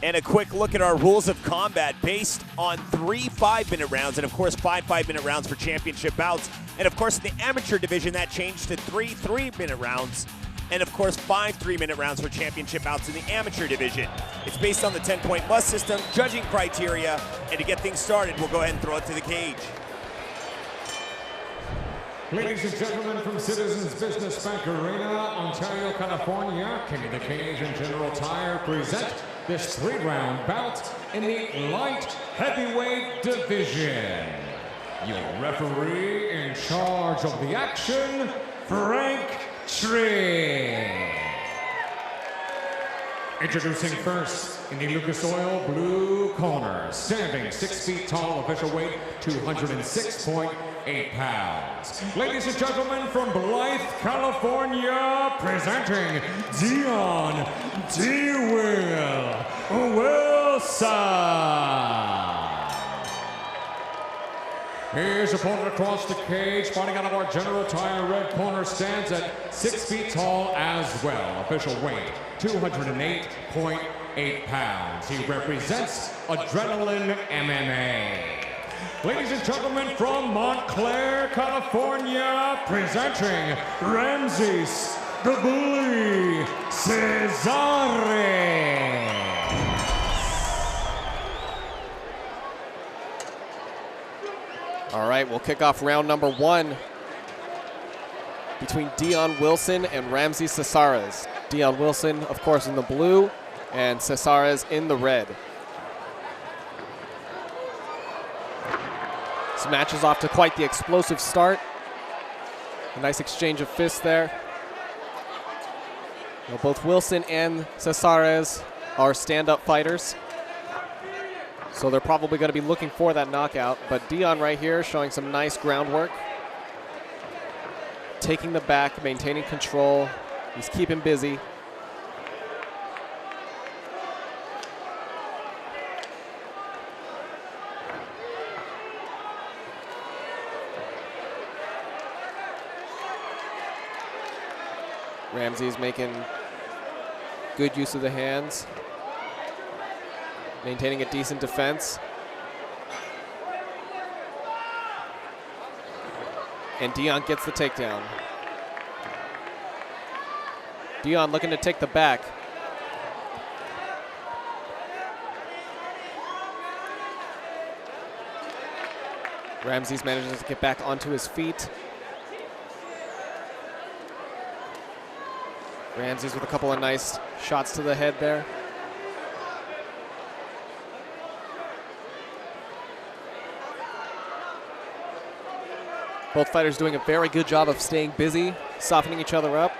And a quick look at our rules of combat based on 3 5-minute rounds and, of course, 5 5-minute rounds for championship bouts. And, of course, in the amateur division, that changed to 3 3-minute rounds. And, of course, 5 3-minute rounds for championship bouts in the amateur division. It's based on the 10-point must system, judging criteria. And to get things started, we'll go ahead and throw it to the cage. Ladies and gentlemen, from Citizens Business Bank Arena, Ontario, California, King of the Cage and General Tire present this 3-round bout in the light heavyweight division. Your referee in charge of the action, Frank Tree. Introducing first, in the Lucas Oil blue corner, standing 6 feet tall, official weight 206.8 pounds. Ladies and gentlemen, from Blythe, California, presenting Dion Wilson. His opponent across the cage, fighting out of our General Tire red corner, stands at 6 feet tall as well. Official weight 208.8 pounds. He represents Adrenaline MMA. Ladies and gentlemen, from Montclair, California, presenting Ramsey the Bully Cesares. All right, we'll kick off round number 1 between Dion Wilson and Ramsey Cesares. Dion Wilson, of course, in the blue, and Cesares in the red. This match is off to quite the explosive start. A nice exchange of fists there. Well, both Wilson and Cesares are stand-up fighters, so they're probably going to be looking for that knockout. But Dion right here showing some nice groundwork. Taking the back, maintaining control. He's keeping busy. Ramsey's making good use of the hands, maintaining a decent defense. And Dion gets the takedown. Dion looking to take the back. Ramsey's manages to get back onto his feet. Ramsey's with a couple of nice shots to the head there. Both fighters doing a very good job of staying busy, softening each other up.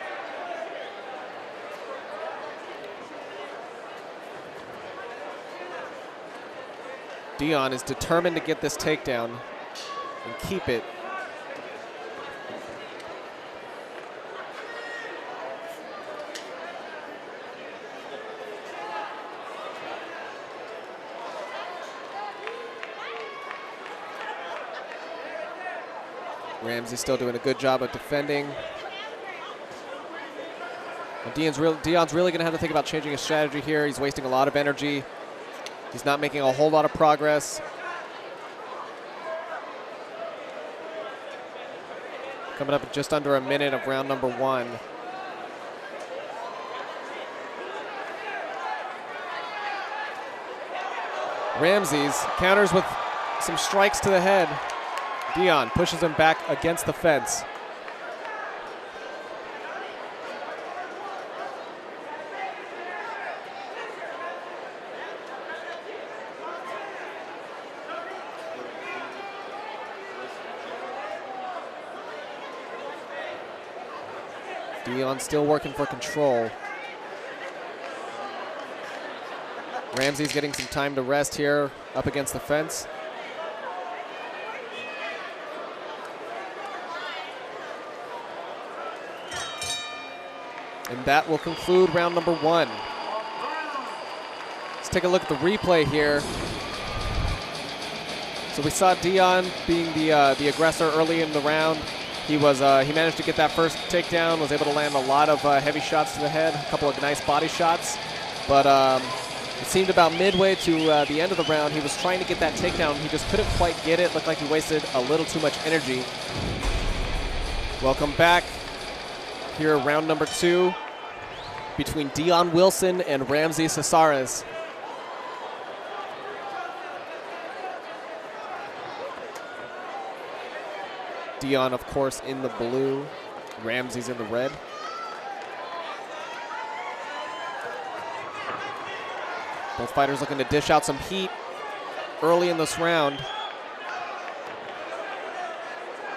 Dion is determined to get this takedown and keep it. Ramsey still doing a good job of defending. And Dion's really going to have to think about changing his strategy here. He's wasting a lot of energy. He's not making a whole lot of progress. Coming up just under a minute of round number 1. Ramsey's counters with some strikes to the head. Dion pushes him back against the fence. Dion still working for control. Ramsey's getting some time to rest here up against the fence. And that will conclude round number 1. Let's take a look at the replay here. So we saw Dion being the aggressor early in the round. He managed to get that first takedown, was able to land a lot of heavy shots to the head, a couple of nice body shots. But It seemed about midway to the end of the round, he was trying to get that takedown. He just couldn't quite get it. Looked like he wasted a little too much energy. Welcome back. Here, round number 2 between Dion Wilson and Ramsey Cesares. Dion, of course, in the blue. Ramsey's in the red. Both fighters looking to dish out some heat early in this round.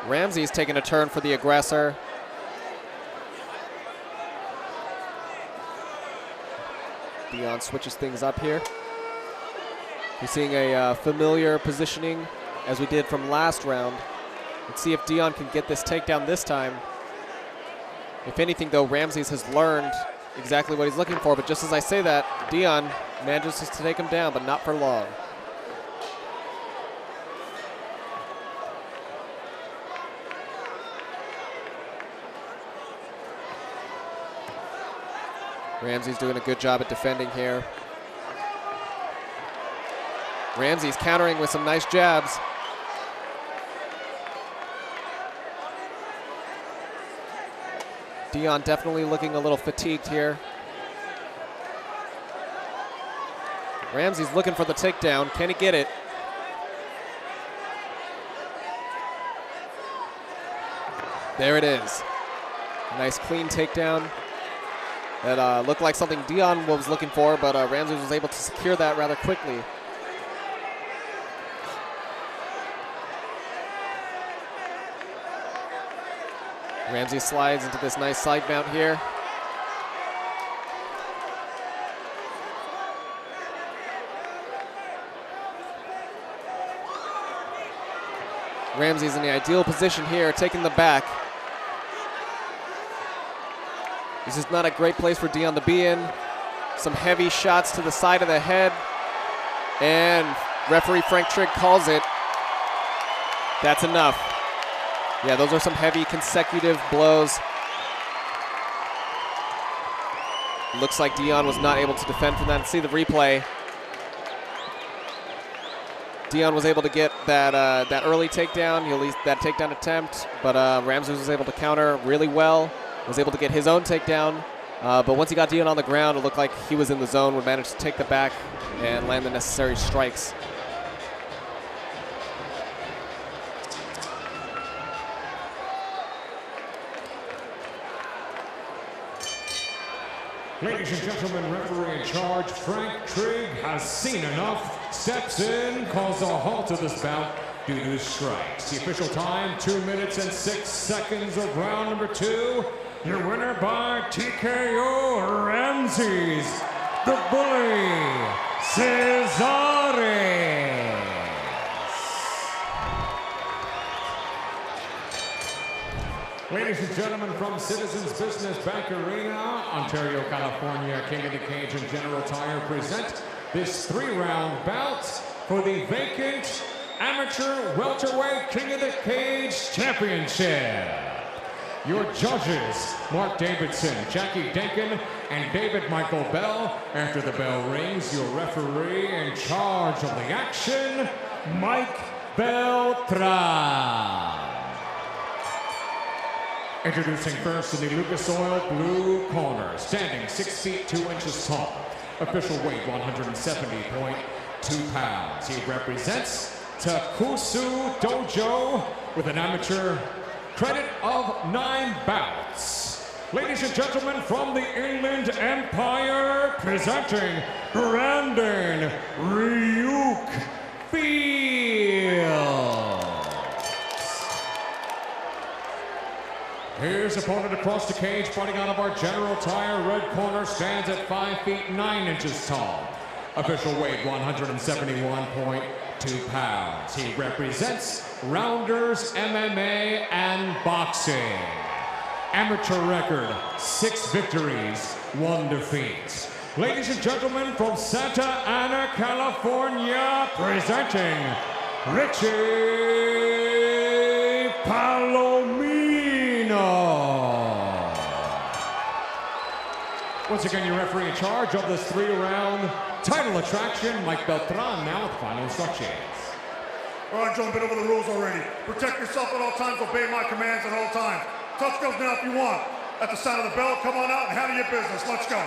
Ramsey's taking a turn for the aggressor. Dion switches things up here. We're seeing a familiar positioning as we did from last round. Let's see if Dion can get this takedown this time. If anything, though, Ramsey's has learned exactly what he's looking for, but just as I say that, Dion manages to take him down, but not for long. Ramsey's doing a good job at defending here. Ramsey's countering with some nice jabs. Dion definitely looking a little fatigued here. Ramsey's looking for the takedown. Can he get it? There it is. Nice clean takedown. That looked like something Dion was looking for, but Ramsey was able to secure that rather quickly. Ramsey slides into this nice side mount here. Ramsey's in the ideal position here, taking the back. This is not a great place for Dion to be in. Some heavy shots to the side of the head. And referee Frank Trigg calls it. That's enough. Yeah, those are some heavy consecutive blows. Looks like Dion was not able to defend from that. See the replay. Dion was able to get that early takedown, at least that takedown attempt, but Ramsey was able to counter really well, was able to get his own takedown, but once he got Dion on the ground, it looked like he was in the zone, would manage to take the back and land the necessary strikes. Ladies and gentlemen, referee in charge, Frank Trigg, has seen enough, steps in, calls a halt to this bout due to strikes. The official time, 2 minutes and 6 seconds of round number 2. Your winner by TKO, Ramsey's the Bully, Cesares. Ladies and gentlemen, from Citizens Business Bank Arena, Ontario, California, King of the Cage and General Tire present this 3-round bout for the vacant amateur welterweight King of the Cage Championship. Your judges, Mark Davidson, Jackie Denkin, and David Michael Bell. After the bell rings, your referee in charge of the action, Mike Beltran. Introducing first in the Lucas Oil blue corner, standing 6 feet 2 inches tall, official weight 170.2 pounds. He represents Takusu Dojo with an amateur credit of 9 bouts. Ladies and gentlemen, from the Inland Empire, presenting Brandon Ryuk Field. His opponent across the cage, fighting out of our General Tire red corner, stands at 5 feet 9 inches tall. Official weight 171.2 pounds. He represents Rounders MMA and Boxing. Amateur record, 6 victories, 1 defeat. Ladies and gentlemen, from Santa Ana, California, presenting Richie Palomino. once again, your referee in charge of this 3-round title attraction, Mike Beltran, now with final instructions. All right, John, been over the rules already. Protect yourself at all times, obey my commands at all times. Touch goes now if you want. At the sound of the bell, come on out and handle your business. Let's go.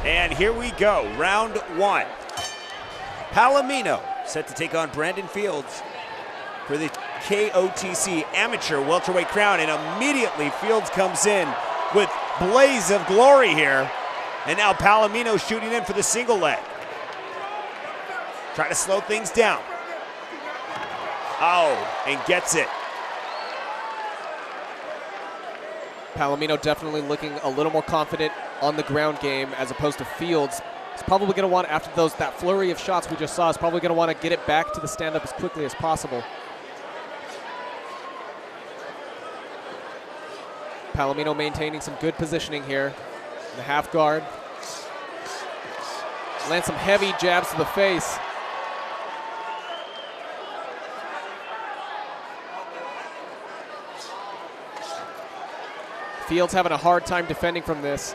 And here we go, round one. Palomino set to take on Brandon Fields for the KOTC Amateur Welterweight crown, and immediately Fields comes in with blaze of glory here. And now Palomino shooting in for the single leg. Trying to slow things down. Oh, and gets it. Palomino definitely looking a little more confident on the ground game as opposed to Fields. He's probably going to want, after that flurry of shots we just saw, is probably going to want to get it back to the stand-up as quickly as possible. Palomino maintaining some good positioning here in the half guard. Lands some heavy jabs to the face. Fields having a hard time defending from this.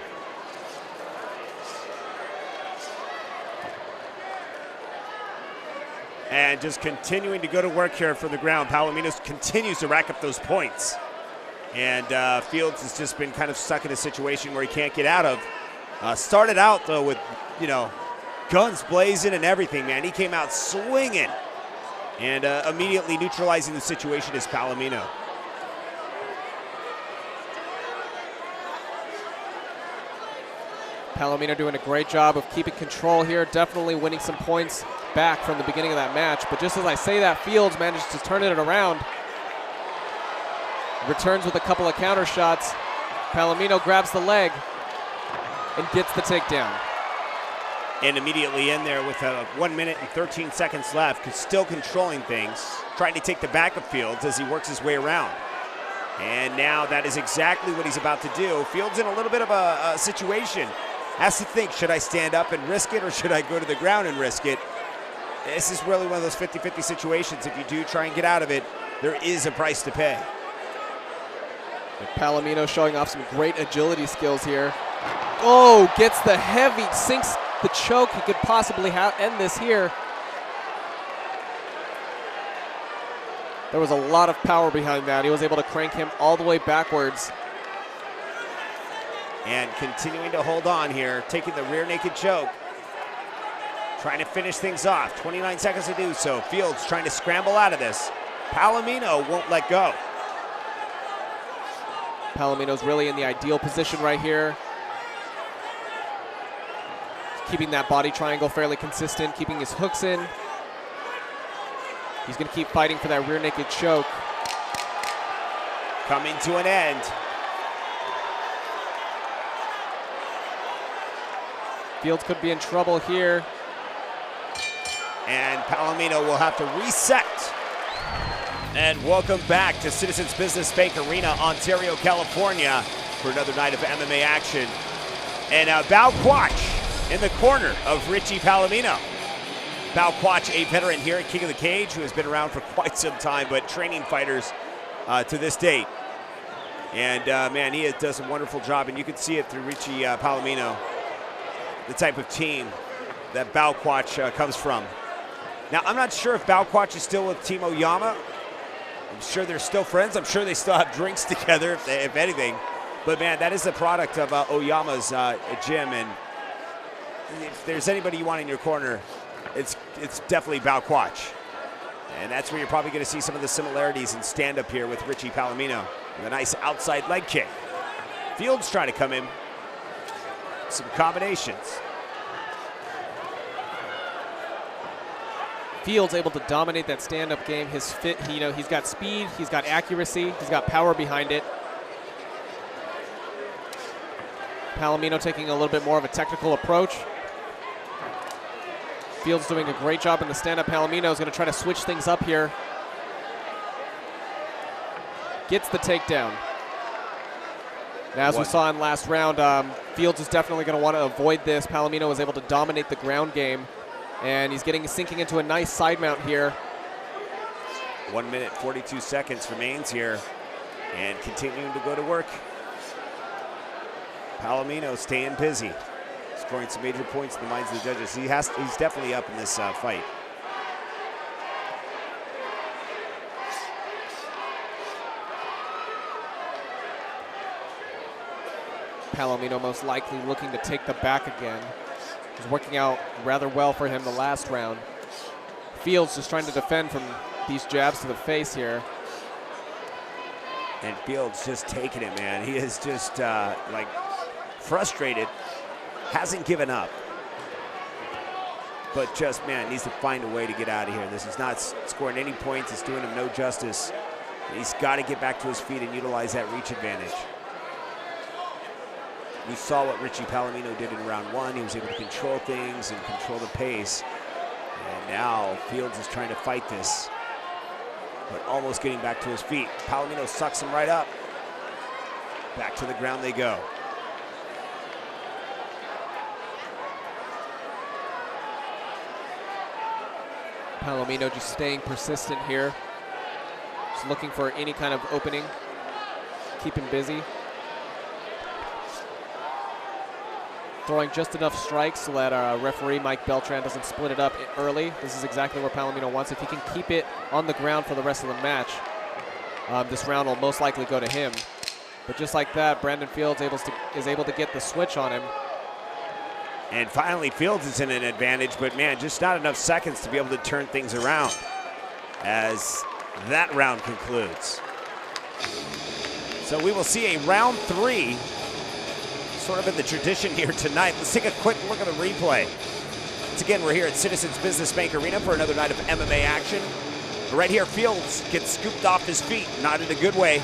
And just continuing to go to work here for the ground. Palomino continues to rack up those points. And Fields has just been kind of stuck in a situation where he can't get out of. Started out, though, with, guns blazing and everything, man. He came out swinging. And immediately neutralizing the situation is Palomino. Palomino doing a great job of keeping control here, definitely winning some points back from the beginning of that match. But just as I say that, Fields manages to turn it around. Returns with a couple of counter shots. Palomino grabs the leg and gets the takedown. And immediately in there with 1 minute and 13 seconds left, still controlling things, trying to take the back of Fields as he works his way around. And now that is exactly what he's about to do. Fields in a little bit of a situation. Has to think, should I stand up and risk it, or should I go to the ground and risk it? This is really one of those 50-50 situations. If you do try and get out of it, there is a price to pay. Palomino showing off some great agility skills here. Oh, gets the heavy, sinks the choke. He could possibly end this here. There was a lot of power behind that. He was able to crank him all the way backwards. And continuing to hold on here, taking the rear naked choke. Trying to finish things off. 29 seconds to do so. Fields trying to scramble out of this. Palomino won't let go. Palomino's really in the ideal position right here. Keeping that body triangle fairly consistent, keeping his hooks in. He's going to keep fighting for that rear naked choke. Coming to an end. Fields could be in trouble here. And Palomino will have to reset. And welcome back to Citizens Business Bank Arena, Ontario, California, for another night of MMA action. And Bao Quach in the corner of Richie Palomino. Bao Quach, a veteran here at King of the Cage, who has been around for quite some time, but training fighters to this date. And man, he does a wonderful job, and you can see it through Richie Palomino, the type of team that Bao Quach comes from. Now, I'm not sure if Bao Quach is still with Team Oyama. I'm sure they're still friends. I'm sure they still have drinks together, if anything. But man, that is a product of Oyama's gym, and if there's anybody you want in your corner, it's definitely Bao Quach. And that's where you're probably going to see some of the similarities in stand-up here with Richie Palomino. With a nice outside leg kick. Fields trying to come in. Some combinations. Fields able to dominate that stand-up game. His fit, he's got speed, he's got accuracy, he's got power behind it. Palomino taking a little bit more of a technical approach. Fields doing a great job in the stand-up. Palomino is going to try to switch things up here. Gets the takedown. Now, as we saw in last round, Fields is definitely going to want to avoid this. Palomino was able to dominate the ground game, and he's sinking into a nice side mount here. 1 minute, 42 seconds remains here, and continuing to go to work. Palomino staying busy, scoring some major points in the minds of the judges. He's definitely up in this fight. Palomino most likely looking to take the back again. It was working out rather well for him the last round. Fields just trying to defend from these jabs to the face here. And Fields just taking it, man. He is just like frustrated, hasn't given up, but just, man, needs to find a way to get out of here. This is not scoring any points. It's doing him no justice. He's got to get back to his feet and utilize that reach advantage. We saw what Richie Palomino did in round one. He was able to control things and control the pace. And now Fields is trying to fight this, but almost getting back to his feet. Palomino sucks him right up. Back to the ground they go. Palomino just staying persistent here. Just looking for any kind of opening. Keep him busy. Throwing just enough strikes so that referee Mike Beltran doesn't split it up early. This is exactly where Palomino wants. If he can keep it on the ground for the rest of the match, this round will most likely go to him. But just like that, Brandon Fields is able to get the switch on him. And finally, Fields is in an advantage, but man, just not enough seconds to be able to turn things around as that round concludes. So we will see a round three, sort of in the tradition here tonight. Let's take a quick look at the replay. Once again, we're here at Citizens Business Bank Arena for another night of MMA action. Right here, Fields gets scooped off his feet, not in a good way.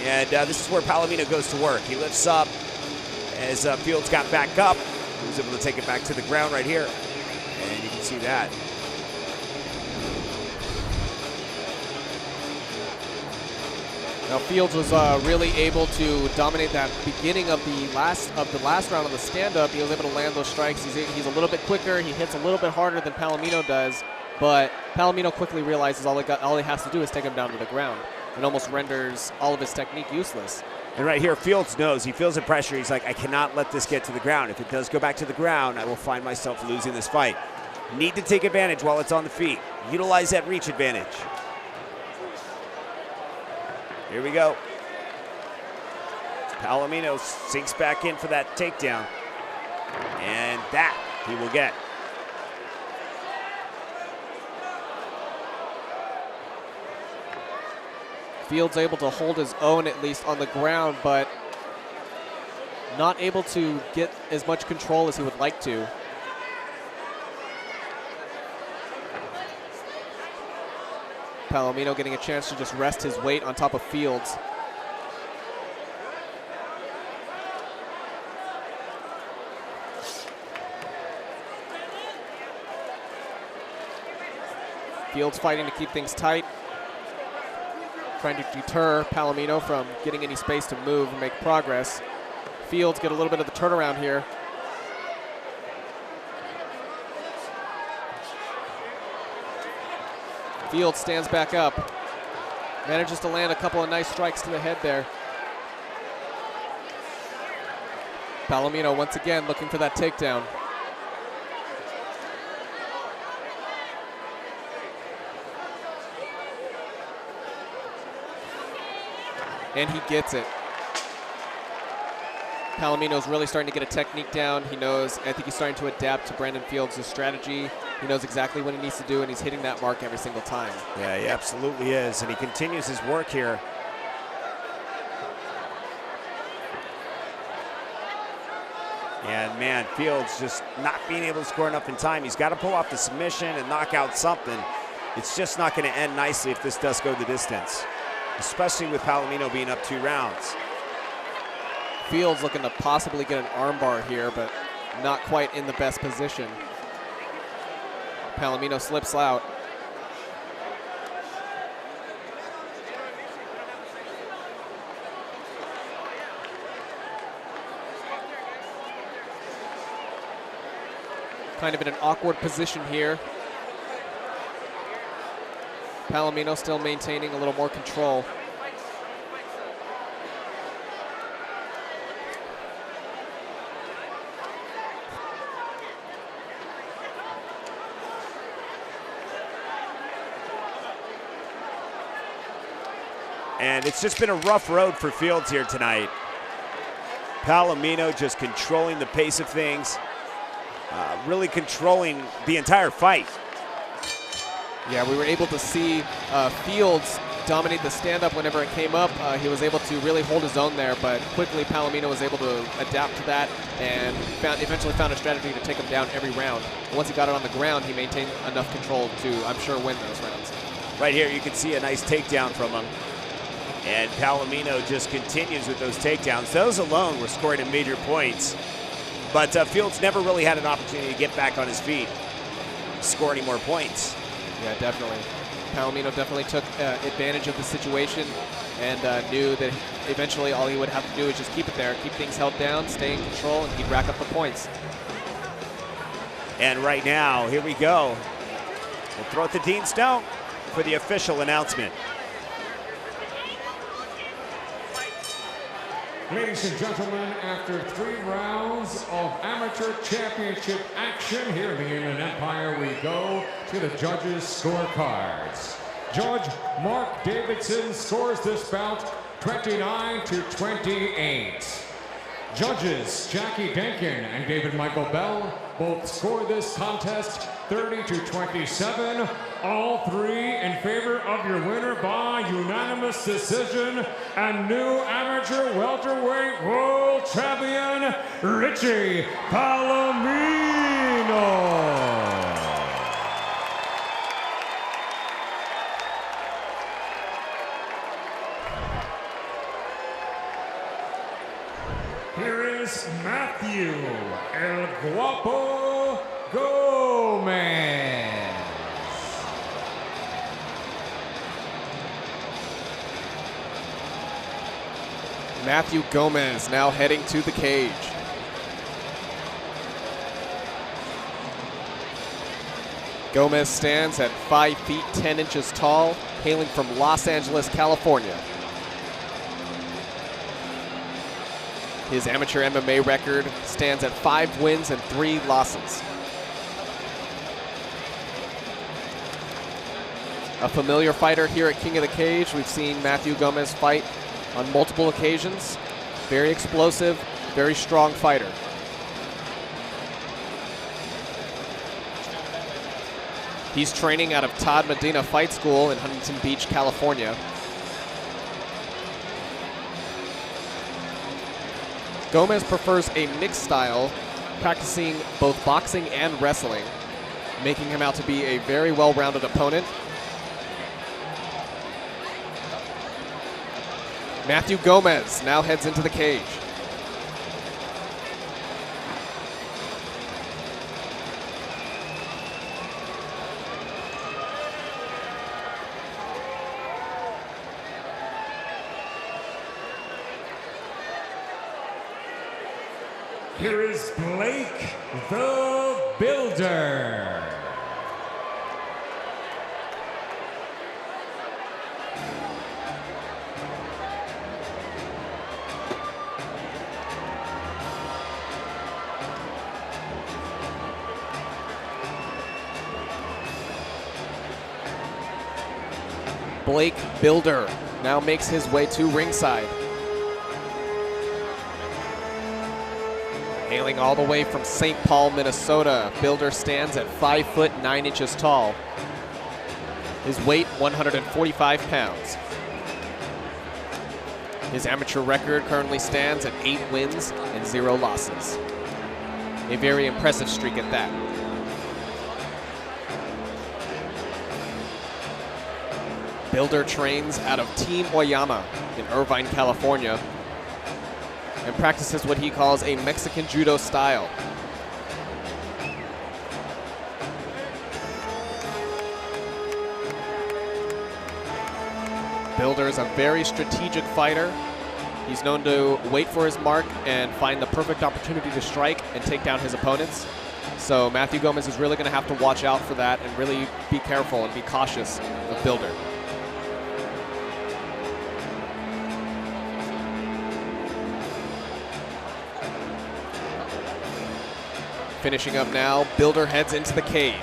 And this is where Palomino goes to work. He lifts up as Fields got back up. He was able to take it back to the ground right here. And you can see that. Now Fields was really able to dominate that beginning of the last round on the stand-up. He was able to land those strikes. He's a little bit quicker. He hits a little bit harder than Palomino does, but Palomino quickly realizes all he has to do is take him down to the ground, and almost renders all of his technique useless. And right here, Fields knows, he feels the pressure. He's like, I cannot let this get to the ground. If it does go back to the ground, I will find myself losing this fight. Need to take advantage while it's on the feet. Utilize that reach advantage. Here we go. Palomino sinks back in for that takedown. And that he will get. Fields able to hold his own at least on the ground, but not able to get as much control as he would like to. Palomino getting a chance to just rest his weight on top of Fields. Fields fighting to keep things tight, trying to deter Palomino from getting any space to move and make progress. Fields get a little bit of the turnaround here. Fields stands back up, manages to land a couple of nice strikes to the head there. Palomino once again looking for that takedown. And he gets it. Palomino's really starting to get a technique down. He knows, I think he's starting to adapt to Brandon Fields' strategy. He knows exactly what he needs to do, and he's hitting that mark every single time. Yeah, he absolutely is, and he continues his work here. And man, Fields just not being able to score enough in time. He's got to pull off the submission and knock out something. It's just not going to end nicely if this does go the distance, especially with Palomino being up 2 rounds. Fields looking to possibly get an armbar here, but not quite in the best position. Palomino slips out. Kind of in an awkward position here. Palomino still maintaining a little more control. And it's just been a rough road for Fields here tonight. Palomino just controlling the pace of things, really controlling the entire fight. Yeah, we were able to see Fields dominate the stand-up whenever it came up. He was able to really hold his own there, but quickly Palomino was able to adapt to that and eventually found a strategy to take him down every round. Once he got it on the ground, he maintained enough control to, I'm sure, win those rounds. Right here, you can see a nice takedown from him. And Palomino just continues with those takedowns. Those alone were scored in major points. But Fields never really had an opportunity to get back on his feet, score any more points. Yeah, definitely. Palomino definitely took advantage of the situation and knew that eventually all he would have to do is just keep it there, keep things held down, stay in control, and he'd rack up the points. And right now, here we go. We'll throw it to Dean Stone for the official announcement. Ladies and gentlemen, after 3 rounds of amateur championship action here in the Inland Empire, we go to the judges' scorecards. Judge Mark Davidson scores this bout 29-28. Judges Jackie Denkin and David Michael Bell both score this contest 30-27. All 3 in favor of your winner by unanimous decision and new amateur welterweight world champion, Richie Palomino. Here is Matthew El Guapo Gomez. Matthew Gomez now heading to the cage. Gomez stands at 5 feet 10 inches tall, hailing from Los Angeles, California. His amateur MMA record stands at 5 wins and 3 losses. A familiar fighter here at King of the Cage. We've seen Matthew Gomez fight on multiple occasions. Very explosive, very strong fighter. He's training out of Todd Medina Fight School in Huntington Beach, California. Gomez prefers a mixed style, practicing both boxing and wrestling, making him out to be a very well-rounded opponent. Matthew Gomez now heads into the cage. Here is Blake the Builder. Blake Builder now makes his way to ringside. Hailing all the way from St. Paul, Minnesota, Builder stands at 5 foot 9 inches tall. His weight, 145 pounds. His amateur record currently stands at 8 wins and 0 losses. A very impressive streak at that. Builder trains out of Team Oyama in Irvine, California, and practices what he calls a Mexican judo style. Builder is a very strategic fighter. He's known to wait for his mark and find the perfect opportunity to strike and take down his opponents. So Matthew Gomez is really going to have to watch out for that and really be careful and be cautious of Builder. Finishing up now, Builder heads into the cage.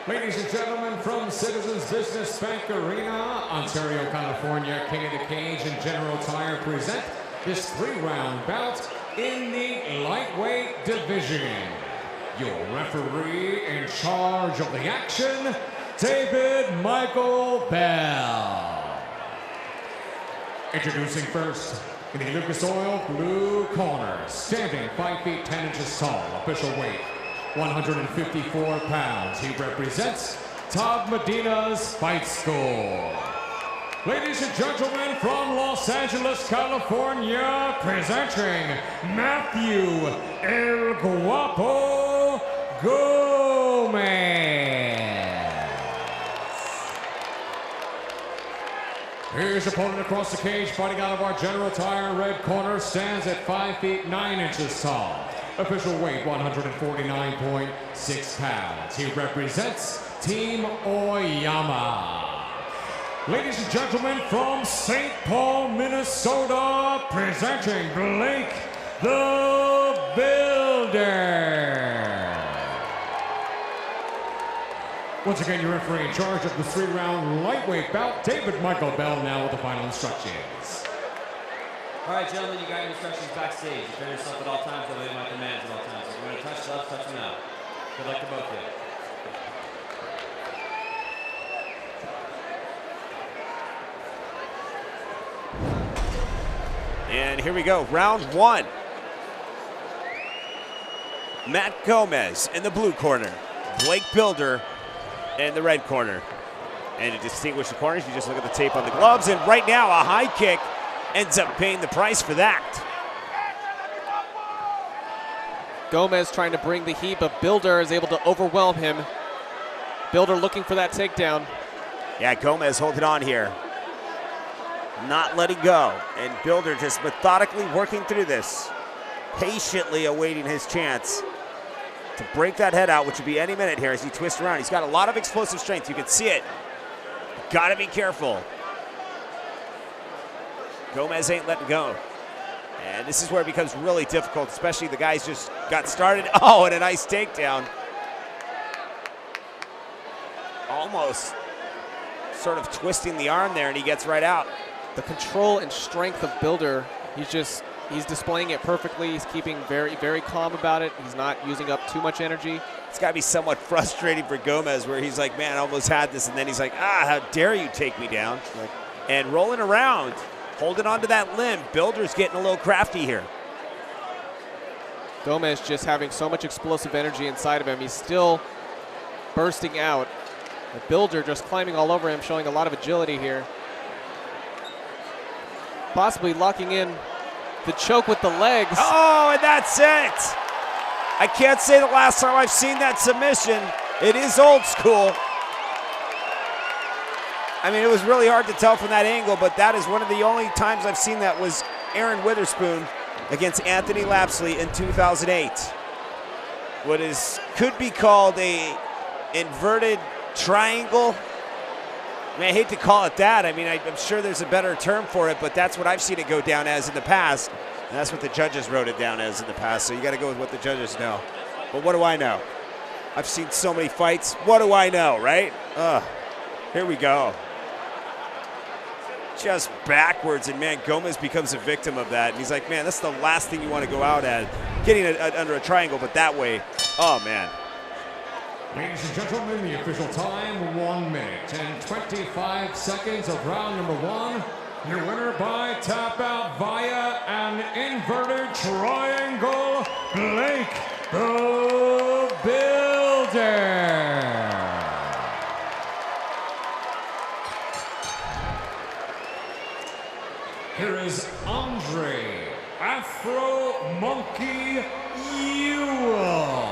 Ladies and gentlemen, from Citizens Business Bank Arena, Ontario, California, King of the Cage and General Tire present this 3-round bout in the lightweight division. Your referee in charge of the action, David Michael Bell. Introducing first, in the Lucas Oil blue corner, standing 5 feet 10 inches tall, official weight 154 pounds. He represents Todd Medina's Fight School. Ladies and gentlemen, from Los Angeles, California, presenting Matthew El Guapo Gomez. His opponent across the cage, fighting out of our General Tire red corner, stands at 5 feet 9 inches tall. Official weight 149.6 pounds. He represents Team Oyama. Ladies and gentlemen, from St. Paul, Minnesota, presenting Blake the Builder. Once again, your referee in charge of the 3-round lightweight bout, David Michael Bell, now with the final instructions. All right, gentlemen, you got your instructions backstage. Defend yourself at all times, obey my commands at all times. If you're going to touch gloves, touch them now. Good luck to both of you. And here we go, round 1. Matt Gomez in the blue corner, Blake Builder in the red corner. And to distinguish the corners, you just look at the tape on the gloves, and right now a high kick ends up paying the price for that. Gomez trying to bring the heat, but Builder is able to overwhelm him. Builder looking for that takedown. Yeah, Gomez holding on here, not letting go. And Builder just methodically working through this, patiently awaiting his chance to break that head out, which would be any minute here as he twists around. He's got a lot of explosive strength. You can see it. Got to be careful. Gomez ain't letting go. And this is where it becomes really difficult, especially the guys just got started. Oh, and a nice takedown. Almost sort of twisting the arm there, and he gets right out. The control and strength of Builder, he's displaying it perfectly. He's keeping very, very calm about it. He's not using up too much energy. It's got to be somewhat frustrating for Gomez, where he's like, man, I almost had this, and then he's like, how dare you take me down? And rolling around, holding onto that limb. Builder's getting a little crafty here. Gomez just having so much explosive energy inside of him. He's still bursting out. The Builder just climbing all over him, showing a lot of agility here. Possibly locking in the choke with the legs. Oh, and that's it. I can't say the last time I've seen that submission. It is old school. I mean, it was really hard to tell from that angle, but that is one of the only times I've seen that was Aaron Witherspoon against Anthony Lapsley in 2008. What could be called a inverted triangle. I mean, I hate to call it that. I mean, I'm sure there's a better term for it, but that's what I've seen it go down as in the past. And that's what the judges wrote it down as in the past, so you got to go with what the judges know. But what do I know? I've seen so many fights. What do I know, right? Here we go. Just backwards, and man, Gomez becomes a victim of that. And he's like, man, that's the last thing you want to go out at, getting it under a triangle, but that way, oh man. Ladies and gentlemen, the official time, 1 minute and 25 seconds of round number 1. Your winner by tap out via an inverted triangle, Blake the Builder. Here is Andre Afro Monkey Ewell.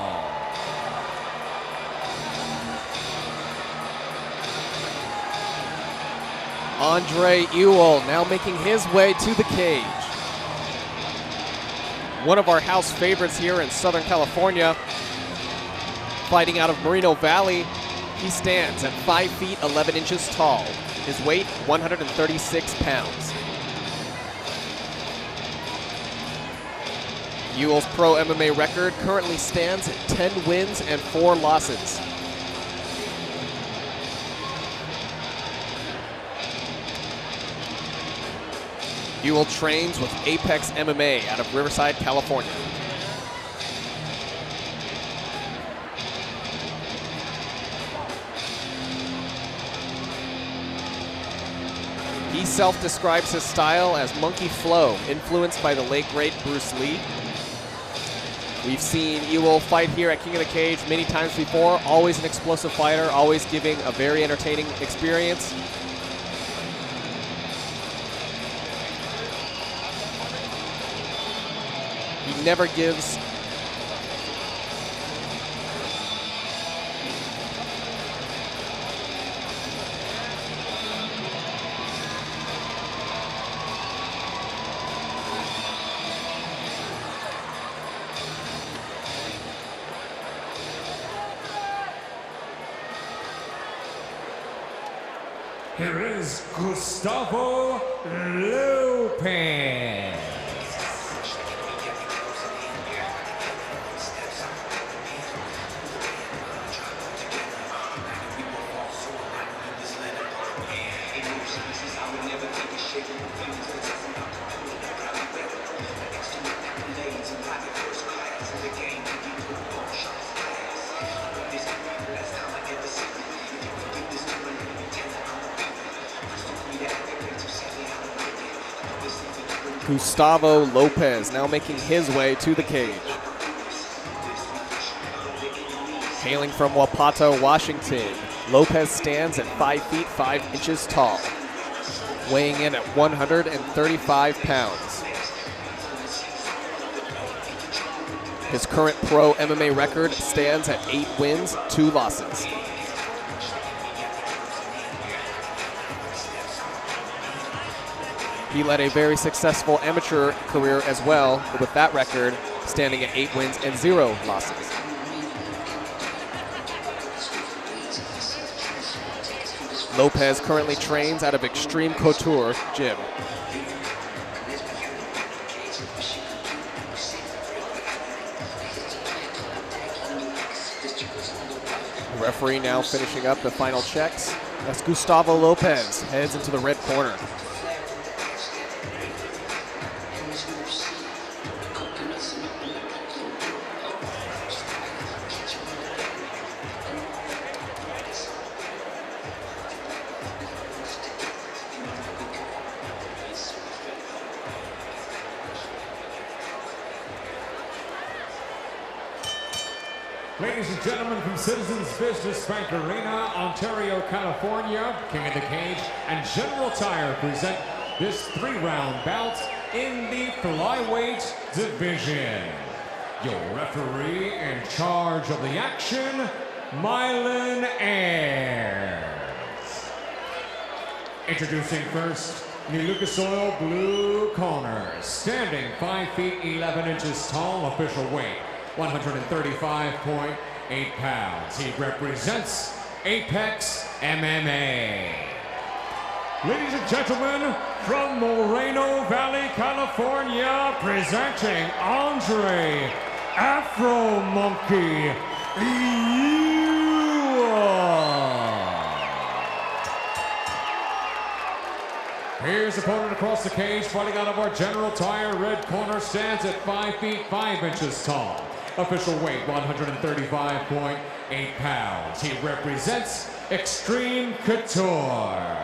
Andre Ewell now making his way to the cage. One of our house favorites here in Southern California. Fighting out of Moreno Valley, he stands at 5 feet 11 inches tall. His weight, 136 pounds. Ewell's pro MMA record currently stands at 10 wins and 4 losses. Ewell trains with Apex MMA out of Riverside, California. He self-describes his style as monkey flow, influenced by the late great Bruce Lee. We've seen Ewell fight here at King of the Cage many times before, always an explosive fighter, always giving a very entertaining experience. He never gives Here is Gustavo Lopez. Gustavo Lopez now making his way to the cage. Hailing from Wapato, Washington, Lopez stands at 5 feet 5 inches tall, weighing in at 135 pounds. His current pro MMA record stands at 8 wins, 2 losses. He led a very successful amateur career as well, with that record standing at 8 wins and 0 losses. Lopez currently trains out of Extreme Couture Gym. The referee now finishing up the final checks as Gustavo Lopez heads into the red corner. Ladies and gentlemen, from Citizens Business Bank Arena, Ontario, California, King of the Cage and General Tire present this 3-round bout in the flyweight division. Your referee in charge of the action, Mylan Ayers. Introducing first, the Lucas Oil blue corner, standing 5 feet 11 inches tall, official weight 135.8 pounds. He represents Apex MMA. Ladies and gentlemen, from Moreno Valley, California, presenting Andre Afro Monkey Here's opponent across the cage, fighting out of our General Tire red corner, stands at 5 feet 5 inches tall. Official weight 135.8 pounds. He represents Extreme Couture.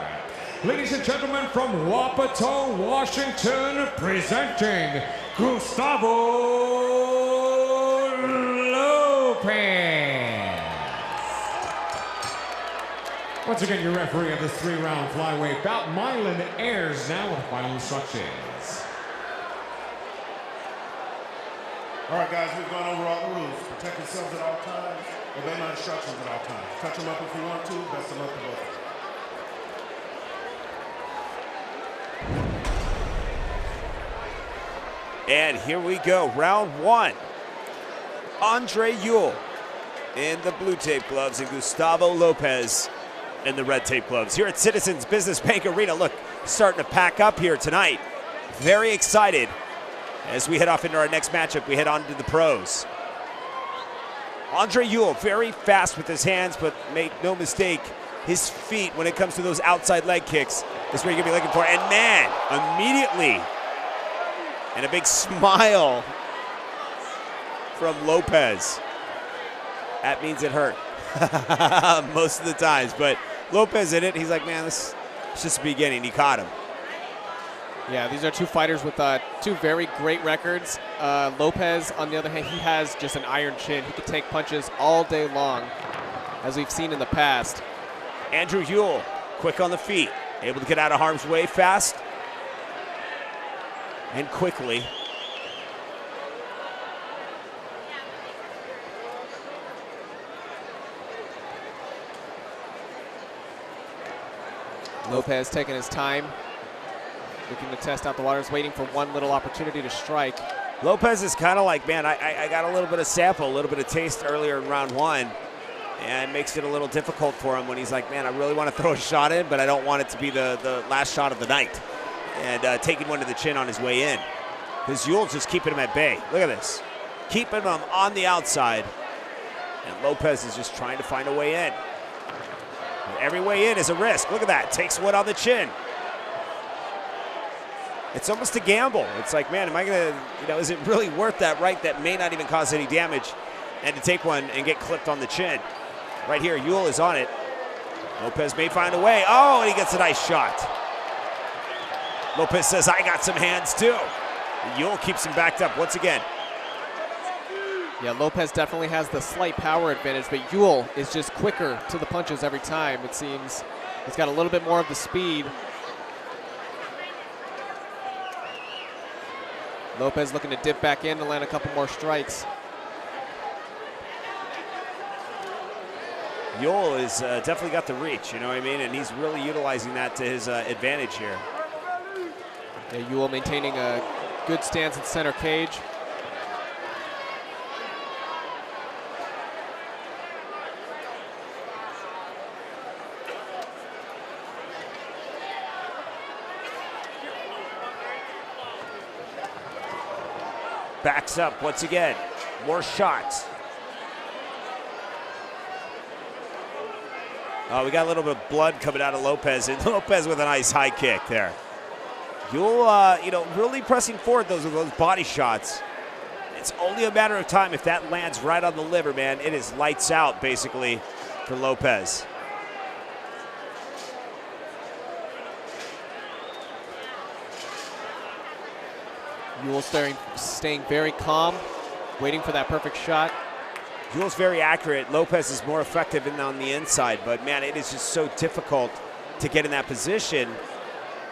Ladies and gentlemen, from Wapato, Washington, presenting Gustavo Lopez. Once again, your referee of this 3-round flyweight bout, Mylan Ayers, now with final instructions. All right, guys, we've gone over all the rules. Protect yourselves at all times. Obey my instructions at all times. Touch them up if you want to. Best of luck to both. And here we go, round 1. Andre Ewell in the blue tape gloves and Gustavo Lopez in the red tape gloves. Here at Citizens Business Bank Arena, look, starting to pack up here tonight. Very excited. As we head off into our next matchup, we head on to the pros. Andre Ewell, very fast with his hands, but make no mistake, his feet, when it comes to those outside leg kicks, is where you're gonna be looking for. And man, immediately And a big smile from Lopez. That means it hurt most of the times. But Lopez in it, he's like, man, this is just the beginning. He caught him. Yeah, these are two fighters with two very great records. Lopez, on the other hand, he has just an iron chin. He can take punches all day long, as we've seen in the past. Andrew Ewell, quick on the feet, able to get out of harm's way fast and quickly. Lopez taking his time, looking to test out the waters, waiting for one little opportunity to strike. Lopez is kind of like, man, I got a little bit of sample, a little bit of taste earlier in round one, and makes it a little difficult for him when he's like, man, I really want to throw a shot in, but I don't want it to be the last shot of the night. And taking one to the chin on his way in. Because Ewell's just keeping him at bay. Look at this. Keeping him on the outside. And Lopez is just trying to find a way in. And every way in is a risk. Look at that. Takes one on the chin. It's almost a gamble. It's like, man, am I going to, is it really worth that right that may not even cause any damage and to take one and get clipped on the chin? Right here, Ewell is on it. Lopez may find a way. Oh, and he gets a nice shot. Lopez says, I got some hands too. Ewell keeps him backed up once again. Yeah, Lopez definitely has the slight power advantage, but Ewell is just quicker to the punches every time, it seems. He's got a little bit more of the speed. Lopez looking to dip back in to land a couple more strikes. Ewell is definitely got the reach, you know what I mean? And he's really utilizing that to his advantage here. Yeah, Ewell maintaining a good stance in center cage. Backs up once again. More shots. Oh, we got a little bit of blood coming out of Lopez, and Lopez with a nice high kick there. Ewell, really pressing forward those body shots. It's only a matter of time if that lands right on the liver, man. It is lights out, basically, for Lopez. Ewell staying very calm, waiting for that perfect shot. Ewell's very accurate. Lopez is more effective on the inside, but man, it is just so difficult to get in that position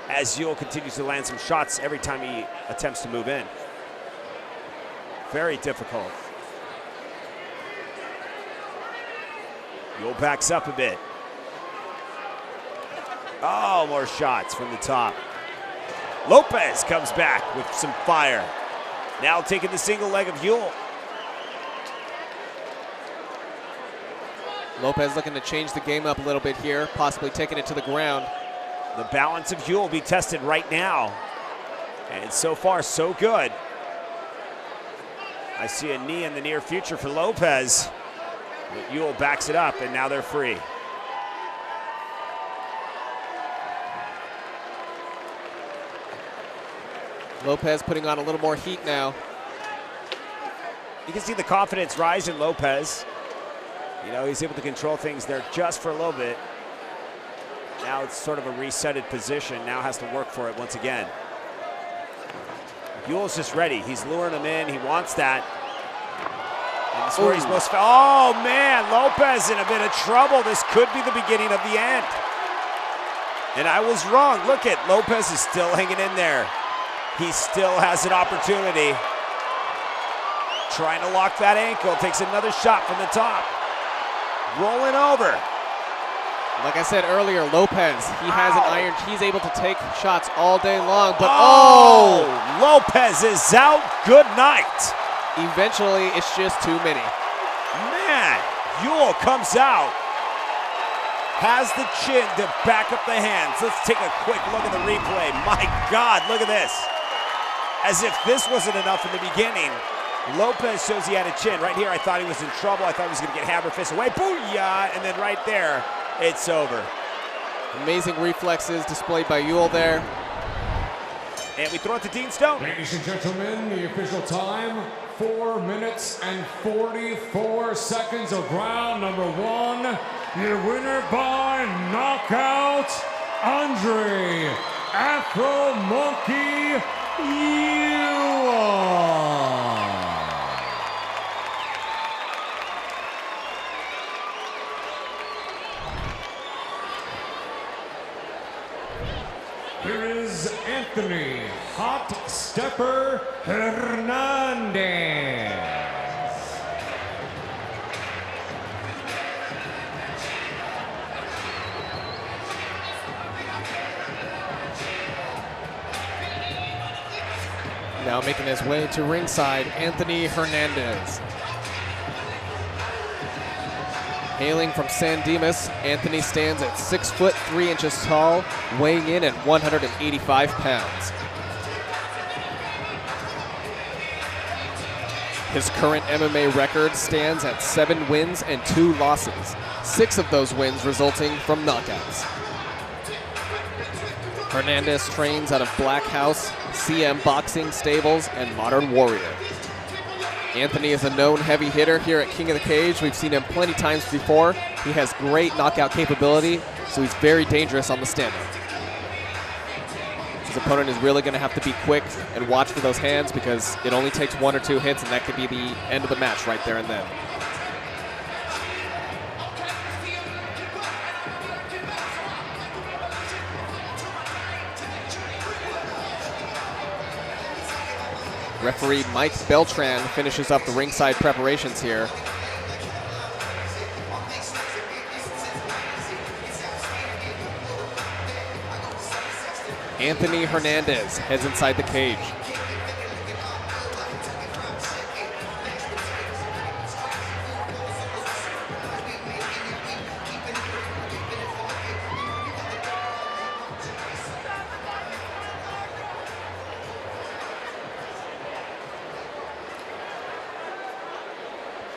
as Ewell continues to land some shots every time he attempts to move in. Very difficult. Ewell backs up a bit. Oh, more shots from the top. Lopez comes back with some fire. Now taking the single leg of Ewell. Lopez looking to change the game up a little bit here, possibly taking it to the ground. The balance of Ewell will be tested right now. And so far, so good. I see a knee in the near future for Lopez. But Ewell backs it up, and now they're free. Lopez putting on a little more heat now. You can see the confidence rise in Lopez. He's able to control things there just for a little bit. Now it's sort of a resetted position. Now has to work for it once again. Ewell's just ready. He's luring him in. He wants that. And it's where he's most. Oh, man. Lopez in a bit of trouble. This could be the beginning of the end. And I was wrong. Look at Lopez is still hanging in there. He still has an opportunity. Trying to lock that ankle. Takes another shot from the top. Rolling over. Like I said earlier, Lopez, he has an iron. He's able to take shots all day long, but Lopez is out. Good night. Eventually, it's just too many. Man, Ewell comes out. Has the chin to back up the hands. Let's take a quick look at the replay. My God, look at this. As if this wasn't enough in the beginning. Lopez shows he had a chin. Right here, I thought he was in trouble. I thought he was going to get hammer fist away. Booyah! And then right there, it's over. Amazing reflexes displayed by Ewell there. And we throw it to Dean Stone. Ladies and gentlemen, the official time, 4 minutes and 44 seconds of round number 1. Your winner by knockout, Andre Afro Monkey Yuan. Here is Anthony Hot Stepper Hernandez. Now making his way to ringside, Anthony Hernandez. Hailing from San Dimas, Anthony stands at 6 foot 3 inches tall, weighing in at 185 pounds. His current MMA record stands at 7 wins and 2 losses, 6 of those wins resulting from knockouts. Hernandez trains out of Black House, CM Boxing Stables, and Modern Warrior. Anthony is a known heavy hitter here at King of the Cage. We've seen him plenty times before. He has great knockout capability, so he's very dangerous on the stand-up. His opponent is really going to have to be quick and watch for those hands because it only takes 1 or 2 hits, and that could be the end of the match right there and then. Referee Mike Beltran finishes up the ringside preparations here. Anthony Hernandez heads inside the cage.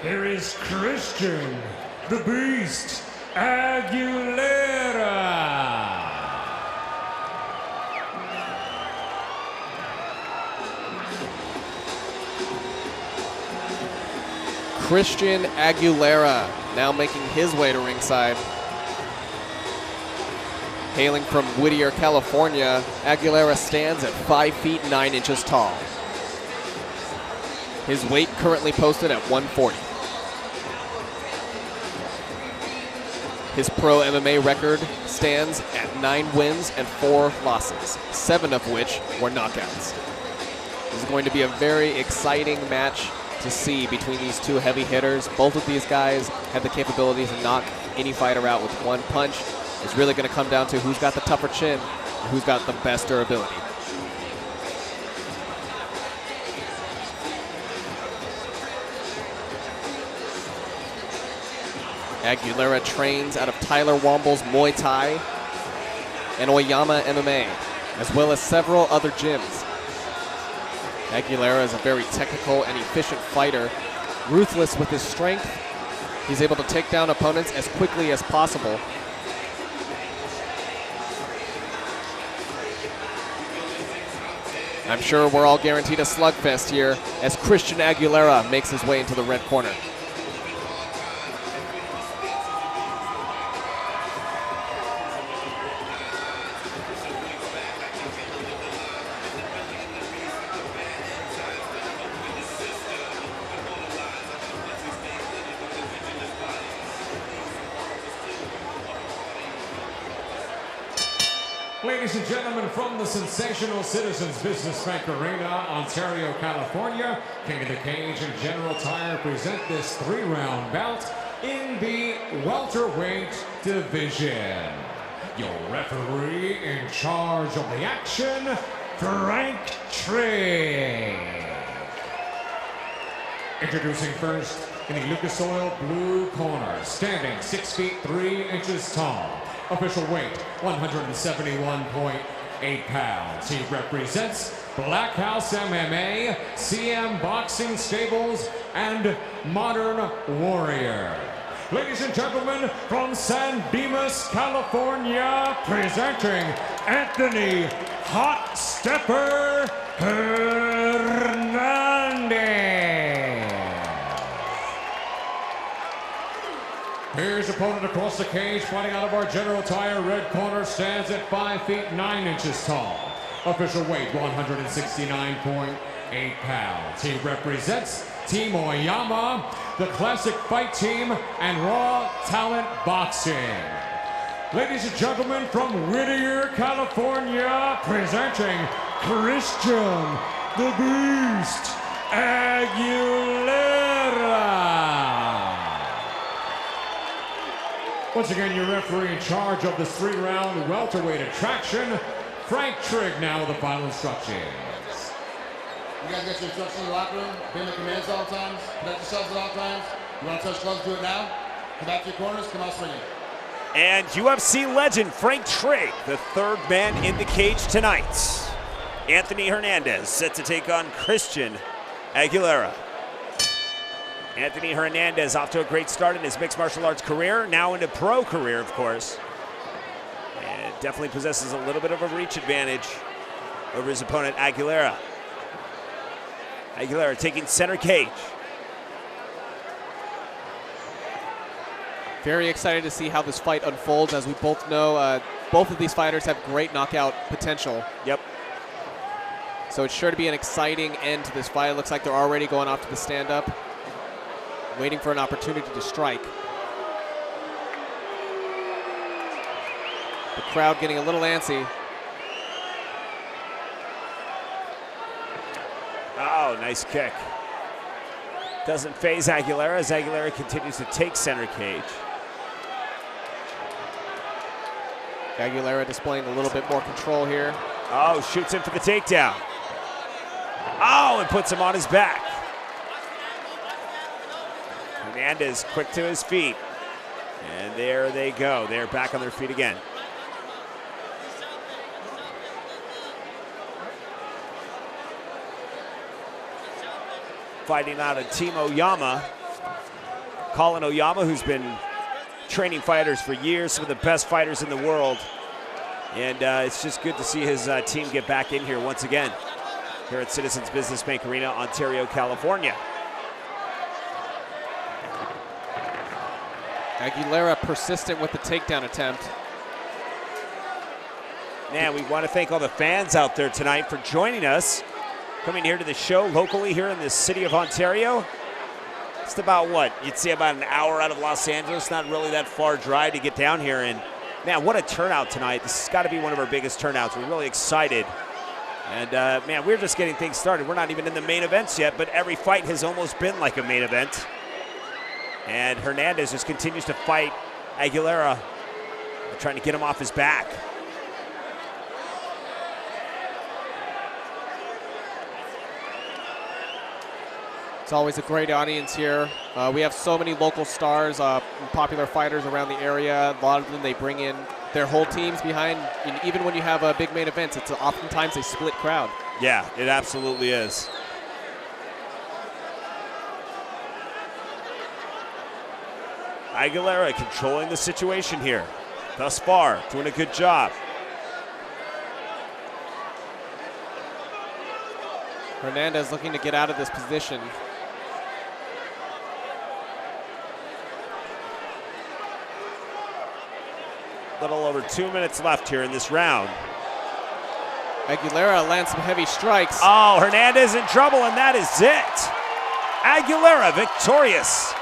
Here is Cristian, the Beast, Aguilera. Cristian Aguilera now making his way to ringside. Hailing from Whittier, California, Aguilera stands at 5 feet 9 inches tall. His weight currently posted at 140. His pro MMA record stands at 9 wins and 4 losses, 7 of which were knockouts. This is going to be a very exciting match to see between these 2 heavy hitters. Both of these guys have the capability to knock any fighter out with 1 punch. It's really going to come down to who's got the tougher chin and who's got the best durability. Aguilera trains out of Tyler Womble's Muay Thai and Oyama MMA, as well as several other gyms. Aguilera is a very technical and efficient fighter, ruthless with his strength. He's able to take down opponents as quickly as possible. I'm sure we're all guaranteed a slugfest here as Cristian Aguilera makes his way into the red corner. Ladies and gentlemen, from the sensational Citizens Business Bank Arena, Ontario, California, King of the Cage and General Tire present this 3-round bout in the welterweight division. Your referee in charge of the action, Frank Trigg. Introducing first, in the Lucas Oil blue corner, standing 6 feet 3 inches tall. Official weight, 171.8 pounds. He represents Black House MMA, CM Boxing Stables, and Modern Warrior. Ladies and gentlemen, from San Dimas, California, presenting Anthony Hot Stepper Hernandez. Here's opponent across the cage, fighting out of our General Tire red corner, stands at 5 feet 9 inches tall. Official weight 169.8 pounds. He represents Team Oyama, the Classic Fight Team, and Raw Talent Boxing. Ladies and gentlemen, from Whittier, California, presenting Cristian the Beast Aguilera. Once again, your referee in charge of this 3-round welterweight attraction, Frank Trigg, now with the final instructions. You guys get your instructions in the locker room, pay the commands at all times, protect yourselves at all times. You want to touch gloves, do it now. Come back to your corners, come out swinging. And UFC legend Frank Trigg, the third man in the cage tonight. Anthony Hernandez set to take on Cristian Aguilera. Anthony Hernandez off to a great start in his mixed martial arts career, now into pro career, of course. And definitely possesses a little bit of a reach advantage over his opponent, Aguilera. Aguilera taking center cage. Very excited to see how this fight unfolds. As we both know, both of these fighters have great knockout potential. Yep. So it's sure to be an exciting end to this fight. It looks like they're already going off to the stand-up, waiting for an opportunity to strike. The crowd getting a little antsy. Oh, nice kick. Doesn't phase Aguilera as Aguilera continues to take center cage. Aguilera displaying a little bit more control here. Oh, shoots in for the takedown. Oh, and puts him on his back. Hernandez quick to his feet. And there they go. They're back on their feet again. Fighting out of Team Oyama. Colin Oyama, who's been training fighters for years, some of the best fighters in the world. And it's just good to see his team get back in here once again here at Citizens Business Bank Arena, Ontario, California. Aguilera persistent with the takedown attempt. Man, we want to thank all the fans out there tonight for joining us. Coming here to the show locally here in the city of Ontario. It's about what? You'd say about an hour out of Los Angeles. Not really that far drive to get down here. And man, what a turnout tonight. This has got to be one of our biggest turnouts. We're really excited. And man, we're just getting things started. We're not even in the main events yet, but every fight has almost been like a main event. And Hernandez just continues to fight Aguilera, trying to get him off his back. It's always a great audience here. We have so many local stars, popular fighters around the area. A lot of them, they bring in their whole teams behind. And even when you have big main events, it's oftentimes a split crowd. Yeah, it absolutely is. Aguilera controlling the situation here. Thus far, doing a good job. Hernandez looking to get out of this position. Little over 2 minutes left here in this round. Aguilera lands some heavy strikes. Oh, Hernandez in trouble, and that is it. Aguilera victorious.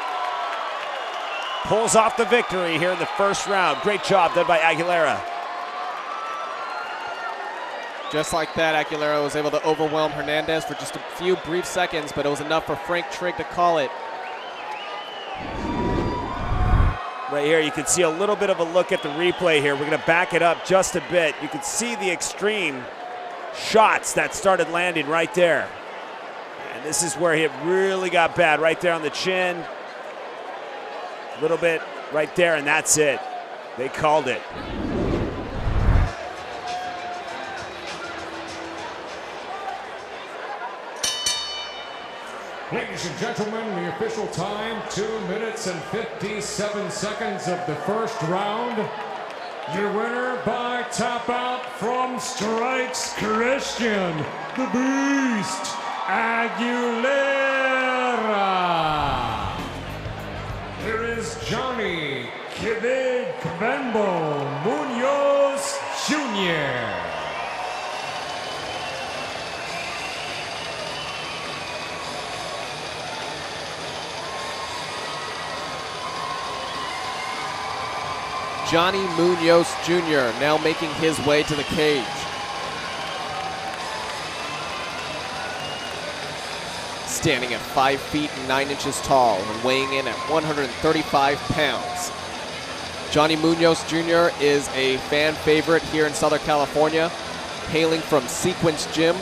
Pulls off the victory here in the first round. Great job done by Aguilera. Just like that, Aguilera was able to overwhelm Hernandez for just a few brief seconds, but it was enough for Frank Trigg to call it. Right here, you can see a little bit of a look at the replay here. We're going to back it up just a bit. You can see the extreme shots that started landing right there. And this is where it really got bad, right there on the chin. A little bit right there, and that's it. They called it. Ladies and gentlemen, the official time, 2 minutes and 57 seconds of the first round. Your winner by tap out from Strikes, Cristian, the Beast Aguilera. Here is Johnny Kid Kamaka Munoz Jr. Johnny Munoz Jr. now making his way to the cage. Standing at 5 feet and 9 inches tall and weighing in at 135 pounds. Johnny Munoz Jr. is a fan favorite here in Southern California, hailing from Sequence Gym.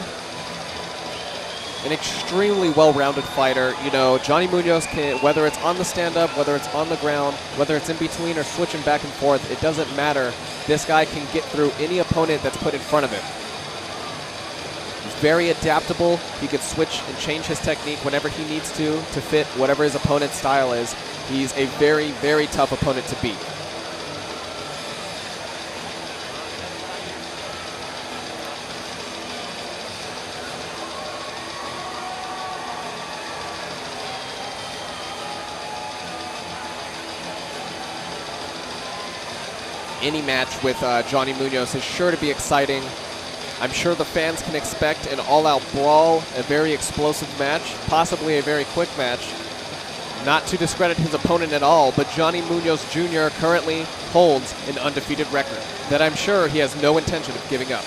An extremely well-rounded fighter. You know, Johnny Munoz can, whether it's on the stand-up, whether it's on the ground, whether it's in between or switching back and forth, it doesn't matter. This guy can get through any opponent that's put in front of him. He's very adaptable. He could switch and change his technique whenever he needs to fit whatever his opponent's style is. He's a very, very tough opponent to beat. Any match with Johnny Munoz is sure to be exciting. I'm sure the fans can expect an all-out brawl, a very explosive match, possibly a very quick match. Not to discredit his opponent at all, but Johnny Munoz Jr. currently holds an undefeated record that I'm sure he has no intention of giving up.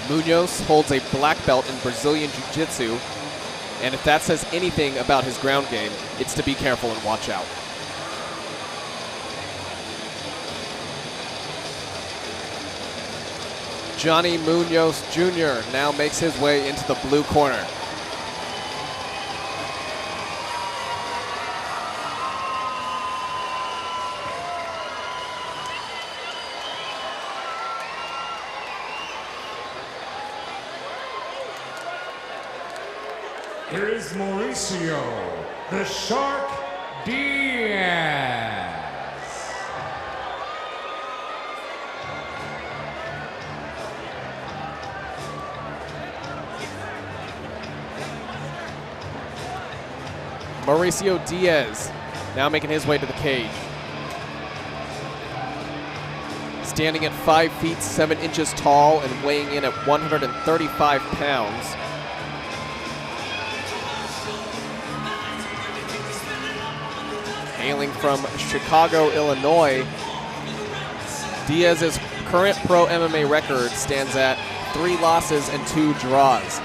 Munoz holds a black belt in Brazilian Jiu-Jitsu, and if that says anything about his ground game, it's to be careful and watch out. Johnny Munoz Jr. now makes his way into the blue corner. Here is Mauricio the Shark Diaz. Mauricio Diaz now making his way to the cage. Standing at 5 feet 7 inches tall and weighing in at 135 pounds. Hailing from Chicago, Illinois, Diaz's current pro MMA record stands at 3 losses and 2 draws.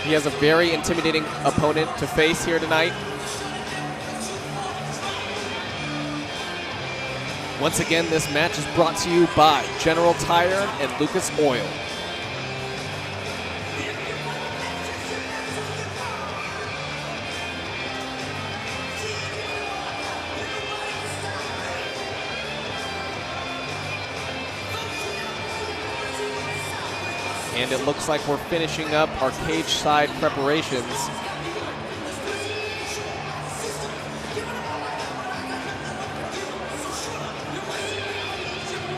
He has a very intimidating opponent to face here tonight. Once again, this match is brought to you by General Tire and Lucas Oil. And it looks like we're finishing up our cage side preparations.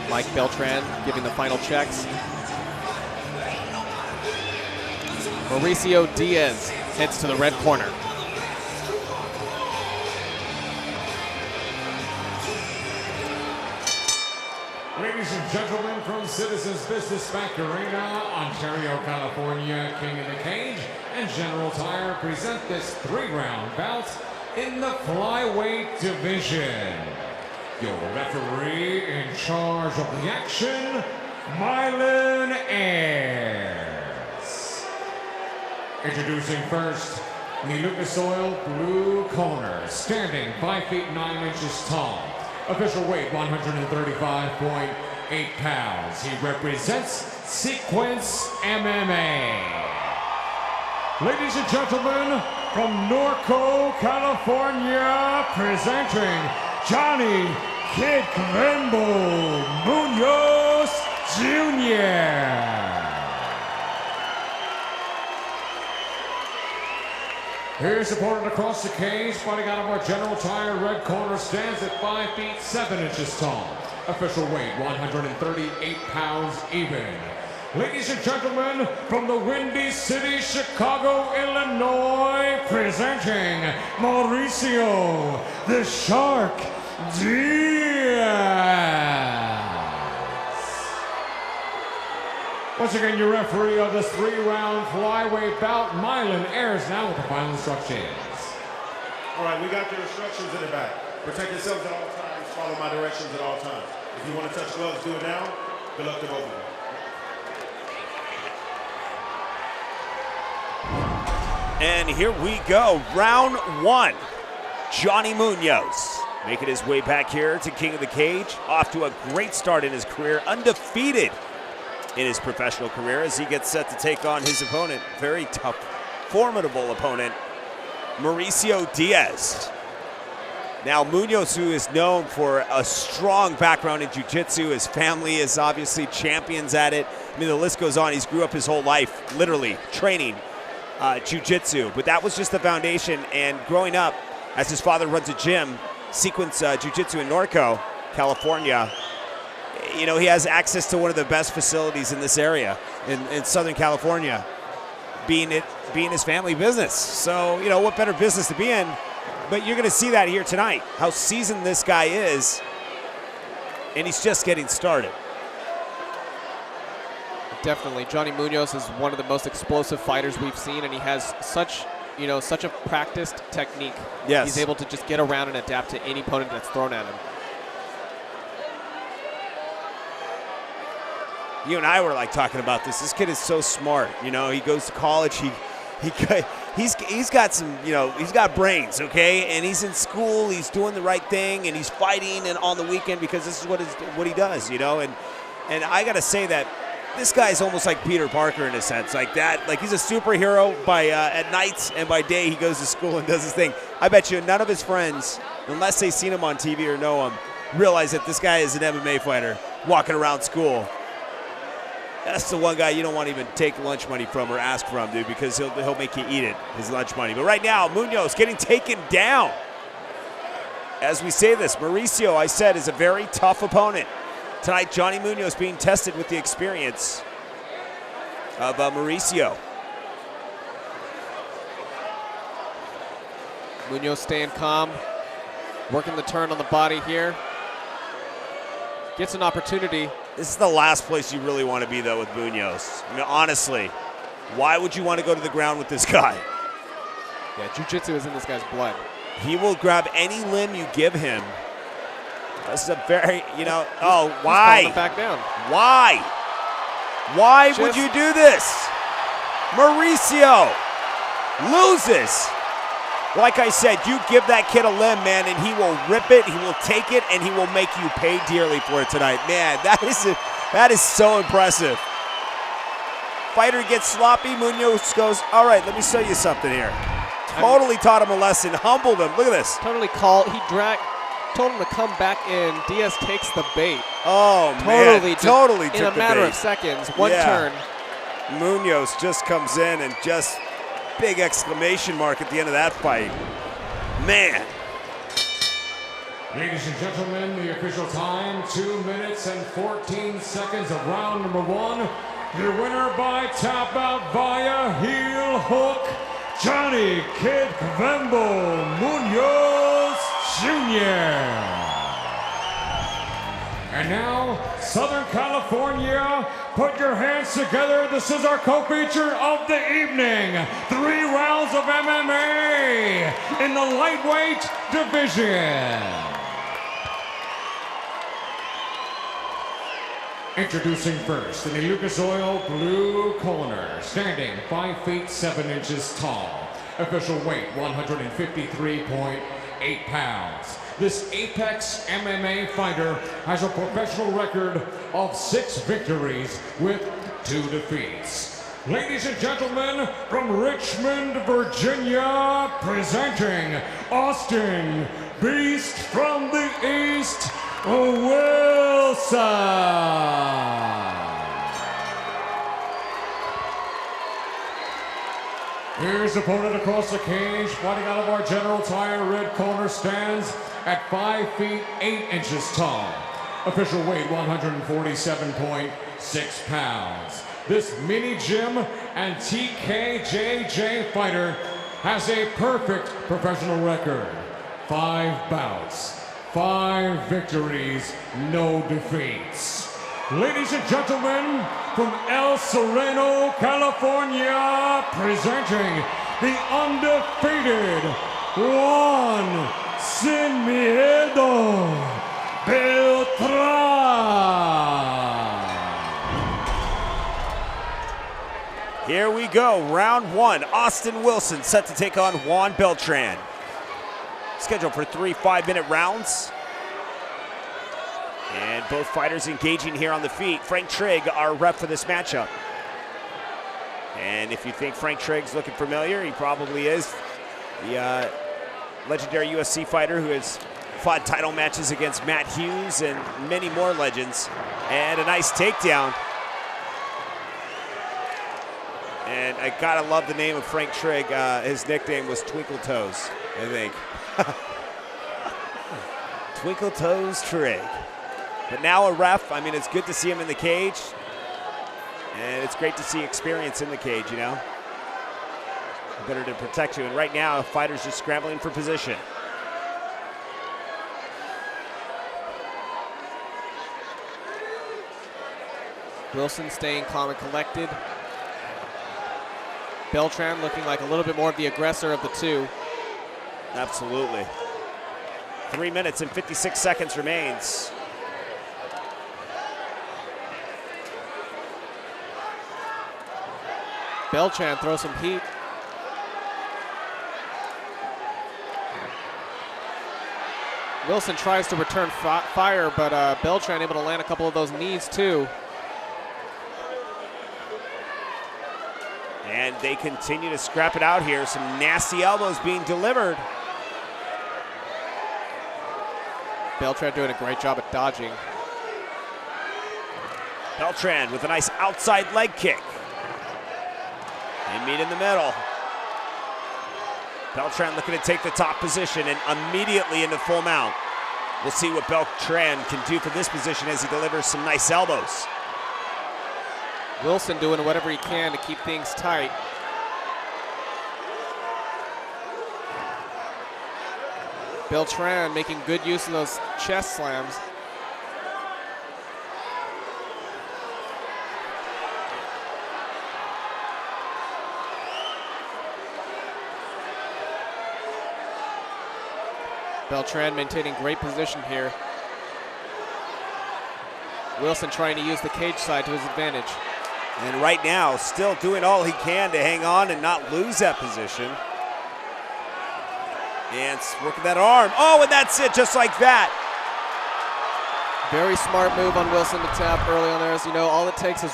Mike Beltran giving the final checks. Mauricio Diaz heads to the red corner. Ladies and gentlemen, from Citizens Business Bank Arena, Ontario, California, King of the Cage and General Tire present this 3-round bout in the flyweight division. Your referee in charge of the action, Mylan Ayers. Introducing first, the Lucas Oil blue corner, standing 5 feet 9 inches tall. Official weight 135.8 pounds. He represents Sequence MMA. Ladies and gentlemen, from Norco, California, presenting Johnny Kid Kamaka Munoz Jr. His opponent across the cage, fighting out of our General Tire red corner, stands at 5 feet 7 inches tall. Official weight 138 pounds even. Ladies and gentlemen, from the Windy City, Chicago, Illinois, presenting Mauricio the Shark Diaz. Once again, your referee of this 3-round flyweight bout, Mylan Ayers, now with the final instructions. All right, we got your instructions in the back. Protect yourselves at all times. Follow my directions at all times. If you want to touch gloves, do it now. Good luck to both of you. And here we go, round 1. Johnny Munoz making his way back here to King of the Cage. Off to a great start in his career, undefeated in his professional career as he gets set to take on his opponent. Very tough, formidable opponent, Mauricio Diaz. Now Munoz, who is known for a strong background in jiu-jitsu, his family is obviously champions at it. I mean, the list goes on. He's grew up his whole life, literally, training jiu-jitsu. But that was just the foundation. And growing up, as his father runs a gym, Sequence Jiu-Jitsu in Norco, California, you know, he has access to one of the best facilities in this area, in Southern California, being his family business. So, you know, what better business to be in? But you're going to see that here tonight, how seasoned this guy is, and he's just getting started. Definitely, Johnny Munoz is one of the most explosive fighters we've seen, and he has such a practiced technique. Yes. He's able to just get around and adapt to any opponent that's thrown at him. You and I were like talking about this. This kid is so smart. You know, he goes to college. He's got some, you know, he's got brains, okay? And he's in school. He's doing the right thing, and he's fighting and on the weekend because this is what he does, you know. And I gotta say that this guy is almost like Peter Parker in a sense, like that. Like he's a superhero by at night, and by day he goes to school and does his thing. I bet you none of his friends, unless they've seen him on TV or know him, realize that this guy is an MMA fighter walking around school. That's the one guy you don't want to even take lunch money from or ask from, dude, because he'll make you eat it, his lunch money. But right now, Munoz getting taken down. As we say this, Mauricio, I said, is a very tough opponent. Tonight, Johnny Munoz being tested with the experience of Mauricio. Munoz staying calm, working the turn on the body here. Gets an opportunity. This is the last place you really want to be, though, with Munoz. I mean, honestly, why would you want to go to the ground with this guy? Yeah, jiu-jitsu is in this guy's blood. He will grab any limb you give him. This is a very, you know, oh, why? Back down. Why? Why would you do this? Mauricio loses. Like I said, you give that kid a limb, man, and he will rip it, he will take it, and he will make you pay dearly for it tonight. Man, that is so impressive. Fighter gets sloppy, Munoz goes, all right, let me show you something here. Totally taught him a lesson, humbled him. Look at this. Totally told him to come back in. Diaz takes the bait. Oh, man, totally took the bait. In a matter of seconds, one turn. Munoz just comes in and just big exclamation mark at the end of that fight. Man. Ladies and gentlemen, the official time, 2 minutes and 14 seconds of round number 1. Your winner by tap out via heel hook, Johnny Kid Kvembo Munoz Jr. And now, Southern California, put your hands together. This is our co-feature of the evening. 3 rounds of MMA in the lightweight division. Introducing first, in the Lucas Oil blue corner, standing 5 feet 7 inches tall. Official weight 153.8 pounds. This Apex MMA fighter has a professional record of 6 victories with 2 defeats. Ladies and gentlemen, from Richmond, Virginia, presenting Austin Beast from the East, Wilson. His opponent across the cage, fighting out of our General Tire red corner, stands at 5 feet 8 inches tall. Official weight 147.6 pounds. This mini gym and TKJJ fighter has a perfect professional record. 5 bouts, 5 victories, no defeats. Ladies and gentlemen, from El Sereno, California, presenting the undefeated Juan Sin Miedo Beltran. Here we go, round 1. Austin Wilson set to take on Juan Beltran. Scheduled for 3 5-minute rounds. And both fighters engaging here on the feet. Frank Trigg, our rep for this matchup. And if you think Frank Trigg's looking familiar, he probably is. The legendary UFC fighter who has fought title matches against Matt Hughes and many more legends. And a nice takedown. And I gotta love the name of Frank Trigg. His nickname was Twinkle Toes, I think. Twinkle Toes Trigg. But now a ref. I mean, it's good to see him in the cage. And it's great to see experience in the cage, you know? Better to protect you. And right now, a fighter's just scrambling for position. Wilson staying calm and collected. Beltran looking like a little bit more of the aggressor of the two. Absolutely. 3 minutes and 56 seconds remains. Beltran throws some heat. Wilson tries to return fire, but Beltran able to land a couple of those knees too. And they continue to scrap it out here. Some nasty elbows being delivered. Beltran doing a great job at dodging. Beltran with a nice outside leg kick. They meet in the middle. Beltran looking to take the top position and immediately into full mount. We'll see what Beltran can do for this position as he delivers some nice elbows. Wilson doing whatever he can to keep things tight. Beltran making good use of those chest slams. Beltran maintaining great position here. Wilson trying to use the cage side to his advantage. And right now, still doing all he can to hang on and not lose that position. And working that arm. Oh, and that's it, just like that. Very smart move on Wilson to tap early on there. As you know, all it takes is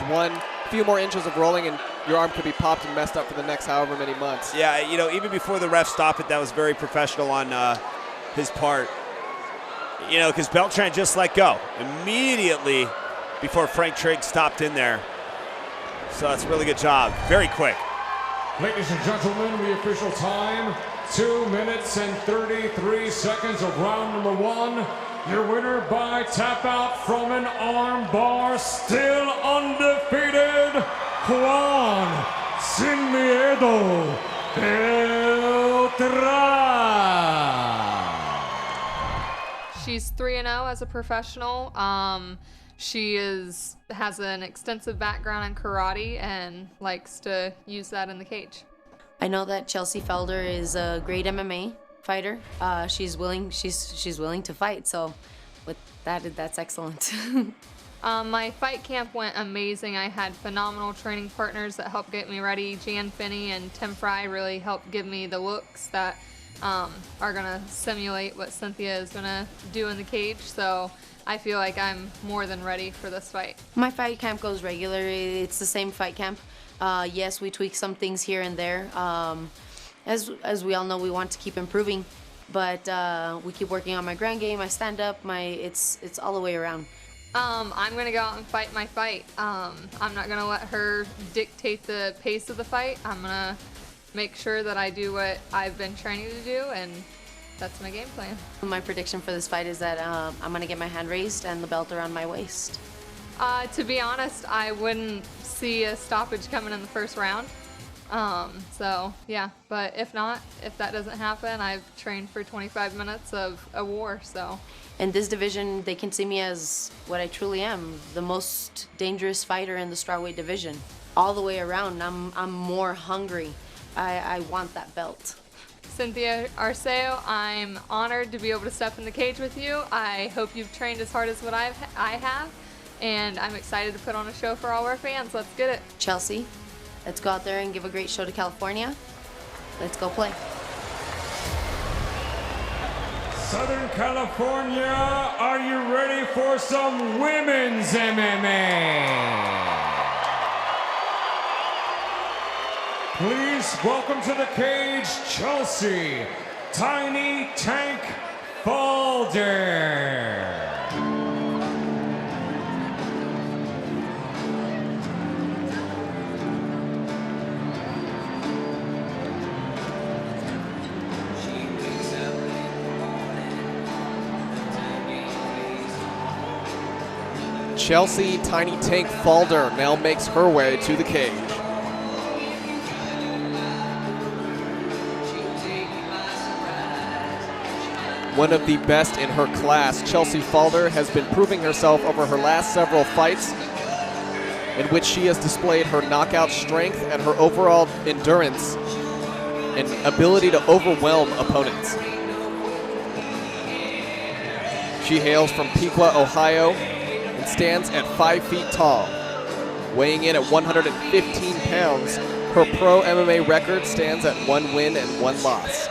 few more inches of rolling and your arm could be popped and messed up for the next however many months. Yeah, you know, even before the ref stopped it, that was very professional on his part. You know, because Beltran just let go immediately before Frank Trigg stopped in there. So that's a really good job. Very quick. Ladies and gentlemen, the official time, 2 minutes and 33 seconds of round number 1. Your winner by tap out from an arm bar, still undefeated, Juan Sin Miedo Beltran. She's 3-0 as a professional. She has an extensive background in karate and likes to use that in the cage. I know that Chelsea Felder is a great MMA fighter. She's willing to fight, so with that, that's excellent. My fight camp went amazing. I had phenomenal training partners that helped get me ready. Jan Finney and Tim Fry really helped give me the looks that are gonna simulate what Cynthia is gonna do in the cage. So I feel like I'm more than ready for this fight. My fight camp goes regular. It's the same fight camp. Yes, we tweak some things here and there. As we all know, we want to keep improving, but we keep working on my ground game, my stand-up, it's all the way around. I'm gonna go out and fight my fight. I'm not gonna let her dictate the pace of the fight. I'm gonna make sure that I do what I've been training to do, and that's my game plan. My prediction for this fight is that I'm going to get my hand raised and the belt around my waist. To be honest, I wouldn't see a stoppage coming in the first round. So, yeah, but if not, if that doesn't happen, I've trained for 25 minutes of a war, so. In this division, they can see me as what I truly am, the most dangerous fighter in the strawweight division. All the way around, I'm more hungry. I want that belt. Cynthia Arceo, I'm honored to be able to step in the cage with you. I hope you've trained as hard as what I have, and I'm excited to put on a show for all our fans. Let's get it. Chelsea, let's go out there and give a great show to California. Let's go play. Southern California, are you ready for some women's MMA? Please welcome to the cage, Chelsea Tiny Tank Falder. Chelsea Tiny Tank Falder now makes her way to the cage. One of the best in her class, Chelsea Falder has been proving herself over her last several fights, in which she has displayed her knockout strength and her overall endurance and ability to overwhelm opponents. She hails from Piqua, Ohio, and stands at 5 feet tall. Weighing in at 115 pounds, her pro MMA record stands at 1 win and 1 loss.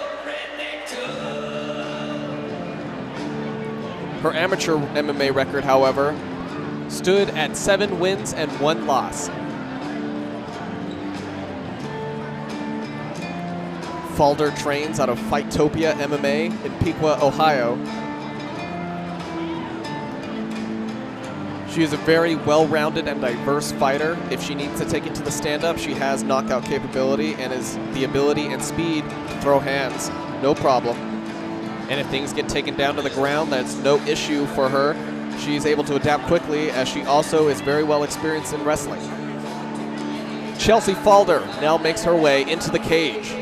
Her amateur MMA record, however, stood at 7 wins and 1 loss. Falder trains out of Fightopia MMA in Piqua, Ohio. She is a very well-rounded and diverse fighter. If she needs to take it to the stand-up, she has knockout capability and is the ability and speed to throw hands, no problem. And if things get taken down to the ground, that's no issue for her. She's able to adapt quickly, as she also is very well experienced in wrestling. Chelsea Falder now makes her way into the cage.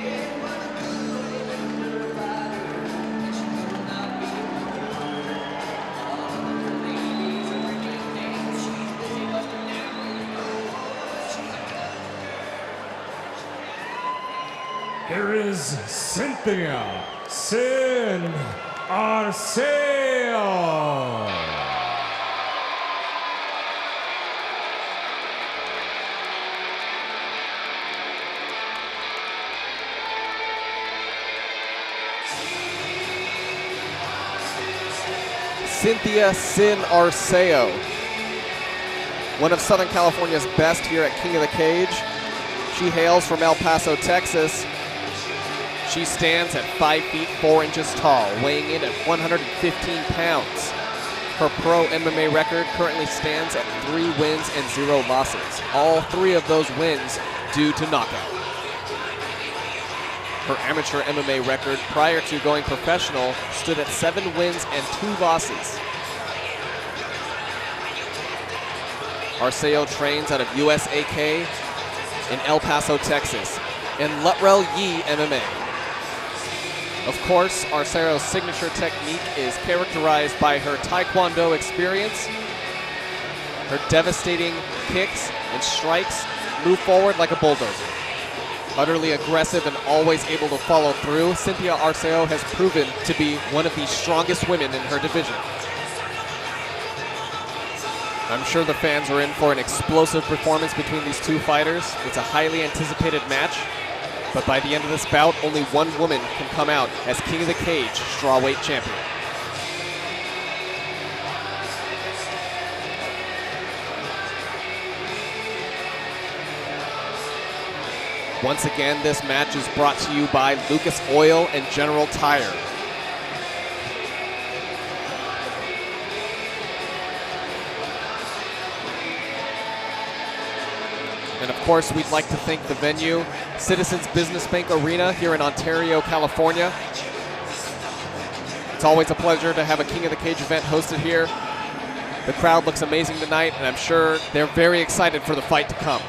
Here is Cynthia Sin Arceo. Cynthia Sin Arceo, one of Southern California's best here at King of the Cage. She hails from El Paso, Texas. She stands at 5 feet 4 inches tall, weighing in at 115 pounds. Her pro MMA record currently stands at 3 wins and 0 losses. All 3 of those wins due to knockout. Her amateur MMA record prior to going professional stood at 7 wins and 2 losses. Arceo trains out of USAK in El Paso, Texas, and Lutrell Yee MMA. Of course, Arceo's signature technique is characterized by her Taekwondo experience. Her devastating kicks and strikes move forward like a bulldozer. Utterly aggressive and always able to follow through, Cynthia Arceo has proven to be one of the strongest women in her division. I'm sure the fans are in for an explosive performance between these two fighters. It's a highly anticipated match. But by the end of this bout, only one woman can come out as King of the Cage strawweight champion. Once again, this match is brought to you by Lucas Oil and General Tire. And of course, we'd like to thank the venue, Citizens Business Bank Arena here in Ontario, California. It's always a pleasure to have a King of the Cage event hosted here. The crowd looks amazing tonight, and I'm sure they're very excited for the fight to come.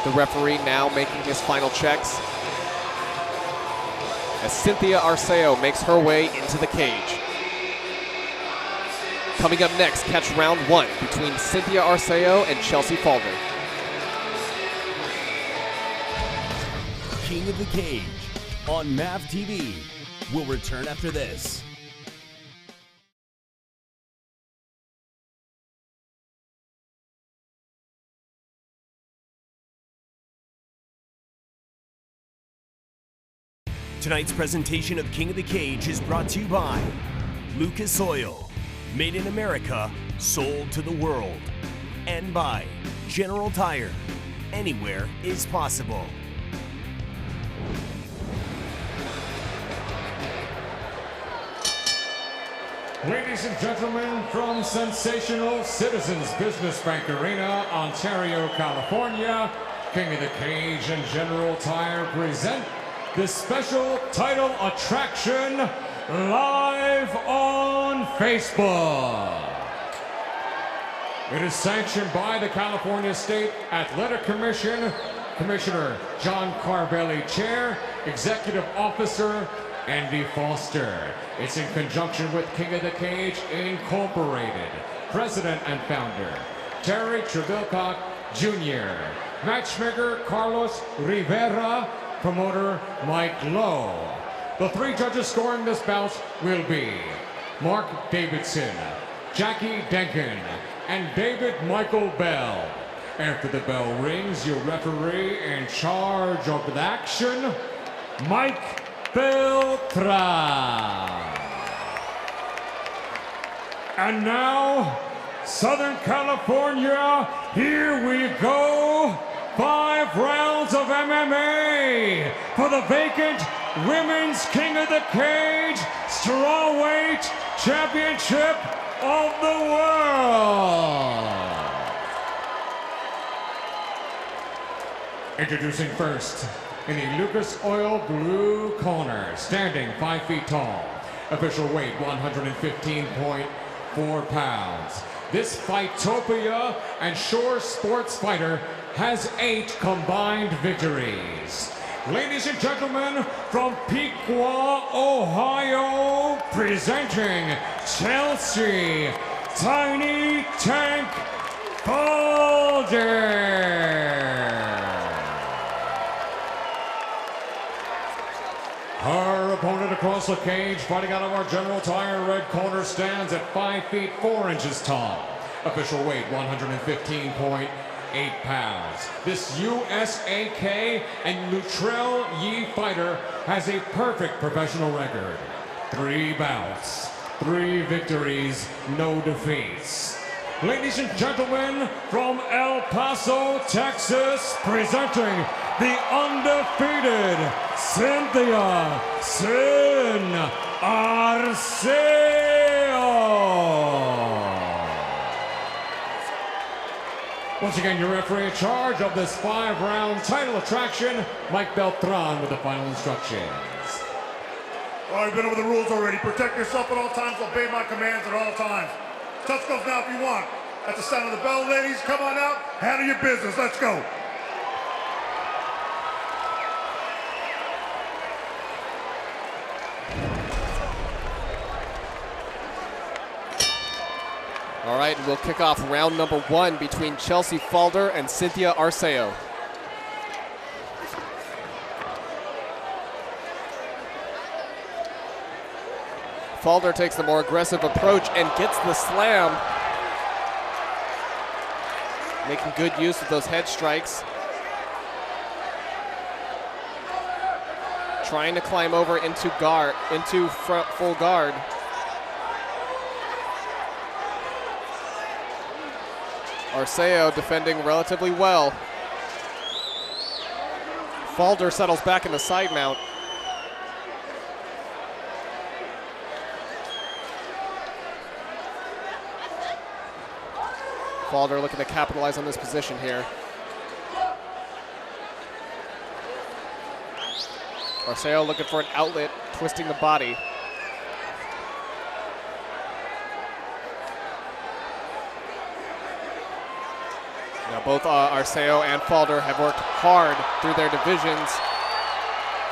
The referee now making his final checks as Cynthia Arceo makes her way into the cage. Coming up next, catch round 1 between Cynthia Arceo and Chelsea Falder. King of the Cage on MAV TV will return after this. Tonight's presentation of King of the Cage is brought to you by Lucas Oil, made in America, sold to the world, and by General Tire, anywhere is possible. Ladies and gentlemen, from sensational Citizens Business Bank Arena, Ontario, California, King of the Cage and General Tire present this special title attraction live on Facebook. It is sanctioned by the California State Athletic Commission, Commissioner John Carbelli, Chair, Executive Officer Andy Foster. It's in conjunction with King of the Cage Incorporated, President and Founder Terry Trevilcock Jr., Matchmaker Carlos Rivera, Promoter Mike Lowe. The 3 judges scoring this bout will be Mark Davidson, Jackie Denkin, and David Michael Bell. After the bell rings, your referee in charge of the action, Mike Beltran. And now, Southern California, here we go. 5 rounds of MMA for the vacant Women's King of the Cage Strawweight Championship of the World. Introducing first, in the Lucas Oil blue corner, standing 5 feet tall, official weight 115.4 pounds. This Fightopia and Shore Sports fighter has 8 combined victories. Ladies and gentlemen, from Piqua, Ohio, presenting Chelsea Tiny Tank Falder. Her opponent across the cage, fighting out of our General Tire red corner, stands at 5 feet 4 inches tall. Official weight 115.8 pounds. This USAK and Lutrell Yi fighter has a perfect professional record. 3 bouts, 3 victories, no defeats. Ladies and gentlemen, from El Paso, Texas, presenting the undefeated Cynthia Sin Arceo. Once again, your referee in charge of this 5-round title attraction, Mike Beltran, with the final instructions. All right, you've been over the rules already. Protect yourself at all times. Obey my commands at all times. Touch gloves now if you want. At the sound of the bell, ladies, come on out. Handle your business. Let's go. All right, we'll kick off round number 1 between Chelsea Falder and Cynthia Arceo. Falder takes the more aggressive approach and gets the slam. Making good use of those head strikes. Trying to climb over into guard, into front full guard. Arceo defending relatively well. Falder settles back in the side mount. Falder looking to capitalize on this position here. Arceo looking for an outlet, twisting the body. Now both Arceo and Falder have worked hard through their divisions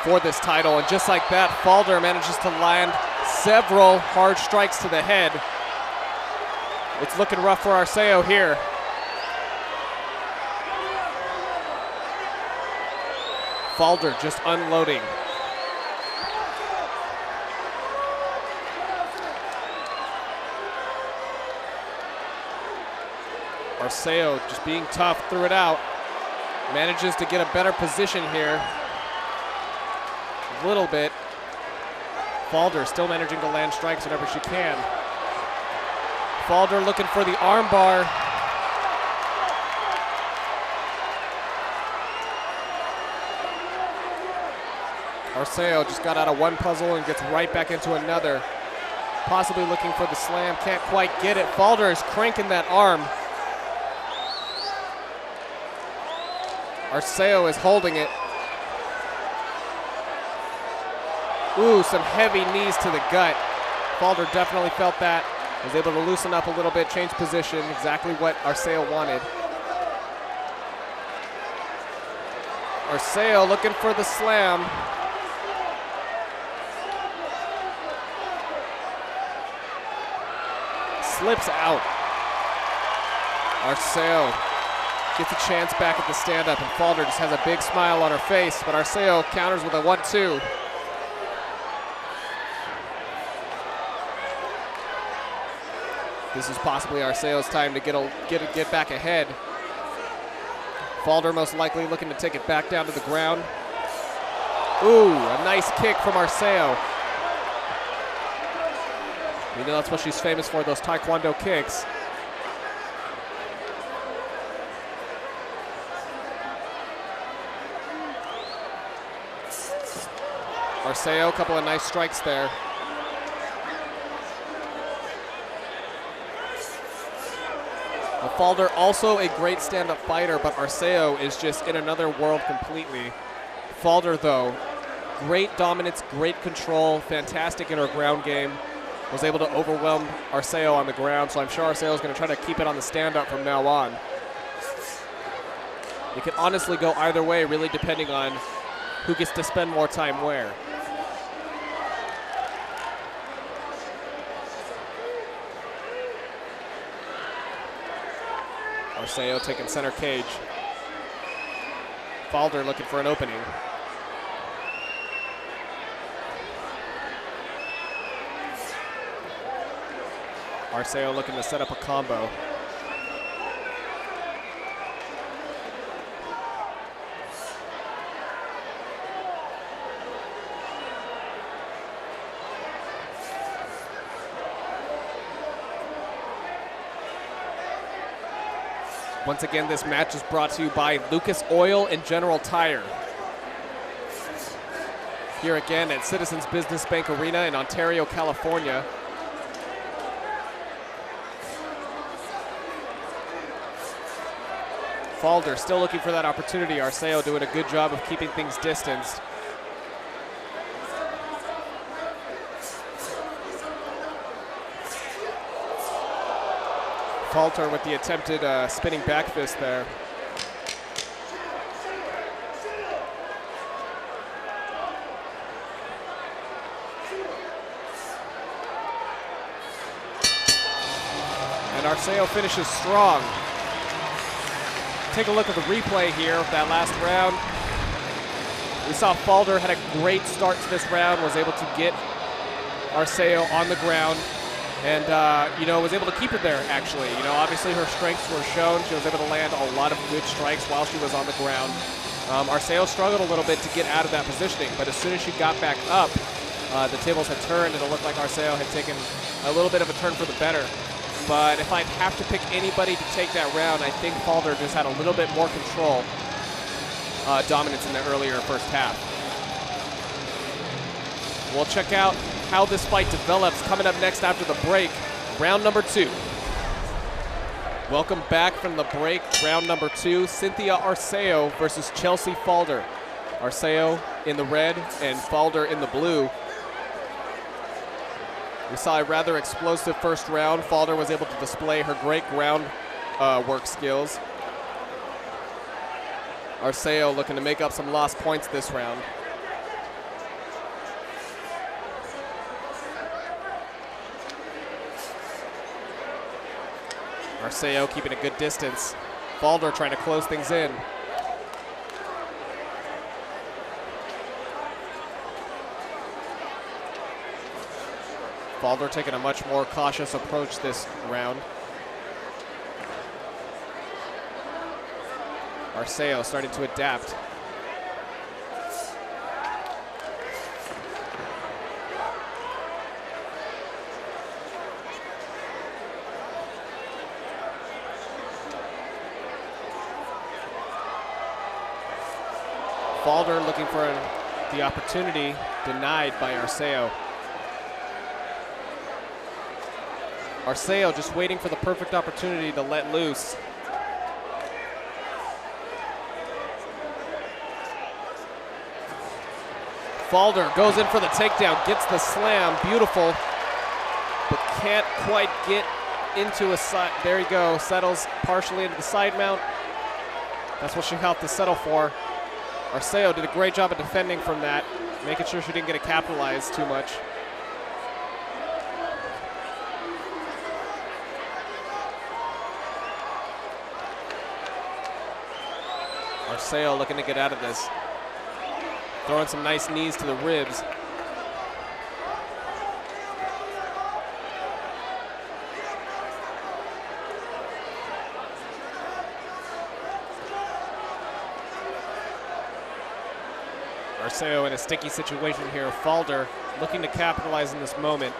for this title, and just like that, Falder manages to land several hard strikes to the head. It's looking rough for Arceo here. Falder just unloading. Arceo just being tough, threw it out. Manages to get a better position here. A little bit. Falder still managing to land strikes whenever she can. Falder looking for the arm bar. Arceo just got out of one puzzle and gets right back into another. Possibly looking for the slam, can't quite get it. Falder is cranking that arm. Arceo is holding it. Ooh, some heavy knees to the gut. Falder definitely felt that. Was able to loosen up a little bit, change position, exactly what Arceo wanted. Arceo looking for the slam. Slips out. Arceo gets a chance back at the stand-up, and Falder just has a big smile on her face, but Arceo counters with a 1-2. This is possibly Arceo's time to get back ahead. Falder most likely looking to take it back down to the ground. Ooh, a nice kick from Arceo. You know that's what she's famous for, those taekwondo kicks. Arceo, a couple of nice strikes there. Falder also a great stand-up fighter, but Arceo is just in another world completely. Falder, though, great dominance, great control, fantastic in her ground game. Was able to overwhelm Arceo on the ground, so I'm sure Arceo is going to try to keep it on the stand-up from now on. It could honestly go either way, really depending on who gets to spend more time where. Arceo taking center cage. Falder looking for an opening. Arceo looking to set up a combo. Once again, this match is brought to you by Lucas Oil and General Tire. Here again at Citizens Business Bank Arena in Ontario, California. Falder still looking for that opportunity. Arceo doing a good job of keeping things distanced. Falter with the attempted spinning back fist there. And Arceo finishes strong. Take a look at the replay here of that last round. We saw Falder had a great start to this round, was able to get Arceo on the ground, and was able to keep it there, actually. Obviously her strengths were shown. She was able to land a lot of good strikes while she was on the ground. Arceo struggled a little bit to get out of that positioning, but as soon as she got back up, the tables had turned, and it looked like Arceo had taken a little bit of a turn for the better. But if I'd have to pick anybody to take that round, I think Falder just had a little bit more control, dominance in the earlier first half. We'll check out how this fight develops coming up next after the break, round number 2. Welcome back from the break, round number 2, Cynthia Arceo versus Chelsea Falder. Arceo in the red and Falder in the blue. We saw a rather explosive first round. Falder was able to display her great ground work skills. Arceo looking to make up some lost points this round. Arceo keeping a good distance. Falder trying to close things in. Falder taking a much more cautious approach this round. Arceo starting to adapt. Falder looking for the opportunity, denied by Arceo. Arceo just waiting for the perfect opportunity to let loose. Falder goes in for the takedown, gets the slam, beautiful, but can't quite get into a side. There you go, settles partially into the side mount. That's what she helped to settle for. Arceo did a great job of defending from that, making sure she didn't get to capitalize too much. Arceo looking to get out of this. Throwing some nice knees to the ribs. Arceo in a sticky situation here. Falder looking to capitalize in this moment.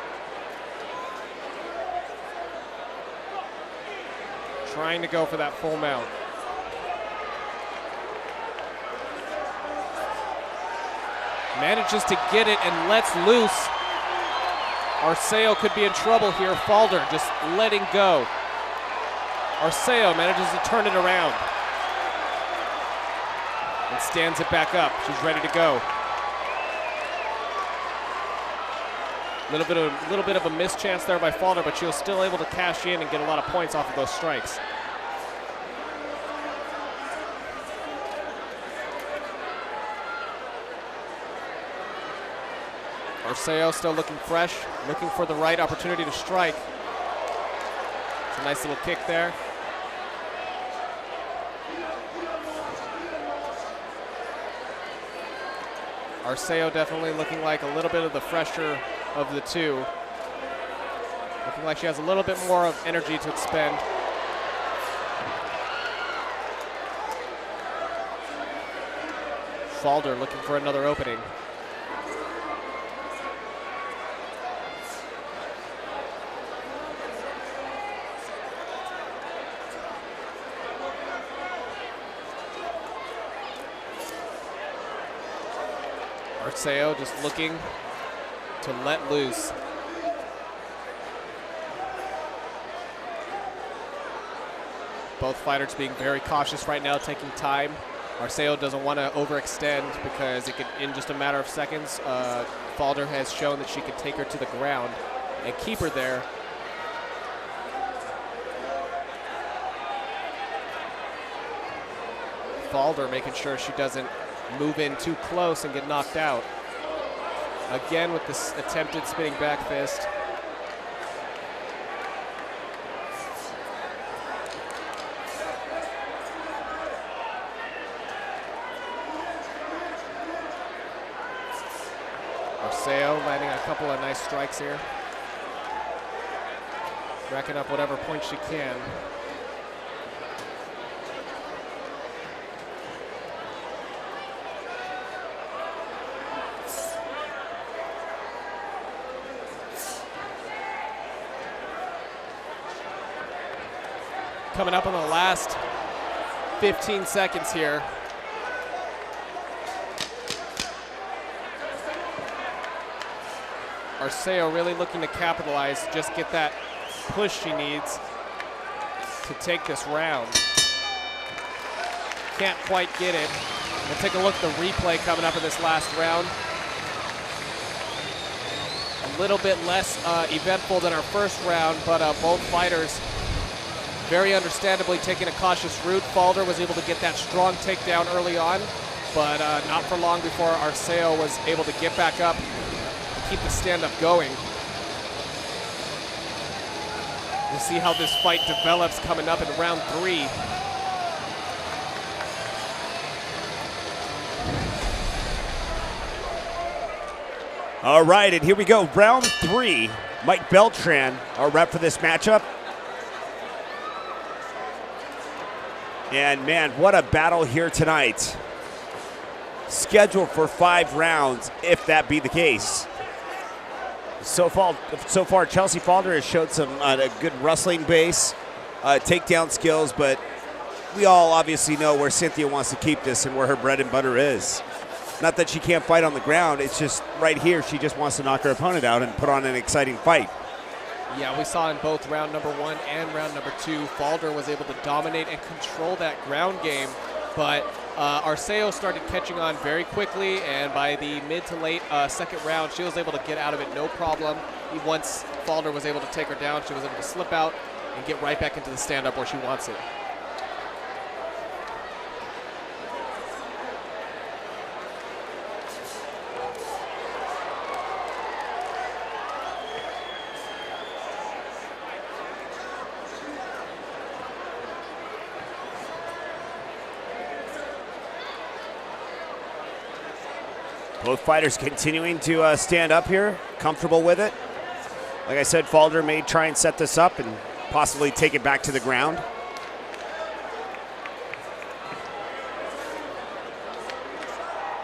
Trying to go for that full mount. Manages to get it and lets loose. Arceo could be in trouble here. Falder just letting go. Arceo manages to turn it around and stands it back up. She's ready to go. Little bit of a missed chance there by Falder, but she was still able to cash in and get a lot of points off of those strikes. Arceo still looking fresh, looking for the right opportunity to strike. It's a nice little kick there. Arceo definitely looking like a little bit of the fresher of the two. Looking like she has a little bit more of energy to expend. Falder looking for another opening. Arceo just looking to let loose. Both fighters being very cautious right now, taking time. Arceo doesn't want to overextend because it could, in just a matter of seconds, Falder has shown that she could take her to the ground and keep her there. Falder making sure she doesn't move in too close and get knocked out. Again with this attempted spinning back fist. Arceo landing a couple of nice strikes here. Racking up whatever points she can. coming up on the last 15 seconds here. Arceo really looking to capitalize, just get that push she needs to take this round. Can't quite get it. We'll take a look at the replay coming up in this last round. A little bit less eventful than our first round, but both fighters very understandably taking a cautious route. Falder was able to get that strong takedown early on, but not for long before Arceo was able to get back up and keep the stand-up going. We'll see how this fight develops coming up in round 3. All right, and here we go, round 3. Mike Beltran, our rep for this matchup. And man, what a battle here tonight. Scheduled for 5 rounds, if that be the case. So far, Chelsea Falder has showed some a good wrestling base, takedown skills, but we all obviously know where Cynthia wants to keep this and where her bread and butter is. Not that she can't fight on the ground, it's just right here she just wants to knock her opponent out and put on an exciting fight. Yeah, we saw in both round number 1 and round number 2, Falder was able to dominate and control that ground game, but Arceo started catching on very quickly, and by the mid to late second round, she was able to get out of it no problem. Once Falder was able to take her down, she was able to slip out and get right back into the stand-up where she wants it. Both fighters continuing to stand up here, comfortable with it. Like I said, Falder may try and set this up and possibly take it back to the ground.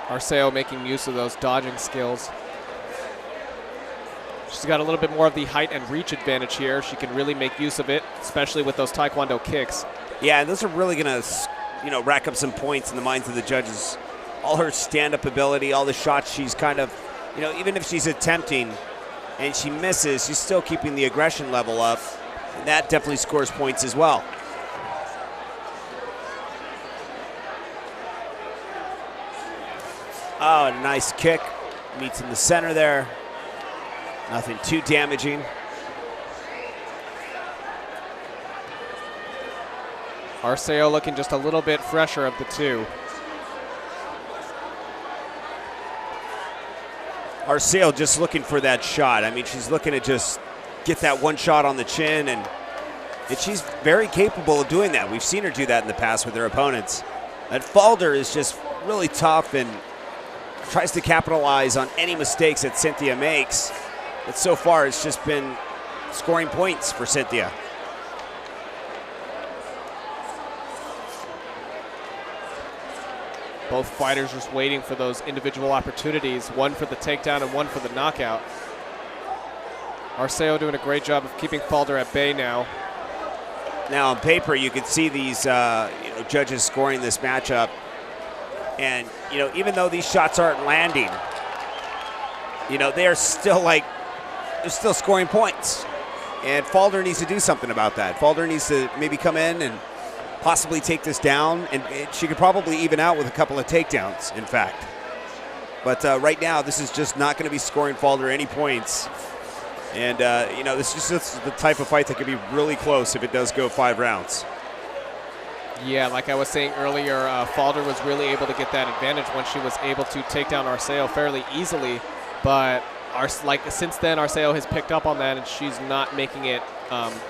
Arceo making use of those dodging skills. She's got a little bit more of the height and reach advantage here. She can really make use of it, especially with those Taekwondo kicks. Yeah, and those are really going to, rack up some points in the minds of the judges. All her stand-up ability, all the shots she's kind of, even if she's attempting and she misses, she's still keeping the aggression level up. And that definitely scores points as well. Oh, a nice kick. Meets in the center there. Nothing too damaging. Arceo looking just a little bit fresher of the two. Arceo just looking for that shot. I mean, she's looking to just get that one shot on the chin, and she's very capable of doing that. We've seen her do that in the past with her opponents. And Falder is just really tough and tries to capitalize on any mistakes that Cynthia makes. But so far, it's just been scoring points for Cynthia. Both fighters just waiting for those individual opportunities, one for the takedown and one for the knockout. Arceo doing a great job of keeping Falder at bay now. Now on paper, you can see these judges scoring this matchup. And, even though these shots aren't landing, they are still they're still scoring points. And Falder needs to do something about that. Falder needs to maybe come in and possibly take this down, and she could probably even out with a couple of takedowns, in fact. But right now, this is just not going to be scoring Falder any points. And, this is just the type of fight that could be really close if it does go 5 rounds. Yeah, like I was saying earlier, Falder was really able to get that advantage when she was able to take down Arceo fairly easily. But since then, Arceo has picked up on that, and she's not making it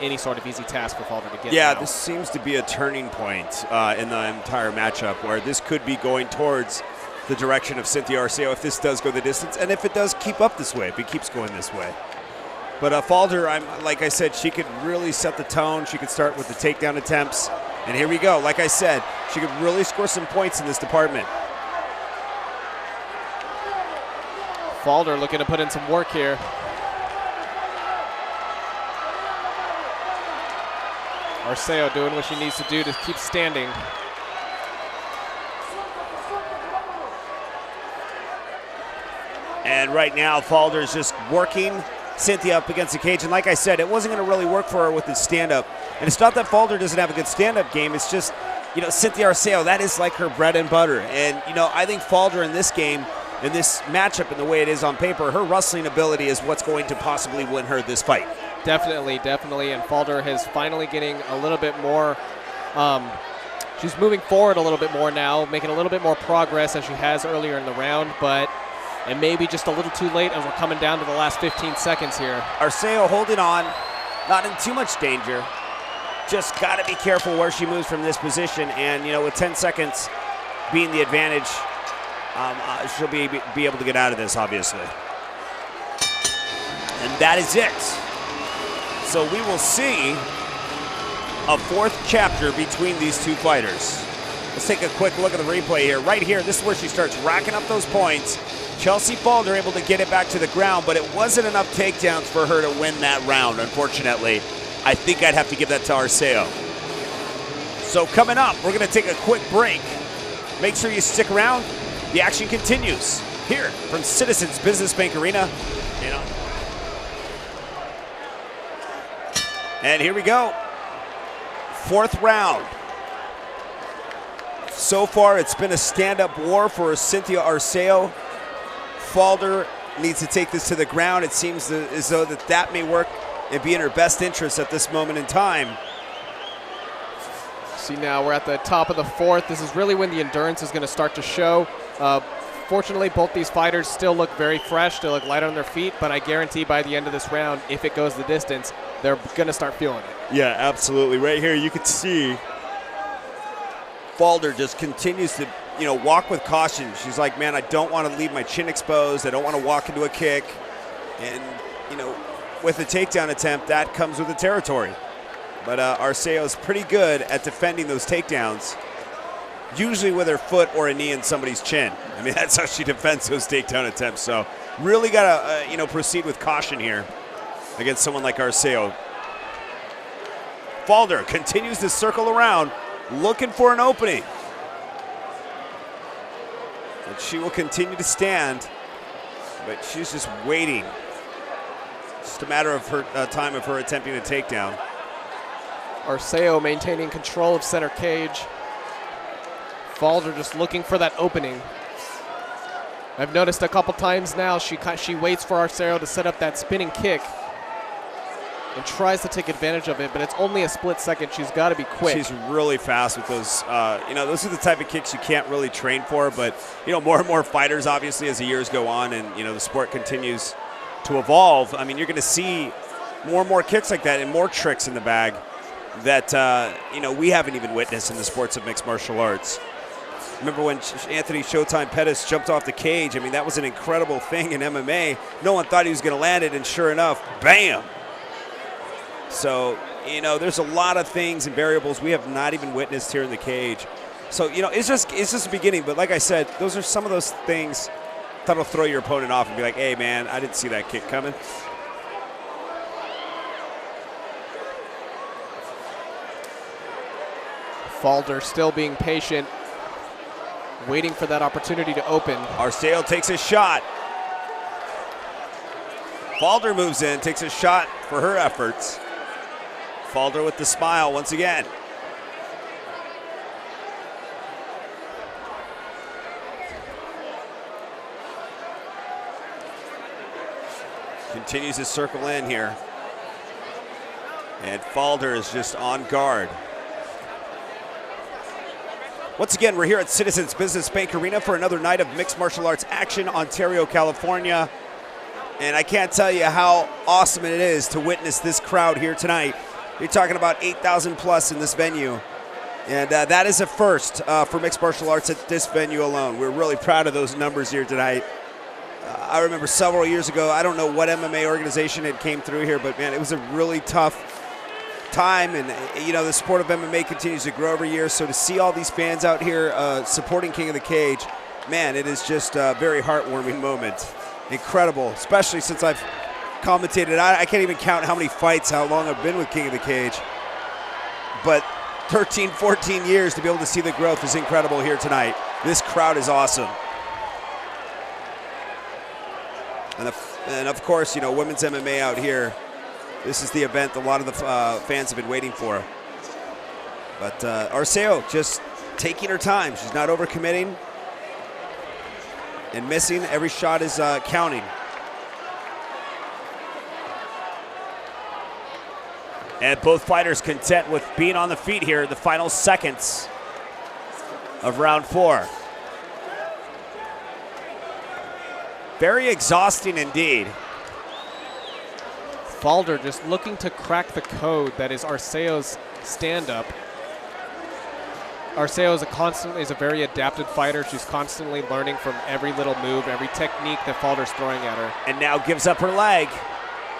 any sort of easy task for Falder to get. Yeah, now. This seems to be a turning point in the entire matchup, where this could be going towards the direction of Cynthia Arceo if this does go the distance, and if it does keep up this way, if it keeps going this way. But Falder, like I said, she could really set the tone. She could start with the takedown attempts, and here we go. Like I said, she could really score some points in this department. Falder looking to put in some work here. Arceo doing what she needs to do to keep standing. And right now, Falder's just working Cynthia up against the cage. And like I said, it wasn't going to really work for her with the stand-up. And it's not that Falder doesn't have a good stand-up game. It's just, you know, Cynthia Arceo, that is like her bread and butter. And, you know, I think Falder in this game, in this matchup and the way it is on paper, her wrestling ability is what's going to possibly win her this fight. Definitely. And Falder is finally getting a little bit more, she's moving forward a little bit more now, making a little bit more progress as she has earlier in the round, but it may be just a little too late as we're coming down to the last 15 seconds here. Arceo holding on, not in too much danger. Just got to be careful where she moves from this position, and, you know, with 10 seconds being the advantage, she'll be able to get out of this, obviously. And that is it. So we will see a fourth chapter between these two fighters. Let's take a quick look at the replay here. Right here, this is where she starts racking up those points. Chelsea Falder able to get it back to the ground, but it wasn't enough takedowns for her to win that round, unfortunately. I think I'd have to give that to Arceo. So coming up, we're going to take a quick break. Make sure you stick around. The action continues here from Citizens Business Bank Arena. And here we go. Fourth round. So far, it's been a stand-up war for Cynthia Arceo. Falder needs to take this to the ground. It seems as though that may work and be in her best interest at this moment in time. See, now we're at the top of the fourth. This is really when the endurance is going to start to show. Fortunately, both these fighters still look very fresh. They look light on their feet, but I guarantee by the end of this round, if it goes the distance, they're going to start feeling it. Yeah, absolutely. Right here, you can see Falder just continues to, you know, walk with caution. She's like, man, I don't want to leave my chin exposed. I don't want to walk into a kick. And, you know, with a takedown attempt, that comes with the territory. But Arceo is pretty good at defending those takedowns, usually with her foot or a knee in somebody's chin. I mean, that's how she defends those takedown attempts. So really got to, you know, proceed with caution here against someone like Arceo. Falder continues to circle around, looking for an opening. And she will continue to stand, but she's just waiting. Just a matter of her time of her attempting a takedown. Arceo maintaining control of center cage. Falder just looking for that opening. I've noticed a couple times now she waits for Arceo to set up that spinning kick and tries to take advantage of it, but it's only a split second. She's got to be quick. She's really fast with those. You know, those are the type of kicks you can't really train for, but, you know, more and more fighters, obviously, as the years go on and, you know, the sport continues to evolve. I mean, you're going to see more and more kicks like that and more tricks in the bag that, you know, we haven't even witnessed in the sports of mixed martial arts. Remember when Anthony Showtime Pettis jumped off the cage? I mean, that was an incredible thing in MMA. No one thought he was going to land it, and sure enough, bam! So, you know, there's a lot of things and variables we have not even witnessed here in the cage. So, you know, it's just the beginning. But like I said, those are some of those things that'll throw your opponent off and be like, hey, man, I didn't see that kick coming. Falder still being patient, waiting for that opportunity to open. Arceo takes a shot. Falder moves in, takes a shot for her efforts. Falder with the smile once again. Continues to circle in here. And Falder is just on guard. Once again, we're here at Citizens Business Bank Arena for another night of mixed martial arts action, Ontario, California. And I can't tell you how awesome it is to witness this crowd here tonight. You're talking about 8,000 plus in this venue. And that is a first for mixed martial arts at this venue alone. We're really proud of those numbers here tonight. I remember several years ago, I don't know what MMA organization had came through here, but man, it was a really tough time. And, you know, the sport of MMA continues to grow every year. So to see all these fans out here supporting King of the Cage, man, it is just a very heartwarming moment. Incredible, especially since I've commentated. I can't even count how many fights, how long I've been with King of the Cage. but 13, 14 years to be able to see the growth is incredible here tonight. This crowd is awesome. And of course, you know, women's MMA out here, this is the event a lot of the fans have been waiting for. But Arceo just taking her time. She's not overcommitting and missing. Every shot is counting. And both fighters content with being on the feet here in the final seconds of round 4. Very exhausting indeed. Falder just looking to crack the code that is Arceo's stand-up. Arceo is a very adapted fighter. She's constantly learning from every little move, every technique that Falder's throwing at her. And now gives up her leg.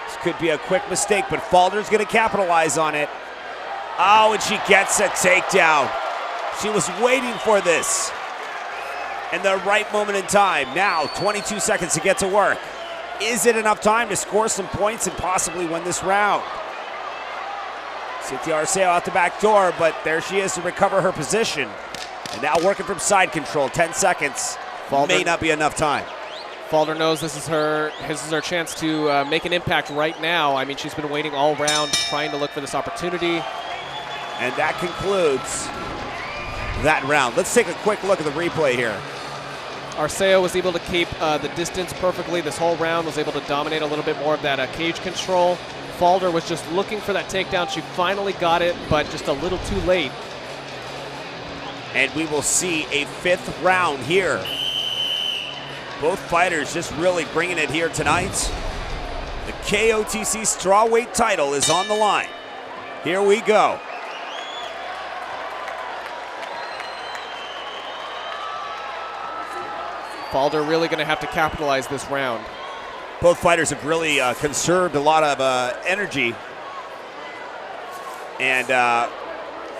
This could be a quick mistake, but Falder's going to capitalize on it. Oh, and she gets a takedown. She was waiting for this. And the right moment in time. Now, 22 seconds to get to work. Is it enough time to score some points and possibly win this round? Cynthia Arceo out the back door, but there she is to recover her position. And now working from side control, 10 seconds. Falder may not be enough time. Falder knows this is her chance to make an impact right now. I mean, she's been waiting all round, trying to look for this opportunity. And that concludes that round. Let's take a quick look at the replay here. Arceo was able to keep the distance perfectly this whole round, was able to dominate a little bit more of that cage control. Falder was just looking for that takedown. She finally got it, but just a little too late. And we will see a 5th round here. Both fighters just really bringing it here tonight. The KOTC strawweight title is on the line. Here we go. Falder really going to have to capitalize this round. Both fighters have really conserved a lot of energy. And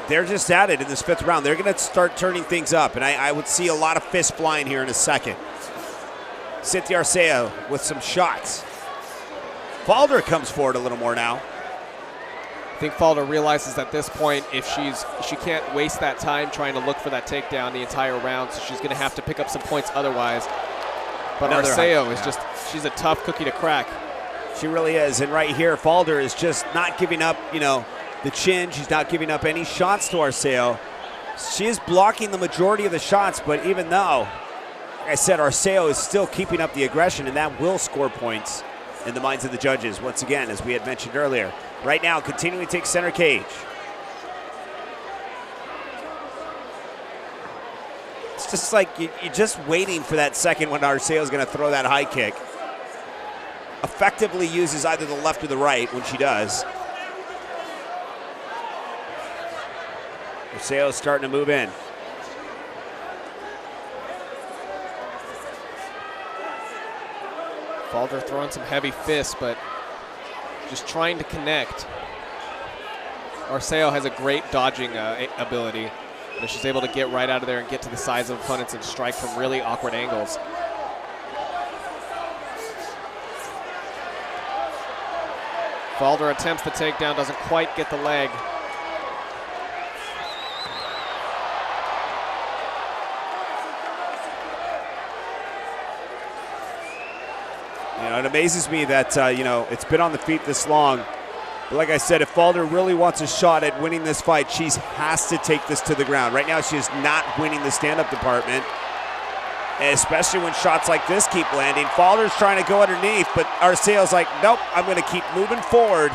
they're just at it in this 5th round. They're going to start turning things up, and I would see a lot of fists flying here in a second. Cynthia Arceo with some shots. Falder comes forward a little more now. I think Falder realizes at this point if she can't waste that time trying to look for that takedown the entire round, so she's going to have to pick up some points otherwise. But Arceo is she's a tough cookie to crack. She really is, and right here, Falder is just not giving up, you know, the chin. She's not giving up any shots to Arceo. She is blocking the majority of the shots, but even though, like I said, Arceo is still keeping up the aggression, and that will score points in the minds of the judges, once again, as we had mentioned earlier. Right now, continuing to take center cage. It's just like you're just waiting for that second when Arceo is going to throw that high kick. Effectively uses either the left or the right when she does. Arceo's starting to move in. Falder throwing some heavy fists, but just trying to connect. Arceo has a great dodging ability. But she's able to get right out of there and get to the sides of opponents and strike from really awkward angles. Falder attempts the takedown, doesn't quite get the leg. You know, it amazes me that, you know, it's been on the feet this long. But like I said, if Falder really wants a shot at winning this fight, she has to take this to the ground. Right now, she is not winning the stand-up department, and especially when shots like this keep landing. Falder's trying to go underneath, but Arceo's like, nope, I'm going to keep moving forward.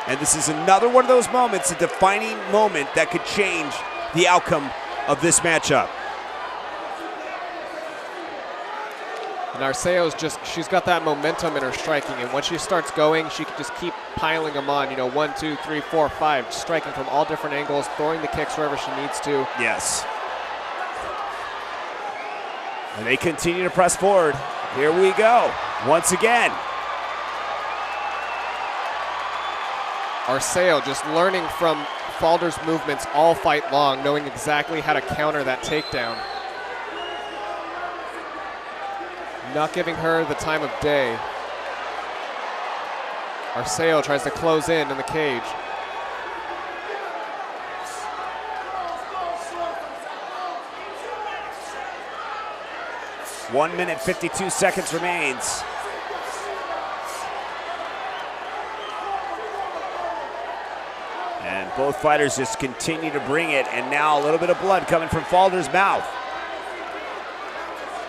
And this is another one of those moments, a defining moment that could change the outcome of this matchup. And Arceo's she's got that momentum in her striking, and when she starts going, she can just keep piling them on, you know, 1, 2, 3, 4, 5, striking from all different angles, throwing the kicks wherever she needs to. Yes. And they continue to press forward. Here we go, once again. Arceo just learning from Falder's movements all fight long, knowing exactly how to counter that takedown. Not giving her the time of day. Arceo tries to close in the cage. 1 minute 52 seconds remains. And both fighters just continue to bring it, and now a little bit of blood coming from Falder's mouth.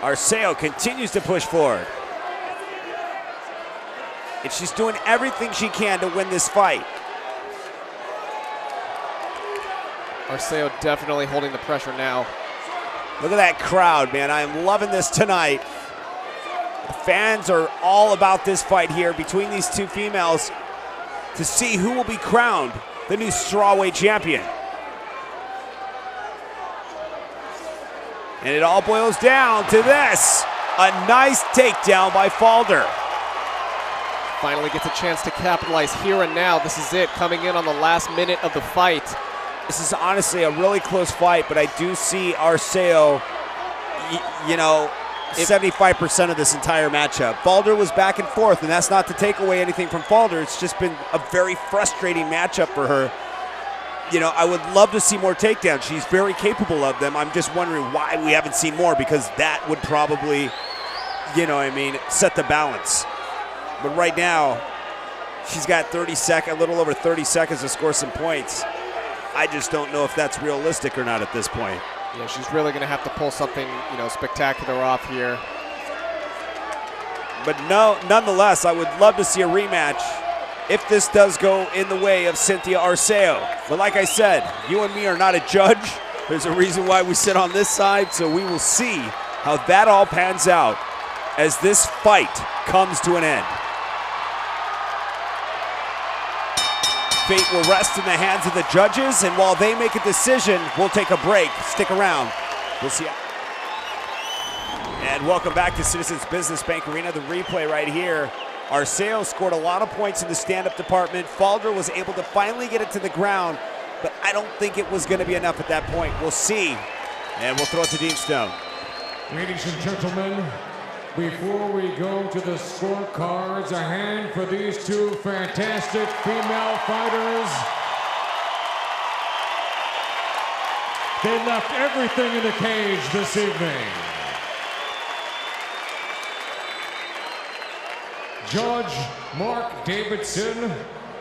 Arceo continues to push forward. And she's doing everything she can to win this fight. Arceo definitely holding the pressure now. Look at that crowd, man. I am loving this tonight. The fans are all about this fight here between these two females to see who will be crowned the new strawweight champion. And it all boils down to this. A nice takedown by Falder. Finally gets a chance to capitalize here and now. This is it, coming in on the last minute of the fight. This is honestly a really close fight, but I do see Arceo, 75% of this entire matchup. Falder was back and forth, and that's not to take away anything from Falder. It's just been a very frustrating matchup for her. I would love to see more takedowns. She's very capable of them. I'm just wondering why we haven't seen more, because that would probably, set the balance. But right now, she's got a little over 30 seconds to score some points. I just don't know if that's realistic or not at this point. Yeah, she's really going to have to pull something, spectacular off here. But nonetheless, I would love to see a rematch if this does go in the way of Cynthia Arceo. But like I said, you and me are not a judge. There's a reason why we sit on this side, so we will see how that all pans out as this fight comes to an end. Fate will rest in the hands of the judges, and while they make a decision, we'll take a break. Stick around. We'll see. And welcome back to Citizens Business Bank Arena. The replay right here. Arceo scored a lot of points in the stand-up department. Falder was able to finally get it to the ground, but I don't think it was going to be enough at that point. We'll see. And we'll throw it to Dean Stone. Ladies and gentlemen, before we go to the scorecards, a hand for these two fantastic female fighters. They left everything in the cage this evening. Judge Mark Davidson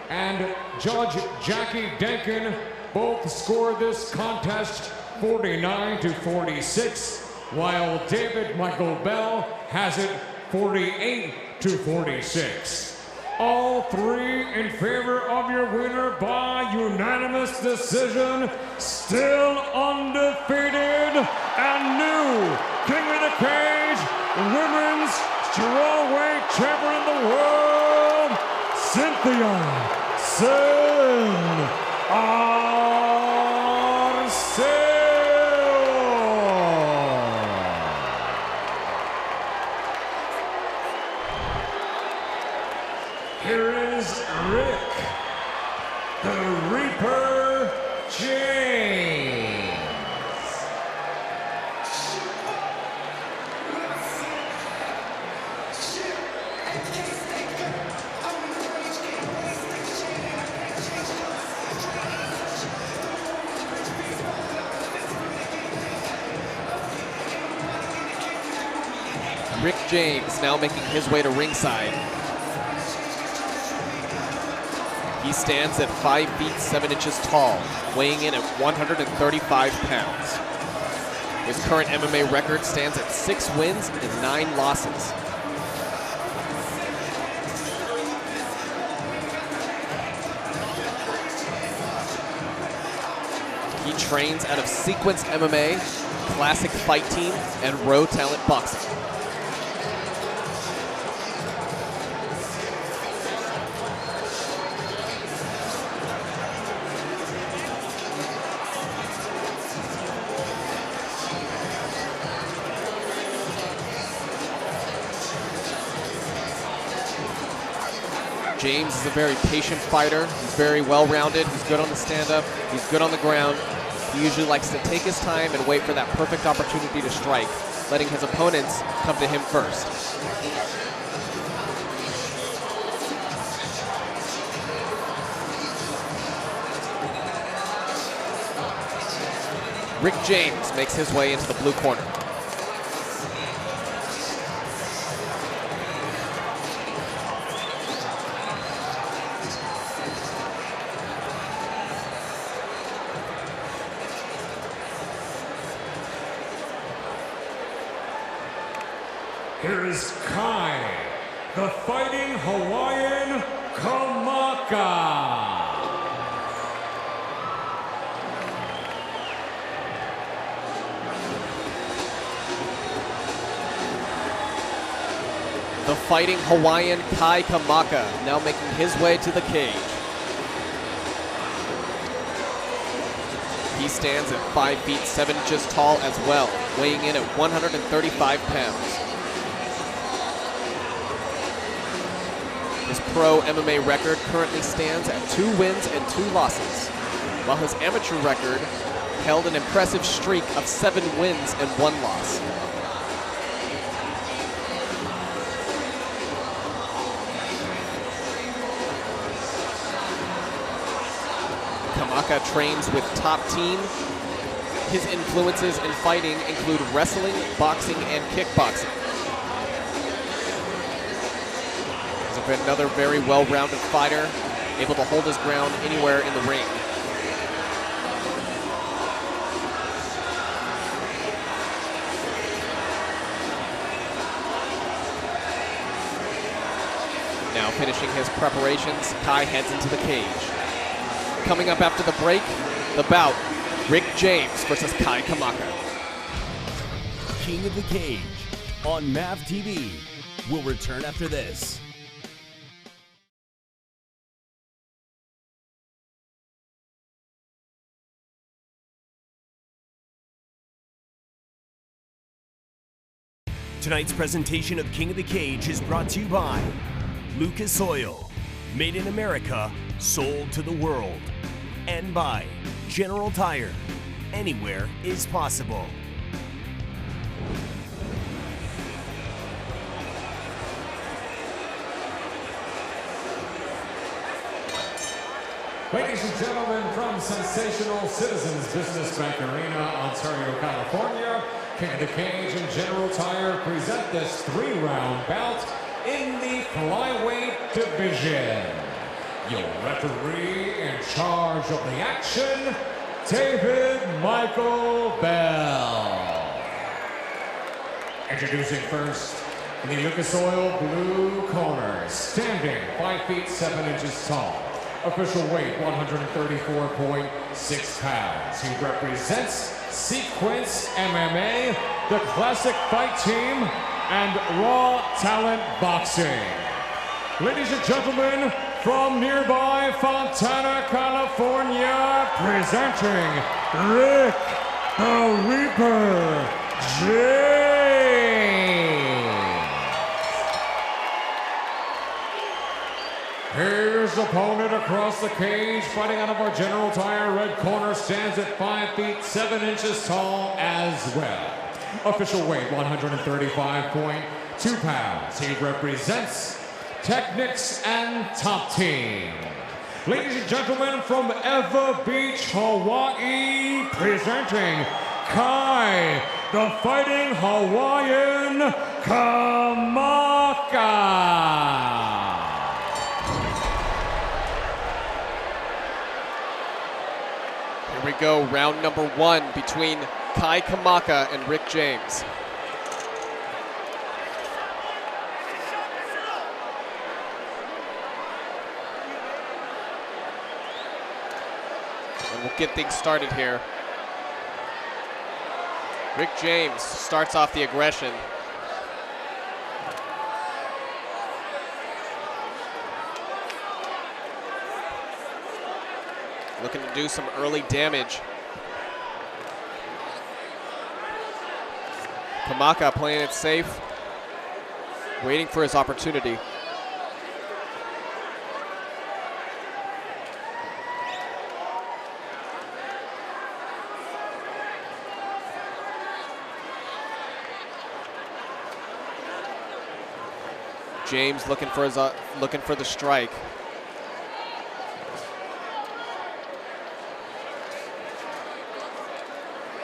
and Judge Jackie Denkin both scored this contest 49-46. While David Michael Bell has it 48-46. All three in favor of your winner by unanimous decision, still undefeated and new King of the Cage, women's strawweight champion in the world, Cynthia Arceo. Here is Rick, the Reaper James. Rick James now making his way to ringside. He stands at 5 feet 7 inches tall, weighing in at 135 pounds. His current MMA record stands at 6 wins and 9 losses. He trains out of Sequence MMA, Classic Fight Team, and Row Talent Boxing. James is a very patient fighter. He's very well-rounded. He's good on the stand-up. He's good on the ground. He usually likes to take his time and wait for that perfect opportunity to strike, letting his opponents come to him first. Rick James makes his way into the blue corner. here is Kai, the Fighting Hawaiian Kamaka. The Fighting Hawaiian Kai Kamaka now making his way to the cage. He stands at 5 feet 7 inches tall as well, weighing in at 135 pounds. His pro MMA record currently stands at 2 wins and 2 losses, while his amateur record held an impressive streak of 7 wins and 1 loss. Kamaka trains with Top Team. His influences in fighting include wrestling, boxing, and kickboxing. He's another very well-rounded fighter, able to hold his ground anywhere in the ring. Now finishing his preparations, Kai heads into the cage. Coming up after the break, the bout, Rick James versus Kai Kamaka. King of the Cage on MAV TV will return after this. Tonight's presentation of King of the Cage is brought to you by Lucas Oil, made in America, sold to the world, and by General Tire. Anywhere is possible. Ladies and gentlemen, from sensational Citizens Business Bank Arena, Ontario, California, King of the Cage and General Tire present this 3-round bout in the flyweight division. Your referee in charge of the action, David Michael Bell. Introducing first, in the Lucas Oil blue corner, standing 5 feet 7 inches tall. Official weight 134.6 pounds. He represents Sequence MMA, the Classic Fight Team, and Raw Talent Boxing. Ladies and gentlemen, from nearby Fontana, California, presenting Rick the Reaper James. His opponent across the cage, fighting out of our General Tire red corner, stands at 5 feet 7 inches tall as well. Official weight 135.2 pounds. He represents Technics and Top Team. Ladies and gentlemen, from Eva Beach, Hawaii, presenting Kai, the Fighting Hawaiian Kamaka. Here we go, round number 1 between Kai Kamaka and Rick James. And we'll get things started here. Rick James starts off the aggression. Looking to do some early damage. Kamaka playing it safe, waiting for his opportunity. James looking for the strike.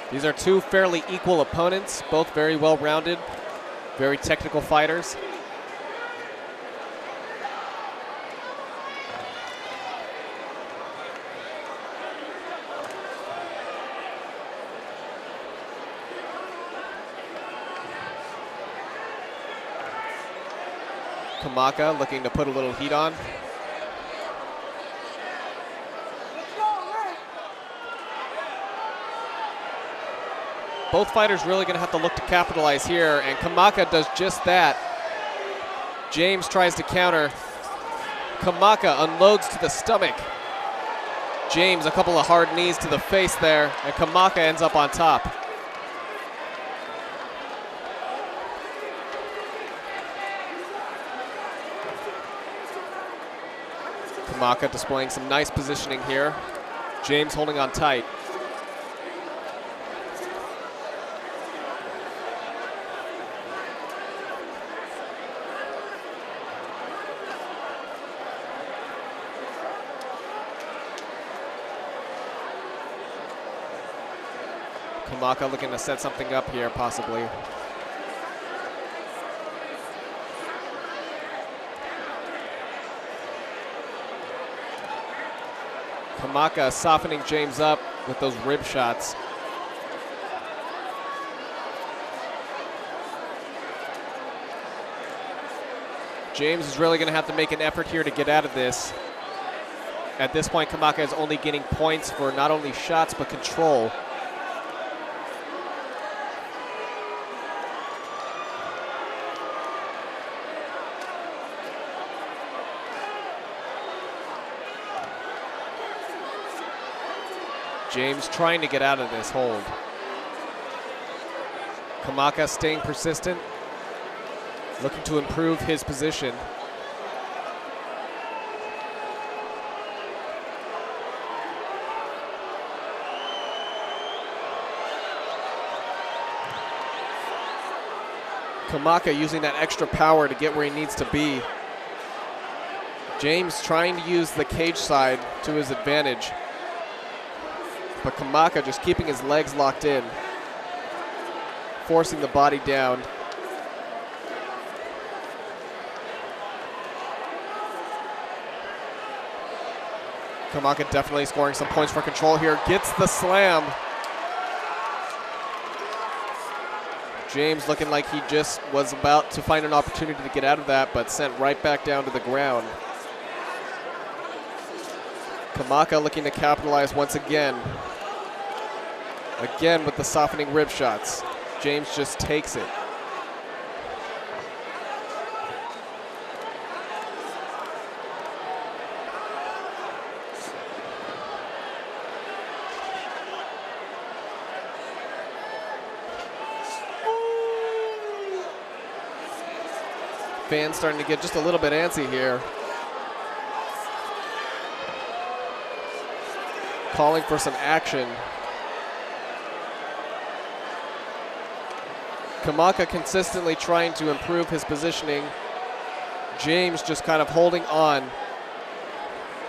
These are two fairly equal opponents, both very well-rounded, very technical fighters. Kamaka looking to put a little heat on. Both fighters really going to have to look to capitalize here, and Kamaka does just that. James tries to counter. Kamaka unloads to the stomach. James a couple of hard knees to the face there, and Kamaka ends up on top. Kamaka displaying some nice positioning here. James holding on tight. Kamaka looking to set something up here, possibly. Kamaka softening James up with those rib shots. James is really going to have to make an effort here to get out of this. At this point, Kamaka is only getting points for not only shots, but control. James trying to get out of this hold. Kamaka staying persistent, looking to improve his position. Kamaka using that extra power to get where he needs to be. James trying to use the cage side to his advantage. But Kamaka just keeping his legs locked in, forcing the body down. Kamaka definitely scoring some points for control here. Gets the slam. James looking like he just was about to find an opportunity to get out of that, but sent right back down to the ground. Kamaka looking to capitalize once again. Again with the softening rib shots. James just takes it. Fans starting to get just a little bit antsy here. Calling for some action. Kamaka consistently trying to improve his positioning. James just kind of holding on,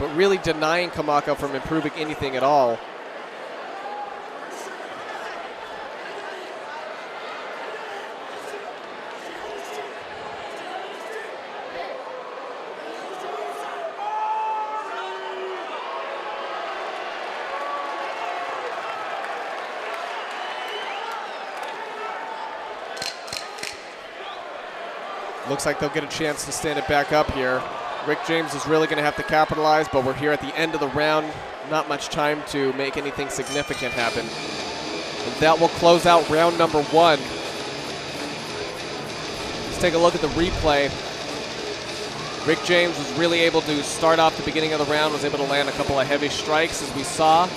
but really denying Kamaka from improving anything at all. Looks like they'll get a chance to stand it back up here. Rick James is really going to have to capitalize, but we're here at the end of the round. Not much time to make anything significant happen. And that will close out round number 1. Let's take a look at the replay. Rick James was really able to start off the beginning of the round, was able to land a couple of heavy strikes as we saw,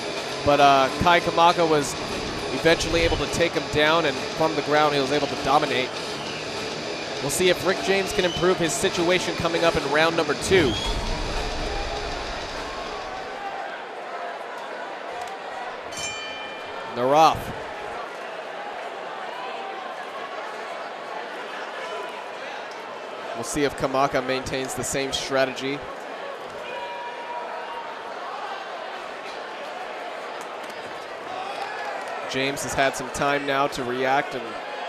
but Kai Kamaka was eventually able to take him down, and from the ground he was able to dominate. We'll see if Rick James can improve his situation coming up in round number 2. They're off. We'll see if Kamaka maintains the same strategy. James has had some time now to react and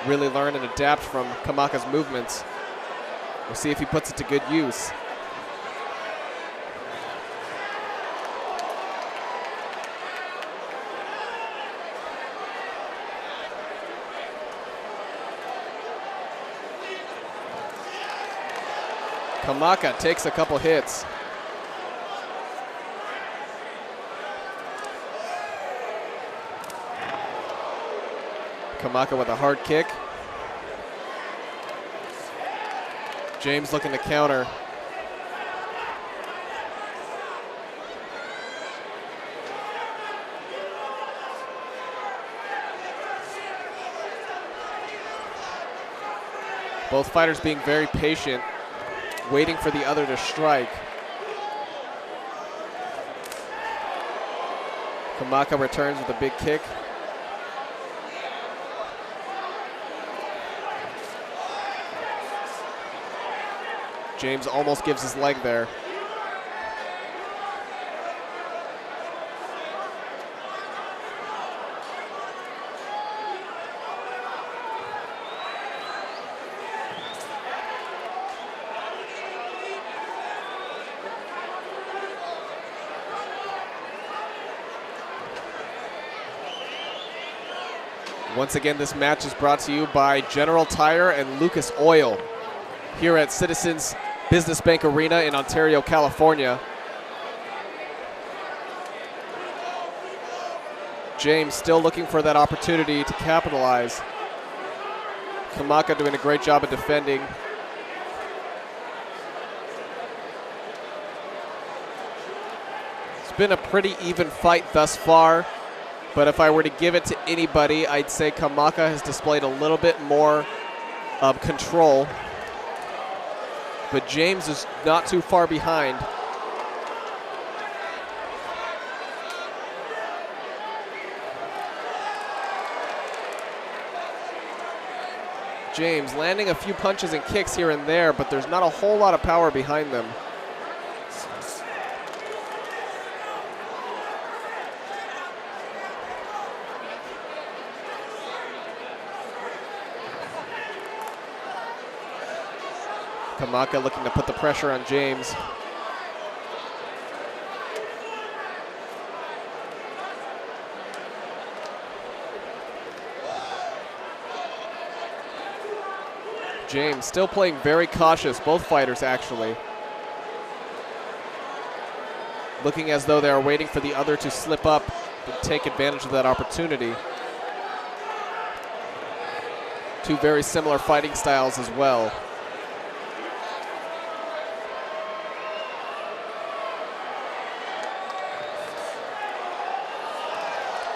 really learn and adapt from Kamaka's movements. We'll see if he puts it to good use. Kamaka takes a couple hits. Kamaka with a hard kick. James looking to counter. Both fighters being very patient, waiting for the other to strike. Kamaka returns with a big kick. James almost gives his leg there. Once again, this match is brought to you by General Tire and Lucas Oil here at Citizens Business Bank Arena in Ontario, California. James still looking for that opportunity to capitalize. Kamaka doing a great job of defending. It's been a pretty even fight thus far, but if I were to give it to anybody, I'd say Kamaka has displayed a little bit more control. But James is not too far behind. James landing a few punches and kicks here and there, but there's not a whole lot of power behind them. Kamaka looking to put the pressure on James. James still playing very cautious, both fighters actually. Looking as though they are waiting for the other to slip up and take advantage of that opportunity. Two very similar fighting styles as well.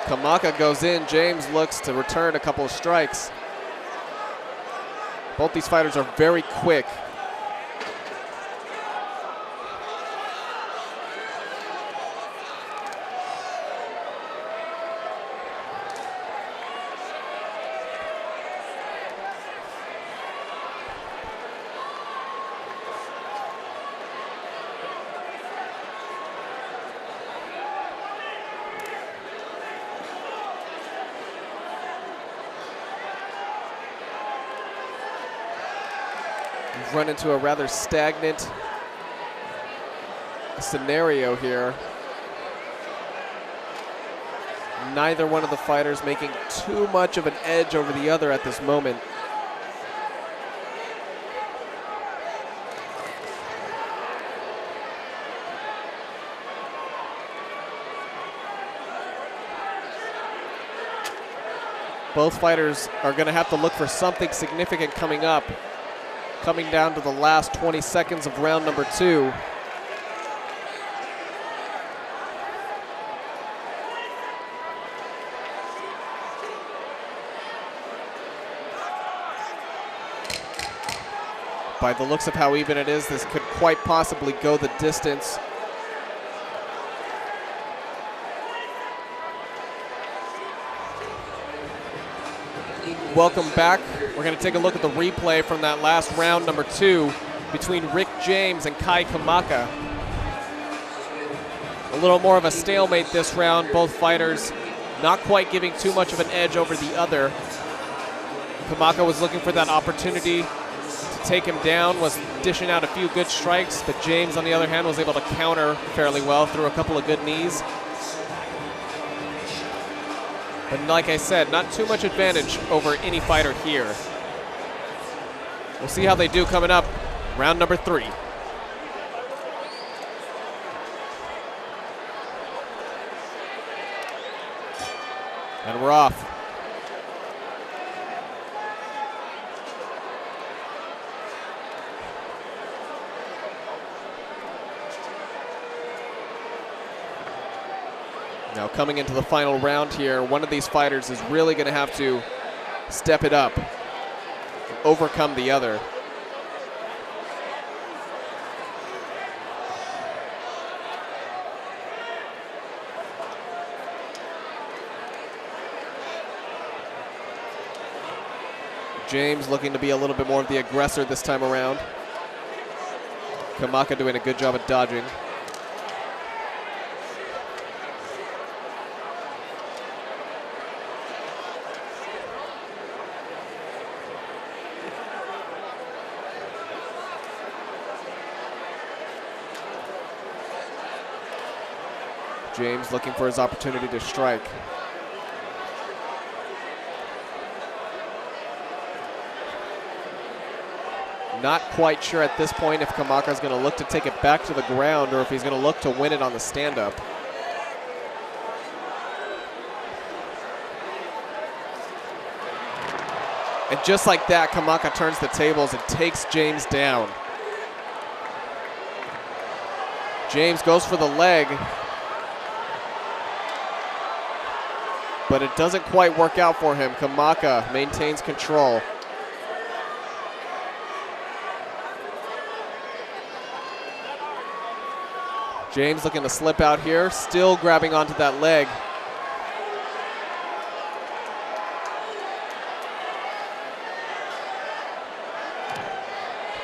Kamaka goes in, James looks to return a couple of strikes. Both these fighters are very quick. Run into a rather stagnant scenario here. Neither one of the fighters making too much of an edge over the other at this moment. Both fighters are going to have to look for something significant coming up. Coming down to the last 20 seconds of round number 2. By the looks of how even it is, this could quite possibly go the distance. Welcome back. We're going to take a look at the replay from that last round number 2 between Rick James and Kai Kamaka. A little more of a stalemate this round. Both fighters not quite giving too much of an edge over the other. Kamaka was looking for that opportunity to take him down, was dishing out a few good strikes, but James, on the other hand, was able to counter fairly well through a couple of good knees. But like I said, not too much advantage over any fighter here. We'll see how they do coming up. Round number 3. And we're off. Now coming into the final round here, one of these fighters is really going to have to step it up, overcome the other. James looking to be a little bit more of the aggressor this time around. Kamaka doing a good job of dodging. James looking for his opportunity to strike. Not quite sure at this point if Kamaka is going to look to take it back to the ground or if he's going to look to win it on the stand-up. And just like that, Kamaka turns the tables and takes James down. James goes for the leg, but it doesn't quite work out for him. Kamaka maintains control. James looking to slip out here, still grabbing onto that leg.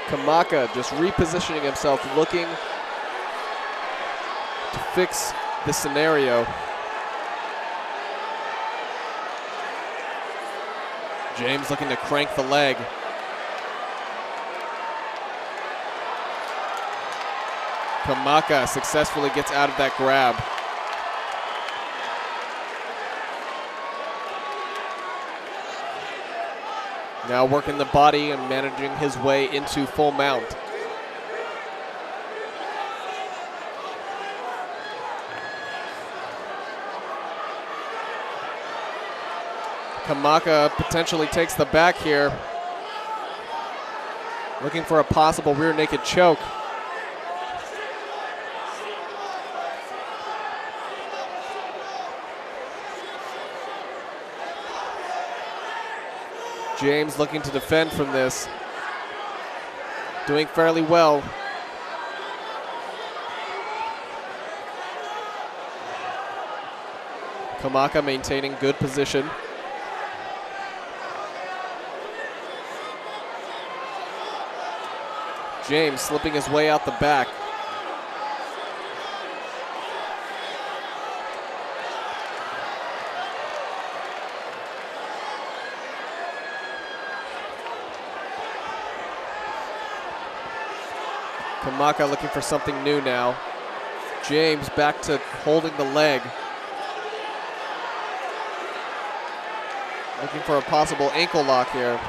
Kamaka just repositioning himself, looking to fix the scenario. James looking to crank the leg. Kamaka successfully gets out of that grab. Now working the body and managing his way into full mount. Kamaka potentially takes the back here. Looking for a possible rear naked choke. James looking to defend from this. Doing fairly well. Kamaka maintaining good position. James slipping his way out the back. Kamaka looking for something new now. James back to holding the leg. Looking for a possible ankle lock here.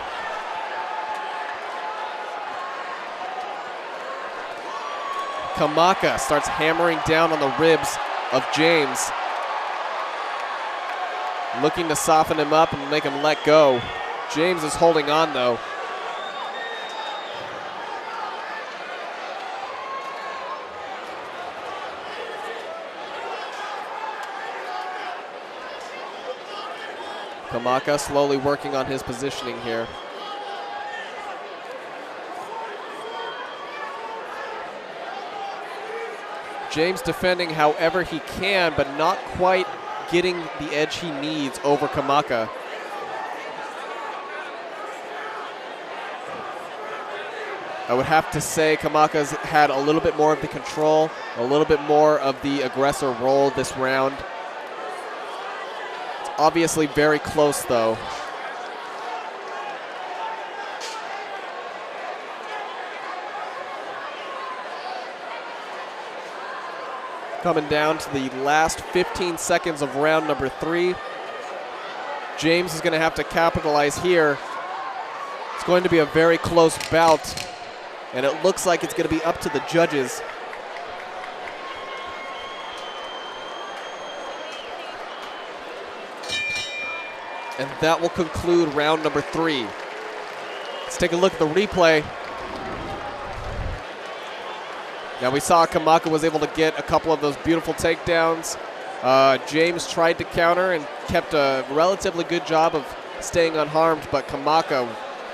Kamaka starts hammering down on the ribs of James. Looking to soften him up and make him let go. James is holding on though. Kamaka slowly working on his positioning here. James defending however he can, but not quite getting the edge he needs over Kamaka. I would have to say Kamaka's had a little bit more of the control, a little bit more of the aggressor role this round. It's obviously very close though. Coming down to the last 15 seconds of round number 3. James is going to have to capitalize here. It's going to be a very close bout, and it looks like it's going to be up to the judges. And that will conclude round number 3. Let's take a look at the replay. Now we saw Kamaka was able to get a couple of those beautiful takedowns. James tried to counter and kept a relatively good job of staying unharmed, but Kamaka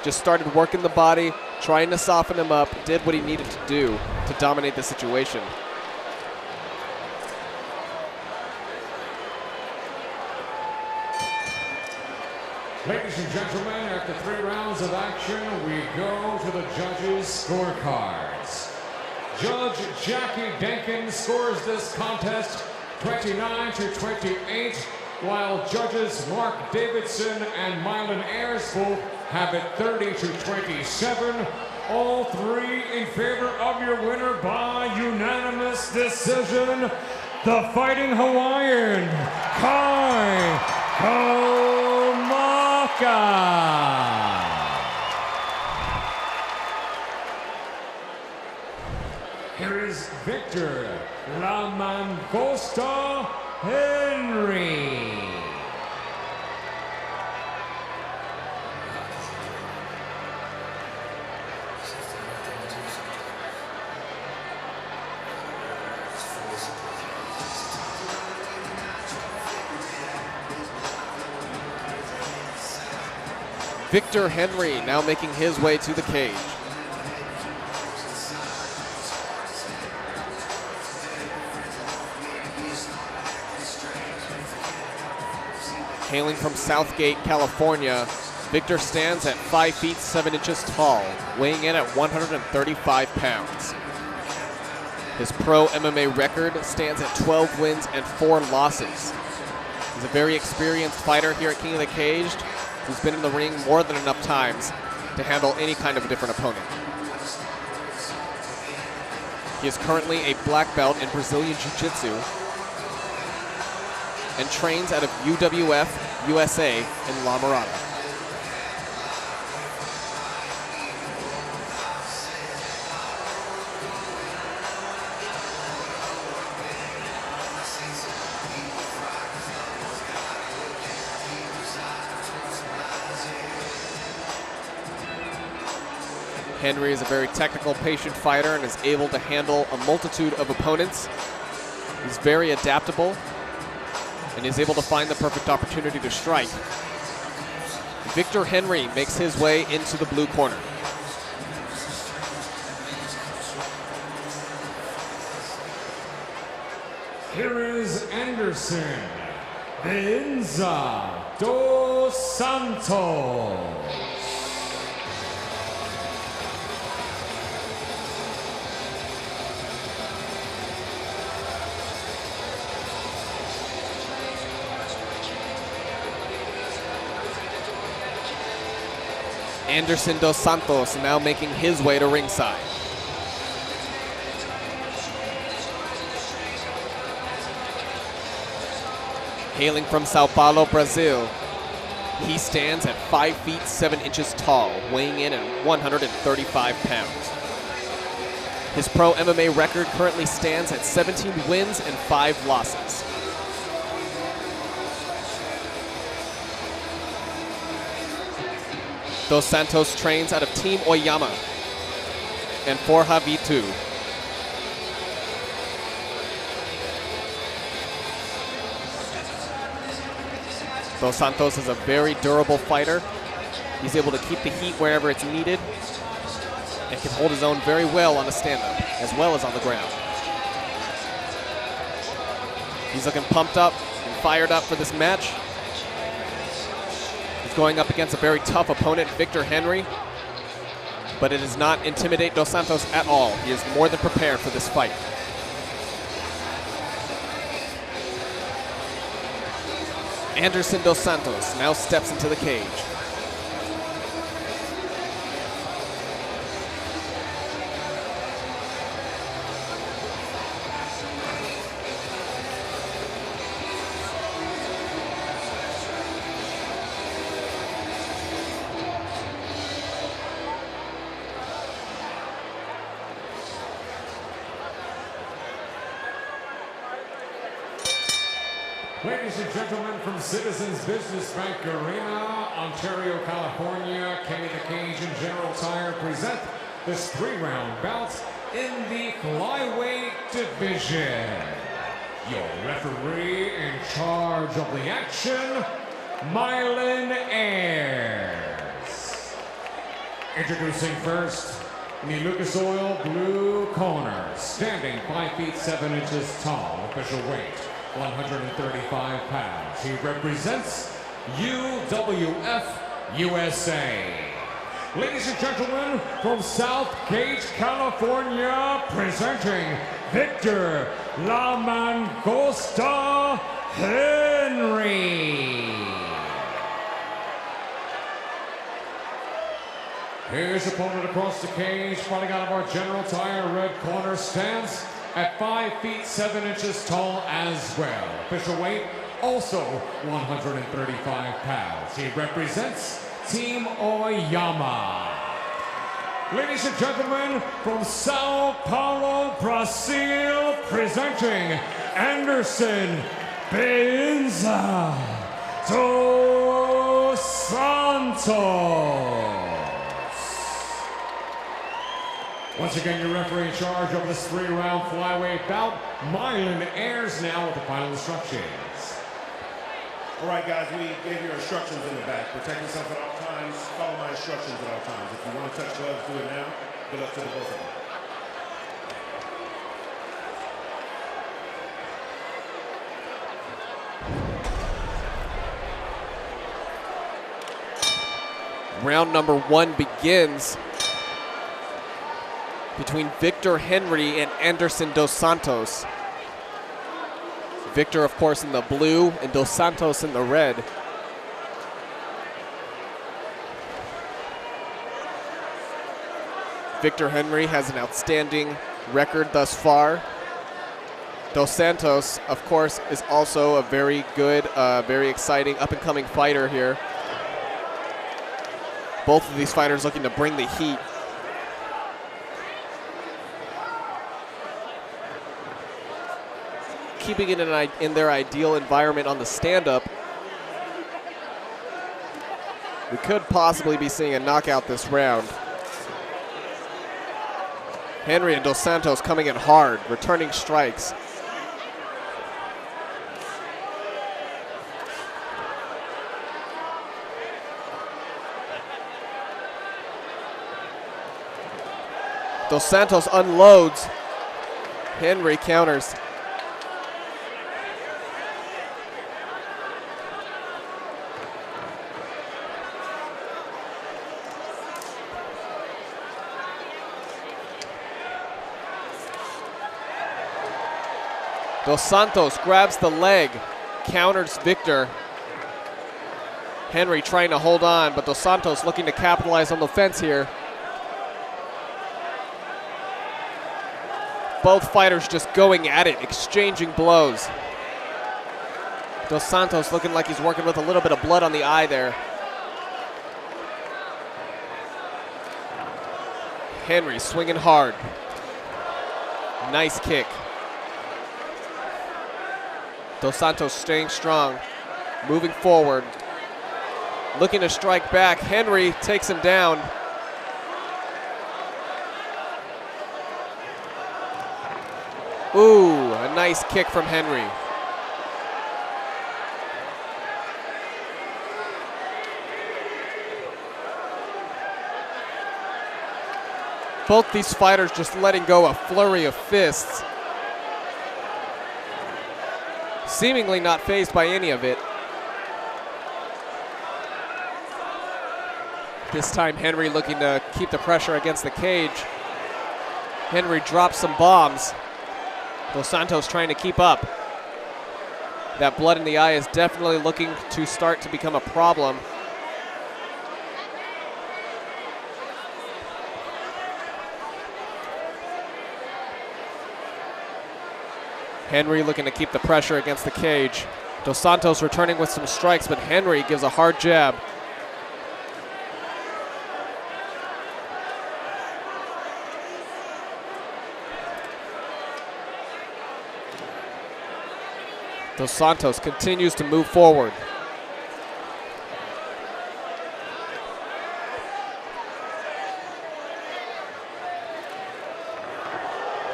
just started working the body, trying to soften him up, did what he needed to do to dominate the situation. Ladies and gentlemen, after 3 rounds of action, we go to the judges' scorecards. Judge Jackie Denkin scores this contest 29-28, while judges Mark Davidson and Mylan Ayersful have it 30-27. All 3 in favor of your winner by unanimous decision, the Fighting Hawaiian, Kai Kamaka. Here is Victor La Mangosta Henry. Victor Henry now making his way to the cage. Hailing from Southgate, California, Victor stands at 5 feet 7 inches tall, weighing in at 135 pounds. His pro MMA record stands at 12 wins and 4 losses. He's a very experienced fighter here at King of the Caged, who's been in the ring more than enough times to handle any kind of a different opponent. He is currently a black belt in Brazilian Jiu-Jitsu and trains out of UWF USA in La Mirada. Henry is a very technical, patient fighter and is able to handle a multitude of opponents. He's very adaptable and is able to find the perfect opportunity to strike. Victor Henry makes his way into the blue corner. Here is Anderson Benza dos Santos. Anderson dos Santos now making his way to ringside. Hailing from Sao Paulo, Brazil, he stands at 5 feet 7 inches tall, weighing in at 135 pounds. His pro MMA record currently stands at 17 wins and 5 losses. Dos Santos trains out of Team Oyama and Forja V2. Dos Santos is a very durable fighter. He's able to keep the heat wherever it's needed and can hold his own very well on the stand-up as well as on the ground. He's looking pumped up and fired up for this match. He's going up against a very tough opponent, Victor Henry, but it does not intimidate Dos Santos at all. He is more than prepared for this fight. Anderson dos Santos now steps into the cage. Ladies and gentlemen, from Citizens Business Bank Arena, Ontario, California, King of the Cage and General Tire present this 3-round bout in the flyweight division. Your referee in charge of the action, Mylan Ayers. Introducing first, in the Lucas Oil blue corner, standing 5 feet 7 inches tall, official weight 135 pounds. He represents UWF USA. Ladies and gentlemen, from Southgate, California, presenting Victor La Mangosta Henry. His opponent across the cage, fighting out of our General Tire red corner, stands at 5 feet 7 inches tall as well. Official weight, also 135 pounds. He represents Team Oyama. Ladies and gentlemen, from Sao Paulo, Brazil, presenting Anderson Benza dos Santos. Once again, your referee in charge of this 3-round flyweight bout, Mylan Ayers, now with the final instructions. All right, guys, we gave you instructions in the back. Protect yourself at all times. Follow my instructions at all times. If you want to touch gloves, do it now. Good luck to the both of you. Round number 1 begins between Victor Henry and Anderson dos Santos. Victor, of course, in the blue and dos Santos in the red. Victor Henry has an outstanding record thus far. Dos Santos, of course, is also a very good, very exciting up-and-coming fighter here. Both of these fighters looking to bring the heat. Keeping it in their ideal environment on the stand-up. We could possibly be seeing a knockout this round. Henry and dos Santos coming in hard, returning strikes. Dos Santos unloads. Henry counters. Dos Santos grabs the leg, counters Victor. Henry trying to hold on, but Dos Santos looking to capitalize on the fence here. Both fighters just going at it, exchanging blows. Dos Santos looking like he's working with a little bit of blood on the eye there. Henry swinging hard. Nice kick. Dos Santos staying strong, moving forward, looking to strike back. Henry takes him down. Ooh, a nice kick from Henry. Both these fighters just letting go a flurry of fists. Seemingly not fazed by any of it. This time Henry looking to keep the pressure against the cage. Henry drops some bombs. Dos Santos trying to keep up. That blood in the eye is definitely looking to start to become a problem. Henry looking to keep the pressure against the cage. Dos Santos returning with some strikes, but Henry gives a hard jab. Dos Santos continues to move forward.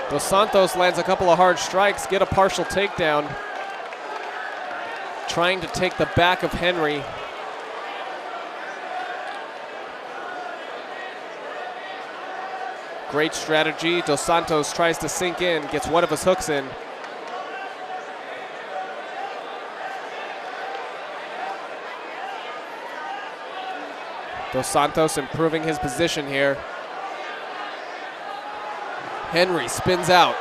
Dos Santos lands a couple of hard strikes, get a partial takedown. Trying to take the back of Henry. Great strategy. Dos Santos tries to sink in, gets one of his hooks in. Dos Santos improving his position here. Henry spins out.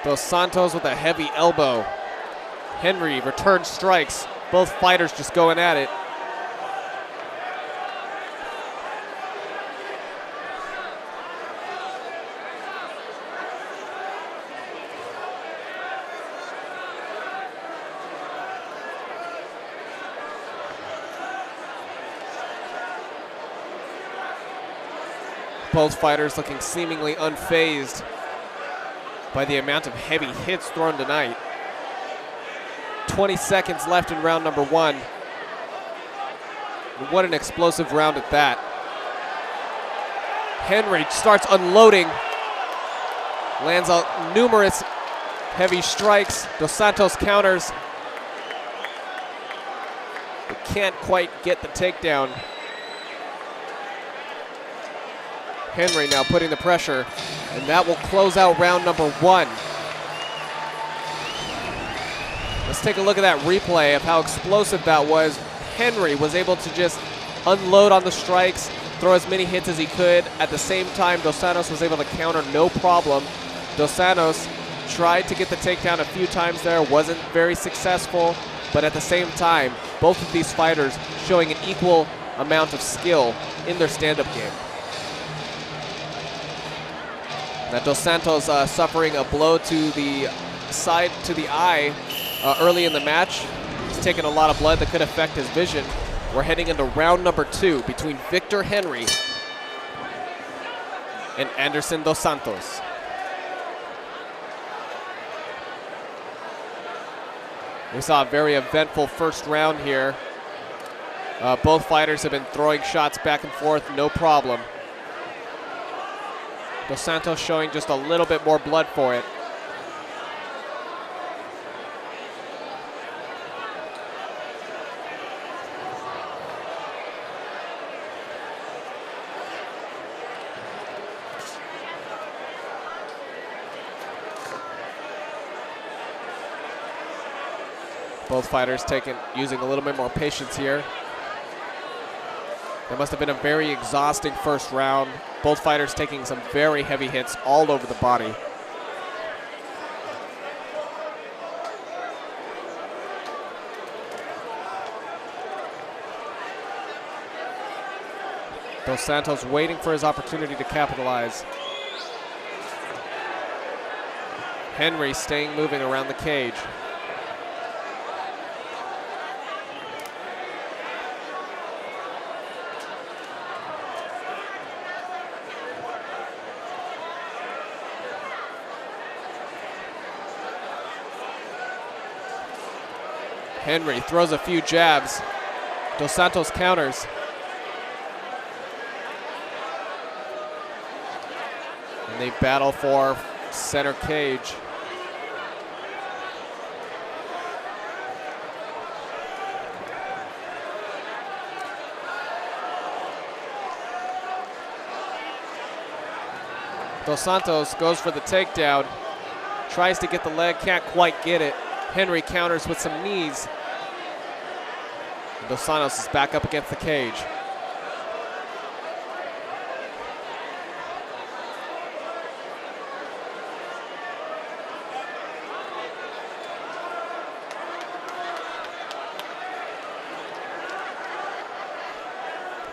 Dos Santos with a heavy elbow. Henry returns strikes. Both fighters just going at it. Both fighters looking seemingly unfazed by the amount of heavy hits thrown tonight. 20 seconds left in round number 1. What an explosive round at that. Henry starts unloading. Lands out numerous heavy strikes. Dos Santos counters. But can't quite get the takedown. Henry now putting the pressure, and that will close out round number 1. Let's take a look at that replay of how explosive that was. Henry was able to just unload on the strikes, throw as many hits as he could. At the same time, Dos Santos was able to counter no problem. Dos Santos tried to get the takedown a few times there, wasn't very successful, but at the same time, both of these fighters showing an equal amount of skill in their stand-up game. Now Dos Santos suffering a blow to the side, to the eye early in the match. He's taken a lot of blood that could affect his vision. We're heading into round number 2 between Victor Henry and Anderson Dos Santos. We saw a very eventful first round here. Both fighters have been throwing shots back and forth, no problem. Dos Santos showing just a little bit more blood for it. Both fighters using a little bit more patience here. It must have been a very exhausting first round. Both fighters taking some very heavy hits all over the body. Dos Santos waiting for his opportunity to capitalize. Henry staying moving around the cage. Henry throws a few jabs. Dos Santos counters. And they battle for center cage. Dos Santos goes for the takedown. Tries to get the leg, can't quite get it. Henry counters with some knees. Dos Santos is back up against the cage.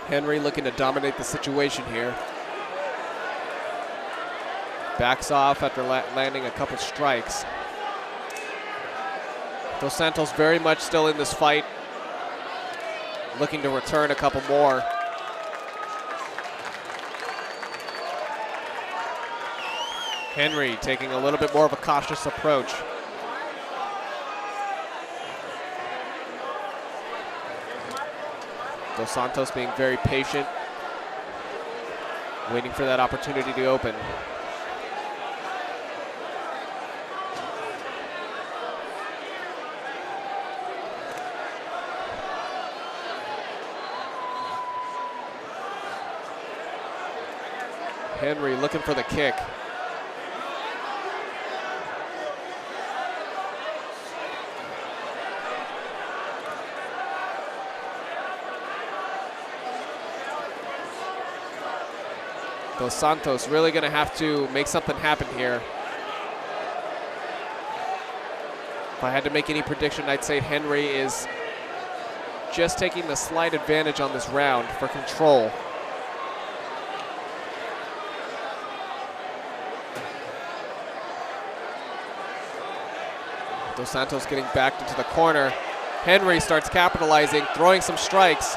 Henry looking to dominate the situation here. Backs off after landing a couple strikes. Dos Santos very much still in this fight, looking to return a couple more. Henry taking a little bit more of a cautious approach. Dos Santos being very patient, waiting for that opportunity to open. Henry looking for the kick. Dos Santos really going to have to make something happen here. If I had to make any prediction, I'd say Henry is just taking the slight advantage on this round for control. Dos Santos getting backed into the corner. Henry starts capitalizing, throwing some strikes.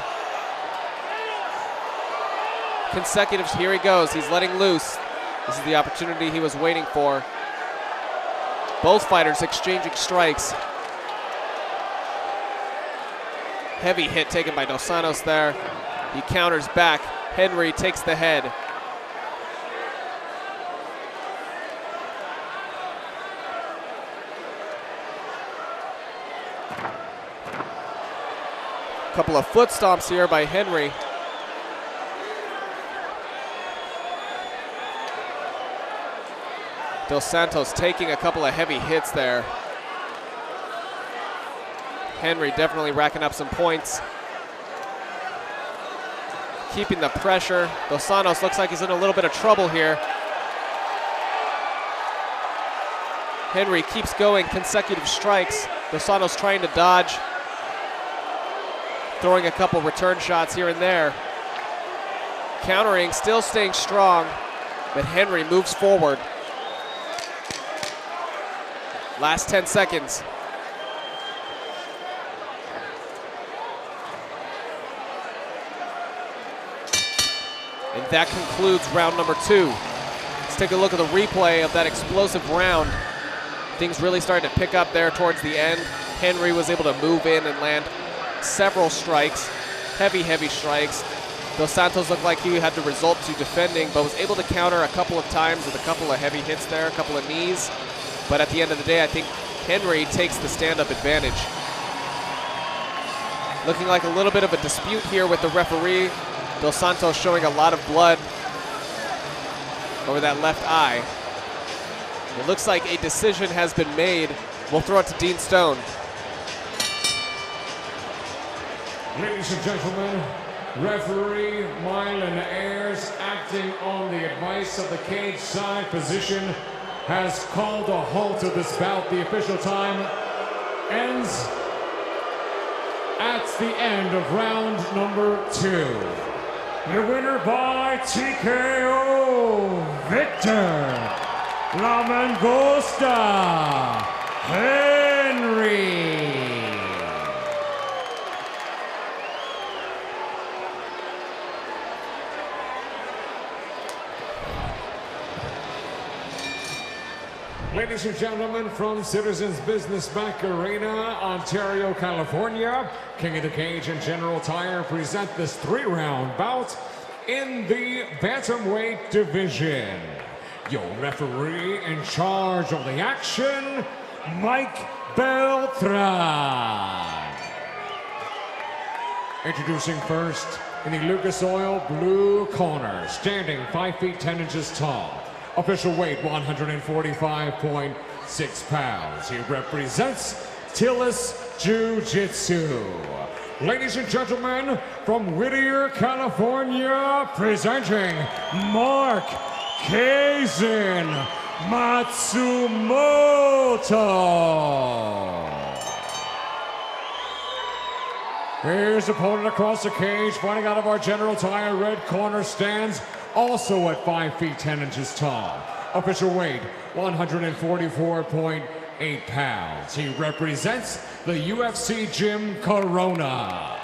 Consecutive, here he goes, he's letting loose. This is the opportunity he was waiting for. Both fighters exchanging strikes. Heavy hit taken by Dos Santos there. He counters back. Henry takes the head. Couple of foot stomps here by Henry. Dos Santos taking a couple of heavy hits there. Henry definitely racking up some points. Keeping the pressure. Dos Santos looks like he's in a little bit of trouble here. Henry keeps going, consecutive strikes. Dos Santos trying to dodge. Throwing a couple return shots here and there. Countering, still staying strong, but Henry moves forward. Last 10 seconds. And that concludes round number 2. Let's take a look at the replay of that explosive round. Things really started to pick up there towards the end. Henry was able to move in and land several strikes, heavy strikes. Dos Santos looked like he had to resort to defending, but was able to counter a couple of times with a couple of heavy hits there, a couple of knees. But at the end of the day, I think Henry takes the stand-up advantage. Looking like a little bit of a dispute here with the referee. Dos Santos showing a lot of blood over that left eye. It looks like a decision has been made. We'll throw it to Dean Stone. Ladies and gentlemen, referee Mylan Ayers, acting on the advice of the cage side physician, has called a halt to this bout. The official time ends at the end of round number 2. The winner by TKO, Victor La Mangosta Henry. Ladies and gentlemen, from Citizens Business Bank Arena, Ontario, California, King of the Cage and General Tire present this 3-round bout in the bantamweight division. Your referee in charge of the action, Mike Beltran. Introducing first, in the Lucas Oil blue corner, standing 5 feet 10 inches tall. Official weight 145.6 pounds. He represents Tillis Jiu-Jitsu. Ladies and gentlemen, from Whittier, California, presenting Mark Kazin Matsumoto. His opponent across the cage, fighting out of our General Tire red corner, stands also at 5 feet 10 inches tall. Official weight 144.3 8 pounds. He represents the UFC Gym Corona.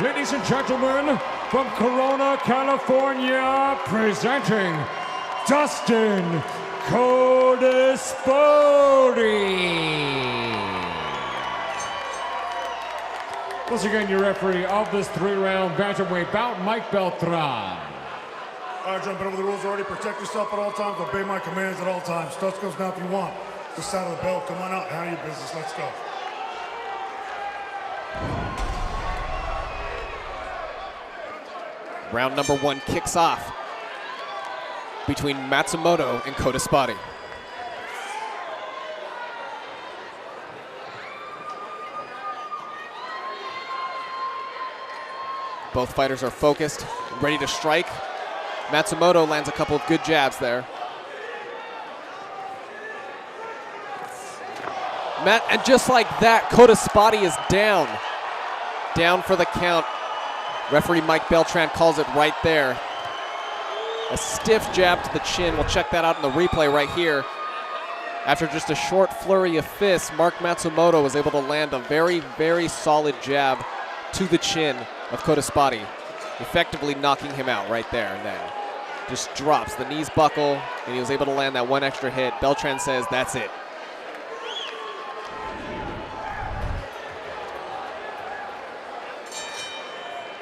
Ladies and gentlemen, from Corona, California, presenting Dustin Codispoti. Once again, your referee of this 3-round bantamweight bout, Mike Beltran. All right, jumping over the rules already. Protect yourself at all times. Obey my commands at all times. Touch gloves now if you want. This side of the belt. Come on out. Handle your business. Let's go. Round number 1 kicks off between Matsumoto and Codispoti. Both fighters are focused, ready to strike. Matsumoto lands a couple of good jabs there. And just like that, Codispoti is down. Down for the count. Referee Mike Beltran calls it right there. A stiff jab to the chin. We'll check that out in the replay right here. After just a short flurry of fists, Mark Matsumoto was able to land a very, very solid jab to the chin of Codispoti, effectively knocking him out right there and then. Just drops, the knees buckle, and he was able to land that one extra hit. Beltran says that's it.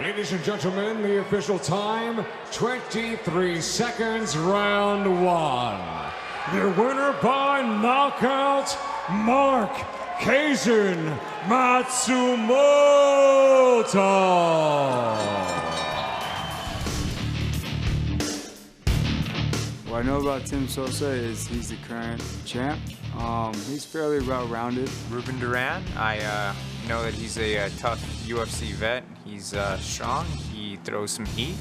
Ladies and gentlemen, the official time, 23 seconds, round 1. The winner by knockout, Mark Kazan Matsumoto. What I know about Tim Sosa is he's the current champ. He's fairly well-rounded. Reuben Duran, I know that he's a tough UFC vet. He's strong, he throws some heat,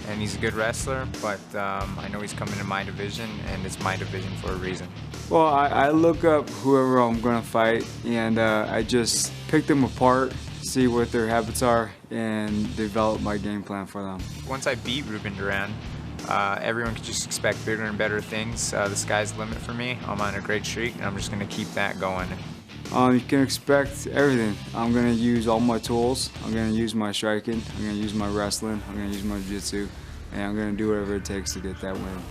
and he's a good wrestler, but I know he's coming in my division, and it's my division for a reason. Well, I look up whoever I'm going to fight, and I just pick them apart, see what their habits are, and develop my game plan for them. Once I beat Reuben Duran, everyone can just expect bigger and better things. The sky's the limit for me. I'm on a great streak, and I'm just going to keep that going. You can expect everything. I'm going to use all my tools. I'm going to use my striking. I'm going to use my wrestling. I'm going to use my jiu-jitsu. And I'm going to do whatever it takes to get that win.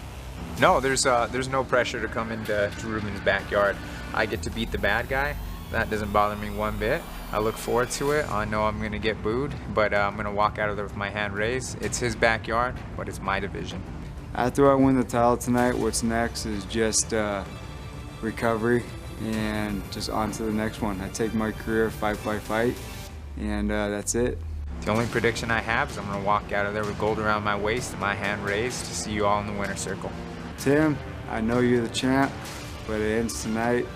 No, there's no pressure to come into Reuben's backyard. I get to beat the bad guy. That doesn't bother me one bit. I look forward to it. I know I'm going to get booed, but I'm going to walk out of there with my hand raised. It's his backyard, but it's my division. After I win the title tonight, what's next is just recovery and just on to the next one. I take my career fight by fight, and that's it. The only prediction I have is I'm going to walk out of there with gold around my waist and my hand raised to see you all in the winner's circle. Tim, I know you're the champ, but it ends tonight.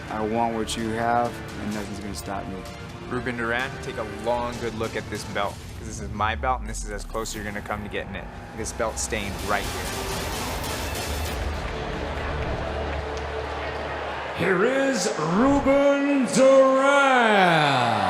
I want what you have, and nothing's going to stop me. Reuben Duran, take a long, good look at this belt, because this is my belt, and this is as close as you're going to come to getting it. This belt's staying right here. Here is Reuben Duran.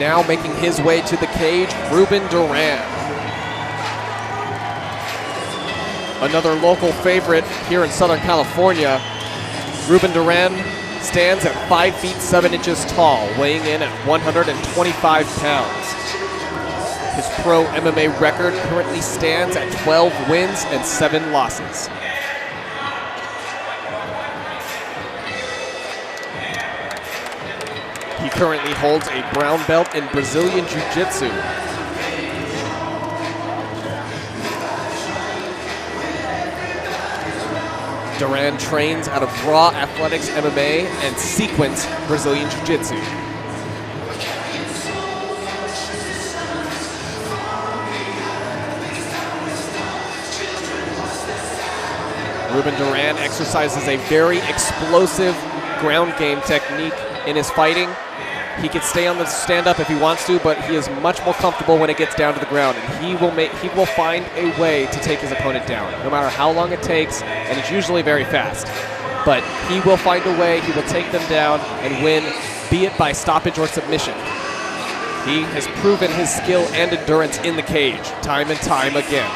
Now making his way to the cage, Reuben Duran. Another local favorite here in Southern California. Reuben Duran stands at 5 feet 7 inches tall, weighing in at 125 pounds. His pro MMA record currently stands at 12 wins and 7 losses. He currently holds a brown belt in Brazilian Jiu-Jitsu. Duran trains out of Raw Athletics MMA and Sequence Brazilian Jiu-Jitsu. Reuben Duran exercises a very explosive ground game technique in his fighting. He can stay on the stand-up if he wants to, but he is much more comfortable when it gets down to the ground, and he will find a way to take his opponent down, no matter how long it takes, and it's usually very fast. but he will find a way. He will take them down and win, be it by stoppage or submission. He has proven his skill and endurance in the cage, time and time again.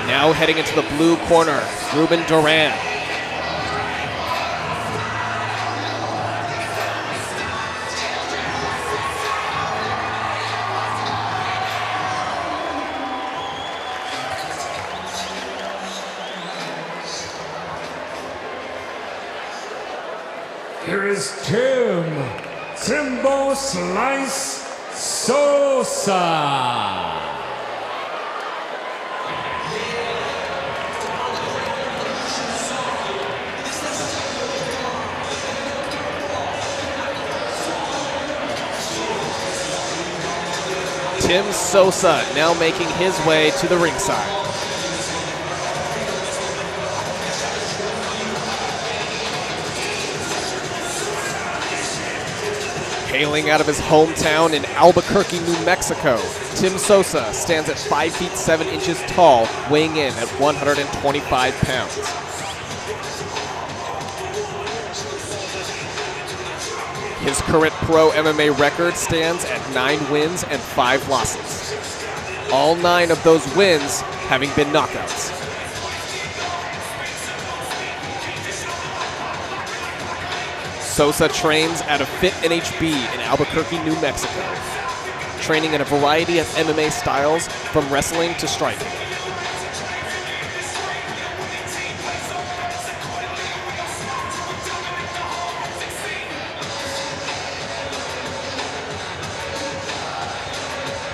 Now heading into the blue corner, Reuben Duran. Here is Timbo Slice Sosa. Tim Sosa now making his way to the ringside. Hailing out of his hometown in Albuquerque, New Mexico, Tim Sosa stands at 5 feet 7 inches tall, weighing in at 125 pounds. His current pro MMA record stands at 9 wins and 5 losses. All 9 of those wins having been knockouts. Sosa trains at a Fit NHB in Albuquerque, New Mexico, training in a variety of MMA styles from wrestling to striking.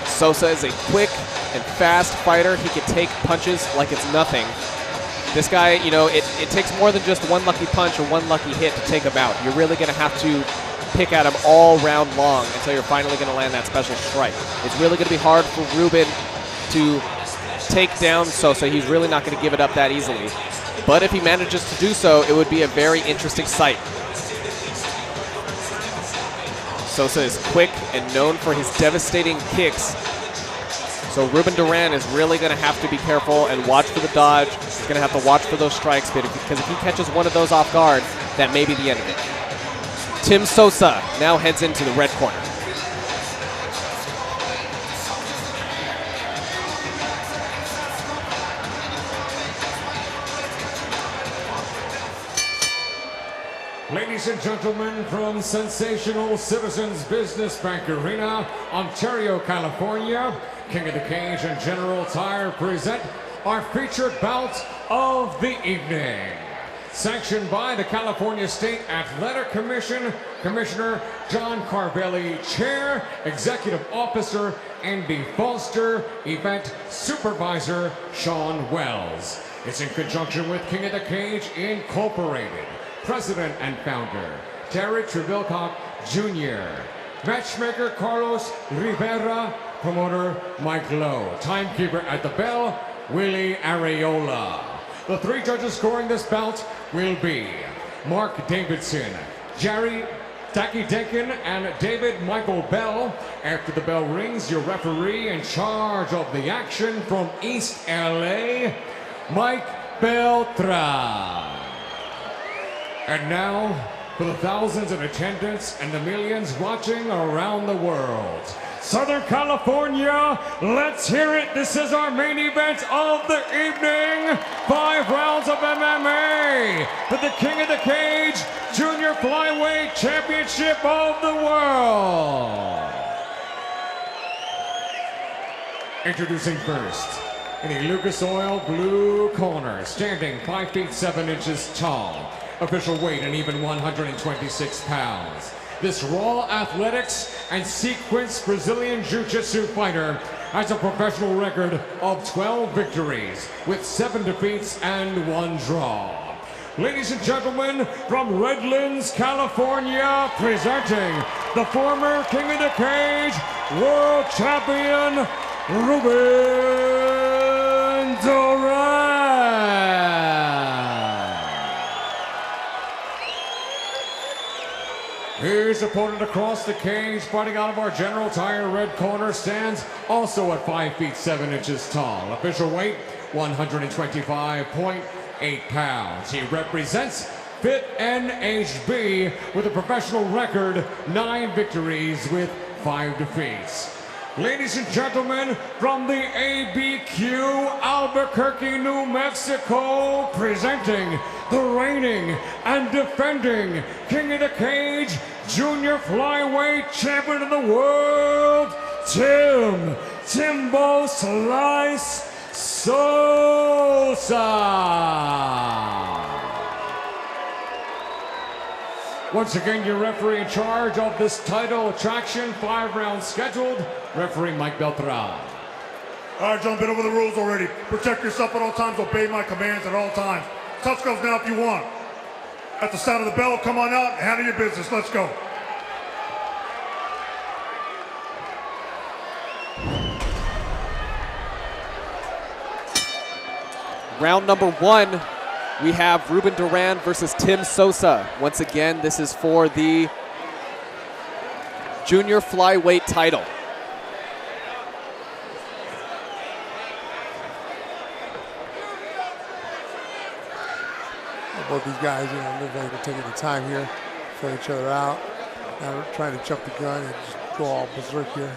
Sosa is a quick and fast fighter. He can take punches like it's nothing. This guy, you know, it takes more than just one lucky punch or one lucky hit to take him out. You're really going to have to pick at him all round long until you're finally going to land that special strike. It's really going to be hard for Reuben to take down Sosa. He's really not going to give it up that easily. But if he manages to do so, it would be a very interesting sight. Sosa is quick and known for his devastating kicks. So Reuben Duran is really going to have to be careful and watch for the dodge. He's going to have to watch for those strikes, because if he catches one of those off guard, that may be the end of it. Tim Sosa now heads into the red corner. Ladies and gentlemen, from sensational Citizens Business Bank Arena, Ontario, California, King of the Cage and General Tire present our featured bout of the evening. Sanctioned by the California State Athletic Commission, Commissioner John Carvelli, Chair, Executive Officer Andy Foster, Event Supervisor Sean Wells. It's in conjunction with King of the Cage Incorporated, President and Founder Terry Trevilcock Jr., Matchmaker Carlos Rivera, Promoter Mike Lowe, Timekeeper at the bell Willie Areola. The 3 judges scoring this bout will be Mark Davidson, Jerry Taki Denkin, and David Michael Bell. After the bell rings, your referee in charge of the action from East LA, Mike Beltran. And now, for the thousands in attendance and the millions watching around the world, Southern California, let's hear it. This is our main event of the evening. 5 rounds of MMA for the King of the Cage Junior Flyweight Championship of the World. Introducing first, in the Lucas Oil blue corner, standing 5 feet 7 inches tall, official weight an even 126 pounds. This raw athletics and sequence Brazilian Jiu-Jitsu fighter has a professional record of 12 victories with 7 defeats and 1 draw. Ladies and gentlemen, from Redlands, California, presenting the former King of the Cage World Champion, Reuben Duran. His opponent across the cage, fighting out of our General Tire red corner, stands also at 5 feet 7 inches tall. Official weight, 125.8 8 pounds. He represents Fit NHB with a professional record, 9 victories with 5 defeats. Ladies and gentlemen, from the ABQ Albuquerque, New Mexico, presenting the reigning and defending King of the Cage, Junior Flyweight Champion of the World, Timbo Slice Sosa. Once again, your referee in charge of this title attraction, 5 rounds scheduled, referee Mike Beltran. All right, John, been over the rules already. Protect yourself at all times, obey my commands at all times. Touch gloves now if you want. At the sound of the bell, come on out, handle your business, let's go. Round number 1. We have Reuben Duran versus Tim Sosa. Once again, this is for the junior flyweight title. Both these guys, look like they're taking the time here, fill each other out. Now we're trying to jump the gun and just go all berserk here.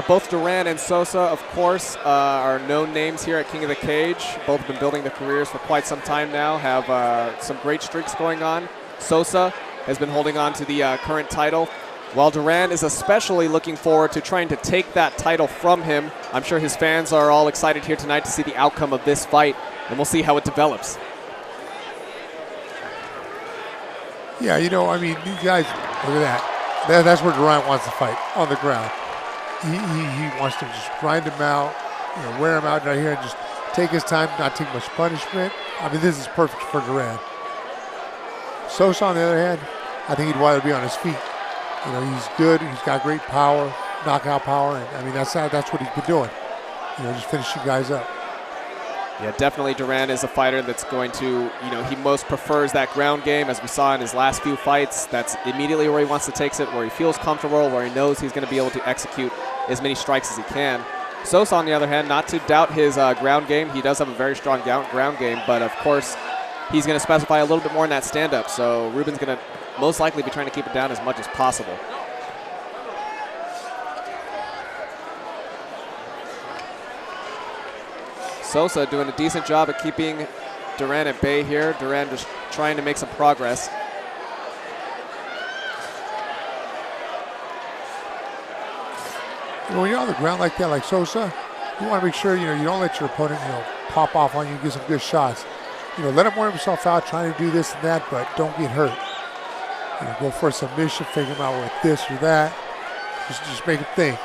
Both Duran and Sosa, of course, are known names here at King of the Cage. Both have been building their careers for quite some time now, have some great streaks going on. Sosa has been holding on to the current title, while Duran is especially looking forward to trying to take that title from him. I'm sure his fans are all excited here tonight to see the outcome of this fight, and we'll see how it develops. Yeah, these guys, look at that. That's where Duran wants to fight, on the ground. He wants to just grind him out, wear him out right here and just take his time, not take much punishment. This is perfect for Duran. Sosa, on the other hand, I think he'd rather be on his feet. He's good, he's got great power, knockout power, and that's what he's been doing. Just finishing guys up. Yeah, definitely Duran is a fighter that's going to, he most prefers that ground game, as we saw in his last few fights. That's immediately where he wants to take it, where he feels comfortable, where he knows he's going to be able to execute as many strikes as he can. Sosa, on the other hand, not to doubt his ground game. He does have a very strong ground game, but of course, he's going to specify a little bit more in that stand-up, so Reuben's going to most likely be trying to keep it down as much as possible. Sosa doing a decent job at keeping Duran at bay here. Duran just trying to make some progress. When you're on the ground like that, like Sosa, you want to make sure you don't let your opponent pop off on you and get some good shots. Let him wear himself out trying to do this and that, but don't get hurt. Go for a submission, figure him out with this or that. Just make him think,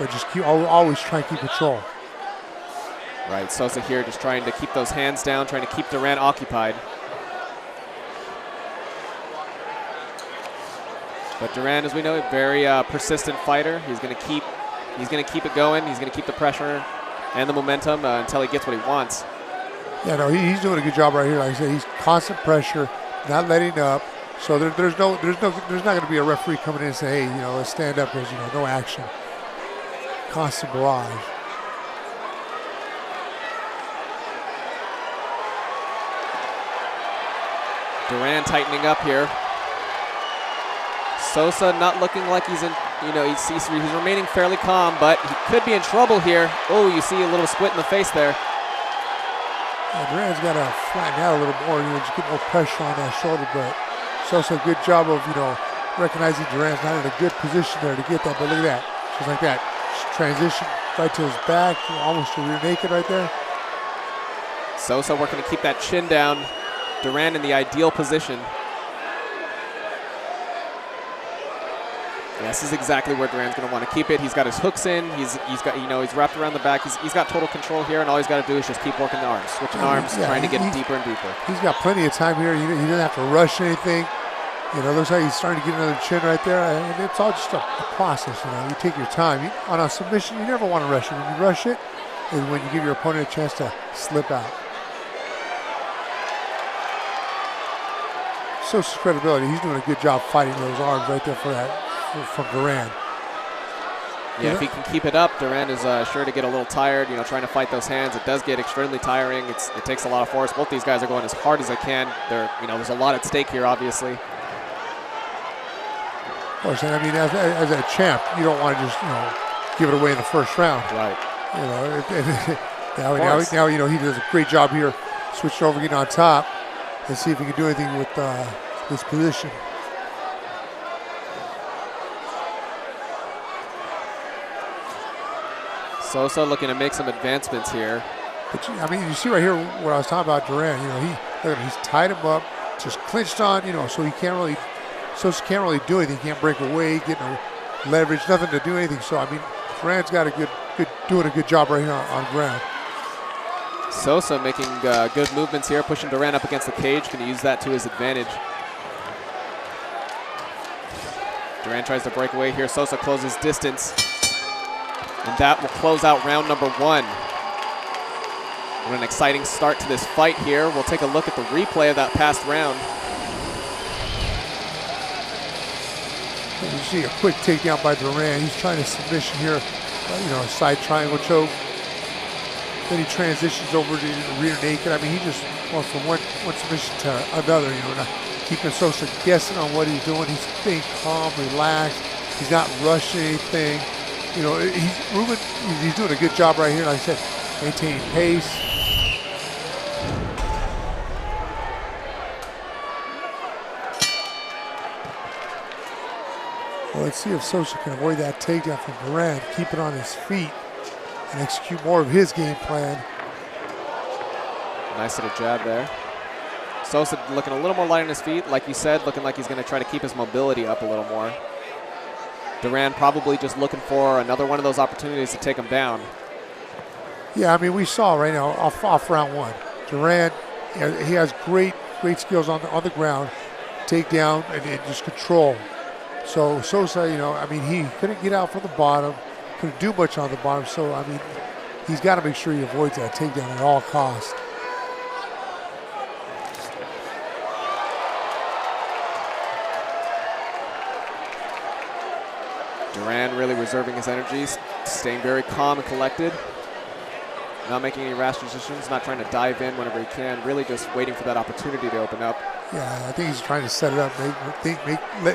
but just always try and keep control. Right, Sosa here just trying to keep those hands down, trying to keep Duran occupied. But Duran, as we know, a very persistent fighter. He's going to keep it going. He's going to keep the pressure and the momentum until he gets what he wants. Yeah, no, he's doing a good job right here. Like I said, he's constant pressure, not letting up. So there's not going to be a referee coming in and say, hey, let's stand up. There's no action. Constant barrage. Duran tightening up here. Sosa not looking like he's in, he's remaining fairly calm, but he could be in trouble here. Oh, you see a little split in the face there. Yeah, Duran's got to flatten out a little more, just get more pressure on that shoulder, but Sosa, a good job of, recognizing Duran's not in a good position there to get that, but look at that, just like that. Just transition right to his back, almost to rear naked right there. Sosa working to keep that chin down. Duran in the ideal position. This is exactly where Duran's going to want to keep it. He's got his hooks in. He's got he's wrapped around the back. He's got total control here, and all he's got to do is just keep working the arms, switching arms, trying to get deeper and deeper. He's got plenty of time here. He doesn't have to rush anything. Looks like he's starting to get another chin right there, and it's all just a process. You take your time. On a submission, you never want to rush it. When you rush it is when you give your opponent a chance to slip out. Sosa's credibility, he's doing a good job fighting those arms right there for that from Duran. Yeah, if he can keep it up, Duran is sure to get a little tired, trying to fight those hands. It does get extremely tiring. It takes a lot of force. Both these guys are going as hard as they can. There's a lot at stake here, obviously. Of course, and I mean, as a champ, you don't want to just, give it away in the first round. Right. Now, he does a great job here, switching over, getting on top. Let's see if he can do anything with this position. Sosa looking to make some advancements here. But you see right here what I was talking about Duran. He's tied him up, just clinched on, so Sosa can't really do anything. He can't break away, get no leverage, nothing to do anything. So Duran's got doing a good job right here on ground. Sosa making good movements here, pushing Duran up against the cage. Can use that to his advantage. Duran tries to break away here. Sosa closes distance. And that will close out round number 1. What an exciting start to this fight here. We'll take a look at the replay of that past round. You see a quick takedown by Duran. He's trying to submission here, side triangle choke. Then he transitions over to rear naked. He just went from one submission to another, not keeping Sosa guessing on what he's doing. He's staying calm, relaxed. He's not rushing anything. Reuben, he's doing a good job right here. Like I said, maintaining pace. Well, let's see if Sosa can avoid that takedown from Duran, keep it on his feet, and execute more of his game plan. Nice little jab there. Sosa looking a little more light on his feet. Like you said, looking like he's going to try to keep his mobility up a little more. Duran probably just looking for another one of those opportunities to take him down. Yeah, we saw right now off round 1. Duran, he has great skills on the ground, takedown and just control. So Sosa, he couldn't get out from the bottom, couldn't do much on the bottom. So he's got to make sure he avoids that takedown at all costs. Duran really reserving his energies, staying very calm and collected. Not making any rash decisions, not trying to dive in whenever he can, really just waiting for that opportunity to open up. Yeah, I think he's trying to set it up,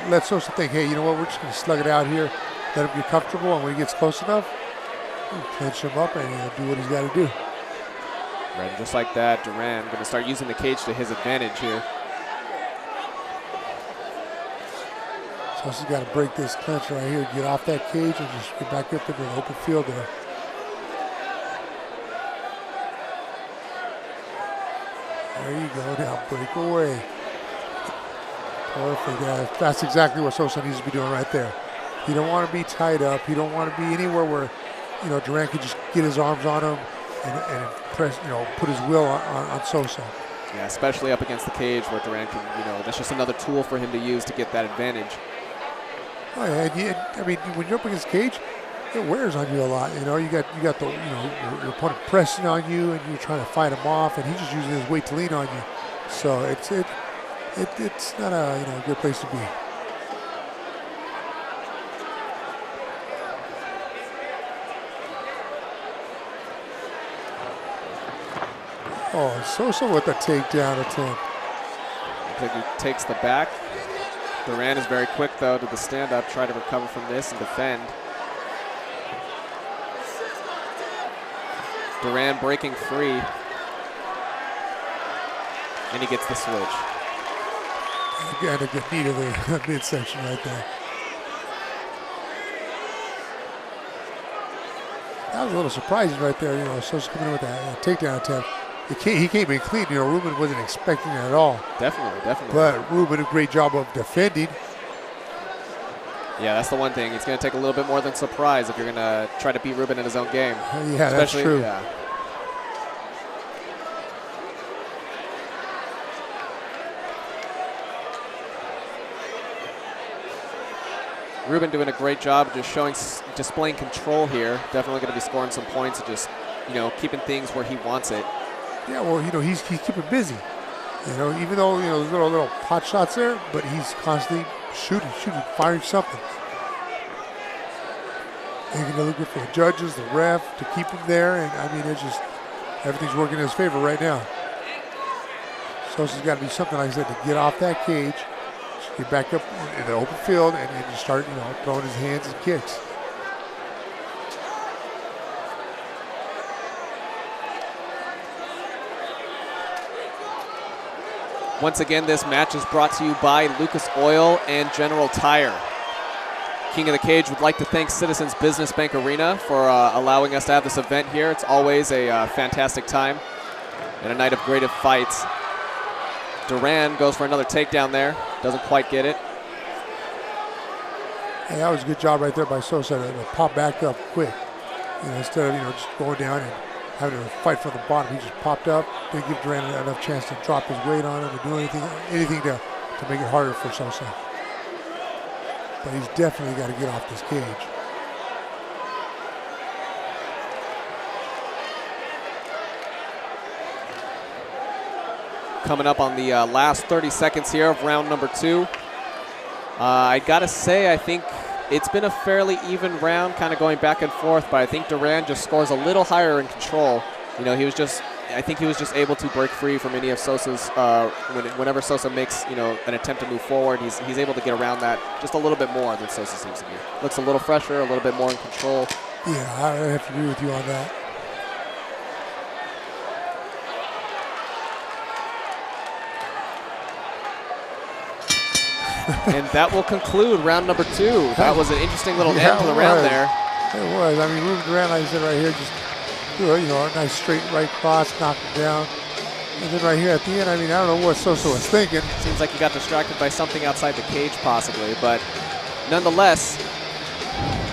let Sosa think, hey, you know what, we're just going to slug it out here, let him get comfortable, and when he gets close enough, clinch him up and do what he's got to do. Right, and just like that, Duran going to start using the cage to his advantage here. Sosa's got to break this clinch right here, get off that cage, and just get back up into the open field there. There you go, now break away. Perfect, that's exactly what Sosa needs to be doing right there. You don't want to be tied up. You don't want to be anywhere where, Duran can just get his arms on him and press, put his will on Sosa. Yeah, especially up against the cage where Duran can, that's just another tool for him to use to get that advantage. Oh yeah, when you're up against the cage, it wears on you a lot. You got the, your opponent pressing on you, and you're trying to fight him off, and he's just using his weight to lean on you. So it's not a good place to be. Oh, Sosa with a takedown attempt. I think he takes the back. Duran is very quick though to the stand-up, try to recover from this and defend. Duran breaking free. And he gets the switch. Again, a good knee to the midsection right there. That was a little surprising right there, Sosa coming in with that takedown attempt. He came in clean, Reuben wasn't expecting it at all. Definitely. But Reuben did a great job of defending. Yeah, that's the one thing. It's going to take a little bit more than surprise if you're going to try to beat Reuben in his own game. Yeah, that's true. Yeah. Reuben doing a great job just displaying control here. Definitely going to be scoring some points and just, keeping things where he wants it. Yeah, well, he's keeping busy. Even though, there's little pot shots there, but he's constantly shooting, firing something. Making it look good for the judges, the ref, to keep him there. And I mean, it's just, everything's working in his favor right now. Sosa's got to do something, like I said, to get off that cage, get back up in the open field, and just start, throwing his hands and kicks. Once again, this match is brought to you by Lucas Oil and General Tire. King of the Cage would like to thank Citizens Business Bank Arena for allowing us to have this event here. It's always a fantastic time and a night of great fights. Duran goes for another takedown there. Doesn't quite get it. And that was a good job right there by Sosa to pop back up quick. Instead of just going down and having to fight from the bottom, he just popped up. Didn't give Duran enough chance to drop his weight on him or do anything to make it harder for Sosa. But he's definitely got to get off this cage. Coming up on the last 30 seconds here of round number 2. I gotta say, I think it's been a fairly even round, kind of going back and forth, but I think Duran just scores a little higher in control. I think he was just able to break free from any of Sosa's, whenever Sosa makes, an attempt to move forward, he's able to get around that just a little bit more than Sosa seems to be. Looks a little fresher, a little bit more in control. Yeah, I have to agree with you on that. And that will conclude round number 2. That was an interesting little end to the round there. It was. I mean, Reuben Duran, like I said right here, just do a nice straight right cross, knock him down. And then right here at the end, I don't know what Sosa was thinking. Seems like he got distracted by something outside the cage possibly, but nonetheless,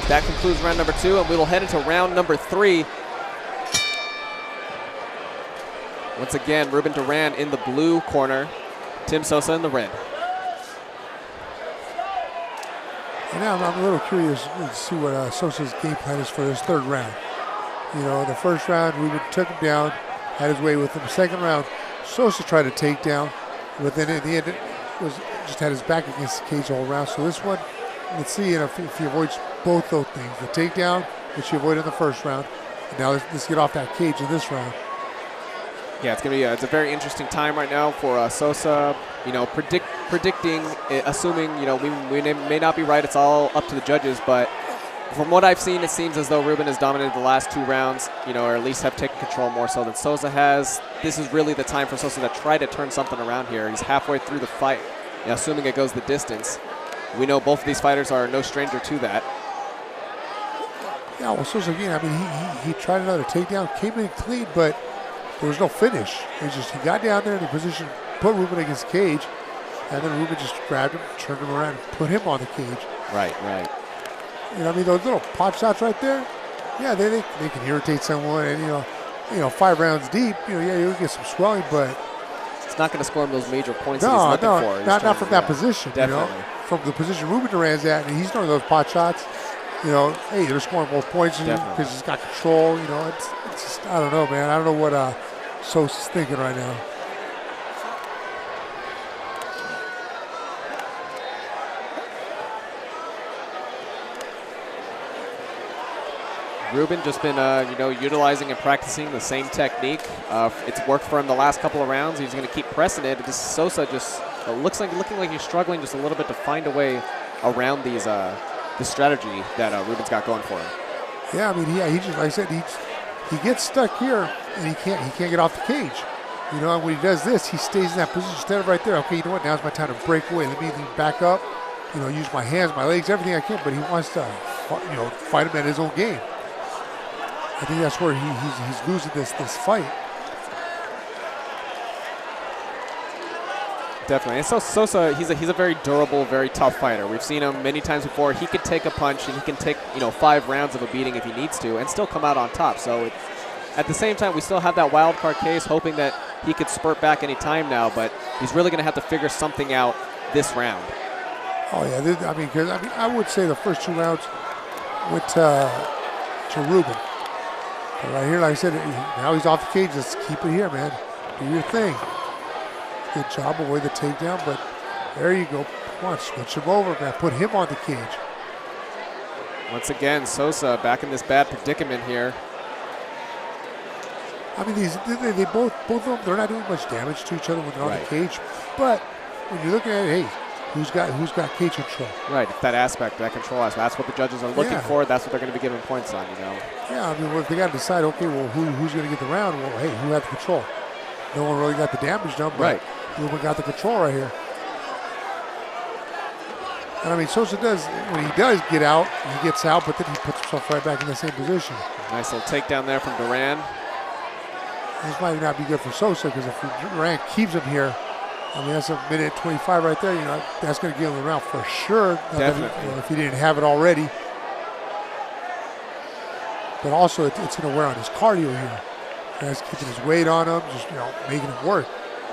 that concludes round number 2, and we will head into round number 3. Once again, Reuben Duran in the blue corner, Tim Sosa in the red. And now I'm a little curious to see what Sosa's game plan is for this third round. The first round, Reuben took him down, had his way with him. The second round, Sosa tried to take down, but then at the end, just had his back against the cage all around. So this one, let's see if he avoids both those things. The takedown, which he avoided in the first round, and now let's get off that cage in this round. Yeah, it's gonna be it's a very interesting time right now for Sosa. Predicting, assuming we may not be right. It's all up to the judges, but from what I've seen, it seems as though Reuben has dominated the last 2 rounds, or at least have taken control more so than Sosa has. This is really the time for Sosa to try to turn something around here. He's halfway through the fight, assuming it goes the distance. We know both of these fighters are no stranger to that. Yeah, well, Sosa again, he tried another takedown, came in clean, but there was no finish. He got down there in the position, put Reuben against the cage, and then Reuben just grabbed him, turned him around, and put him on the cage. Right. Those little pot shots right there, yeah, they can irritate someone, and 5 rounds deep, you'll get some swelling, but it's not going to score him those major points that he's looking for. Not from that position. Definitely. From the position Reuben Duran's at, and he's throwing those pot shots. Hey, they're scoring more points because he's got control. It's just, I don't know, man. I don't know what Sosa's thinking right now. Reuben just been, utilizing and practicing the same technique. It's worked for him the last couple of rounds. He's going to keep pressing it. Just Sosa just looking like he's struggling just a little bit to find a way around these the strategy that Reuben's got going for him. Yeah, he just, like I said, he gets stuck here and he can't get off the cage. And when he does this, he stays in that position instead of right there. Okay, now's my time to break away. Let me back up. Use my hands, my legs, everything I can. But he wants to, fight him at his own game. I think that's where he's losing this fight. Definitely. And so Sosa, he's a very durable, very tough fighter. We've seen him many times before. He could take a punch and he can take 5 rounds of a beating if he needs to and still come out on top. So at the same time, we still have that wild card case, hoping that he could spurt back any time now. But he's really going to have to figure something out this round. Oh yeah, I would say the first 2 rounds went to Reuben. But right here, like I said, now he's off the cage. Let's keep it here, man. Do your thing. Good job, avoid the takedown, but there you go. Come on, switch him over, man. Put him on the cage. Once again, Sosa back in this bad predicament here. I mean, they both of them, they're not doing much damage to each other when they're on the cage. But when you're looking at it, hey, who's got cage control? Right, that aspect, that control aspect. That's what the judges are looking for. That's what they're going to be giving points on, you know. Yeah, I mean, well, if they got to decide, okay, well, who's going to get the round? Well, hey, who had the control? No one really got the damage done, but Reuben got the control right here. And I mean, Sosa does, when he does get out, he gets out, but then he puts himself right back in the same position. Nice little takedown there from Duran. This might not be good for Sosa because if Duran keeps him here, I mean, that's a minute 25 right there. You know, that's going to give him the round for sure. Definitely. If he didn't have it already. But also, it's going to wear on his cardio here. That's keeping his weight on him, just, you know, making it work.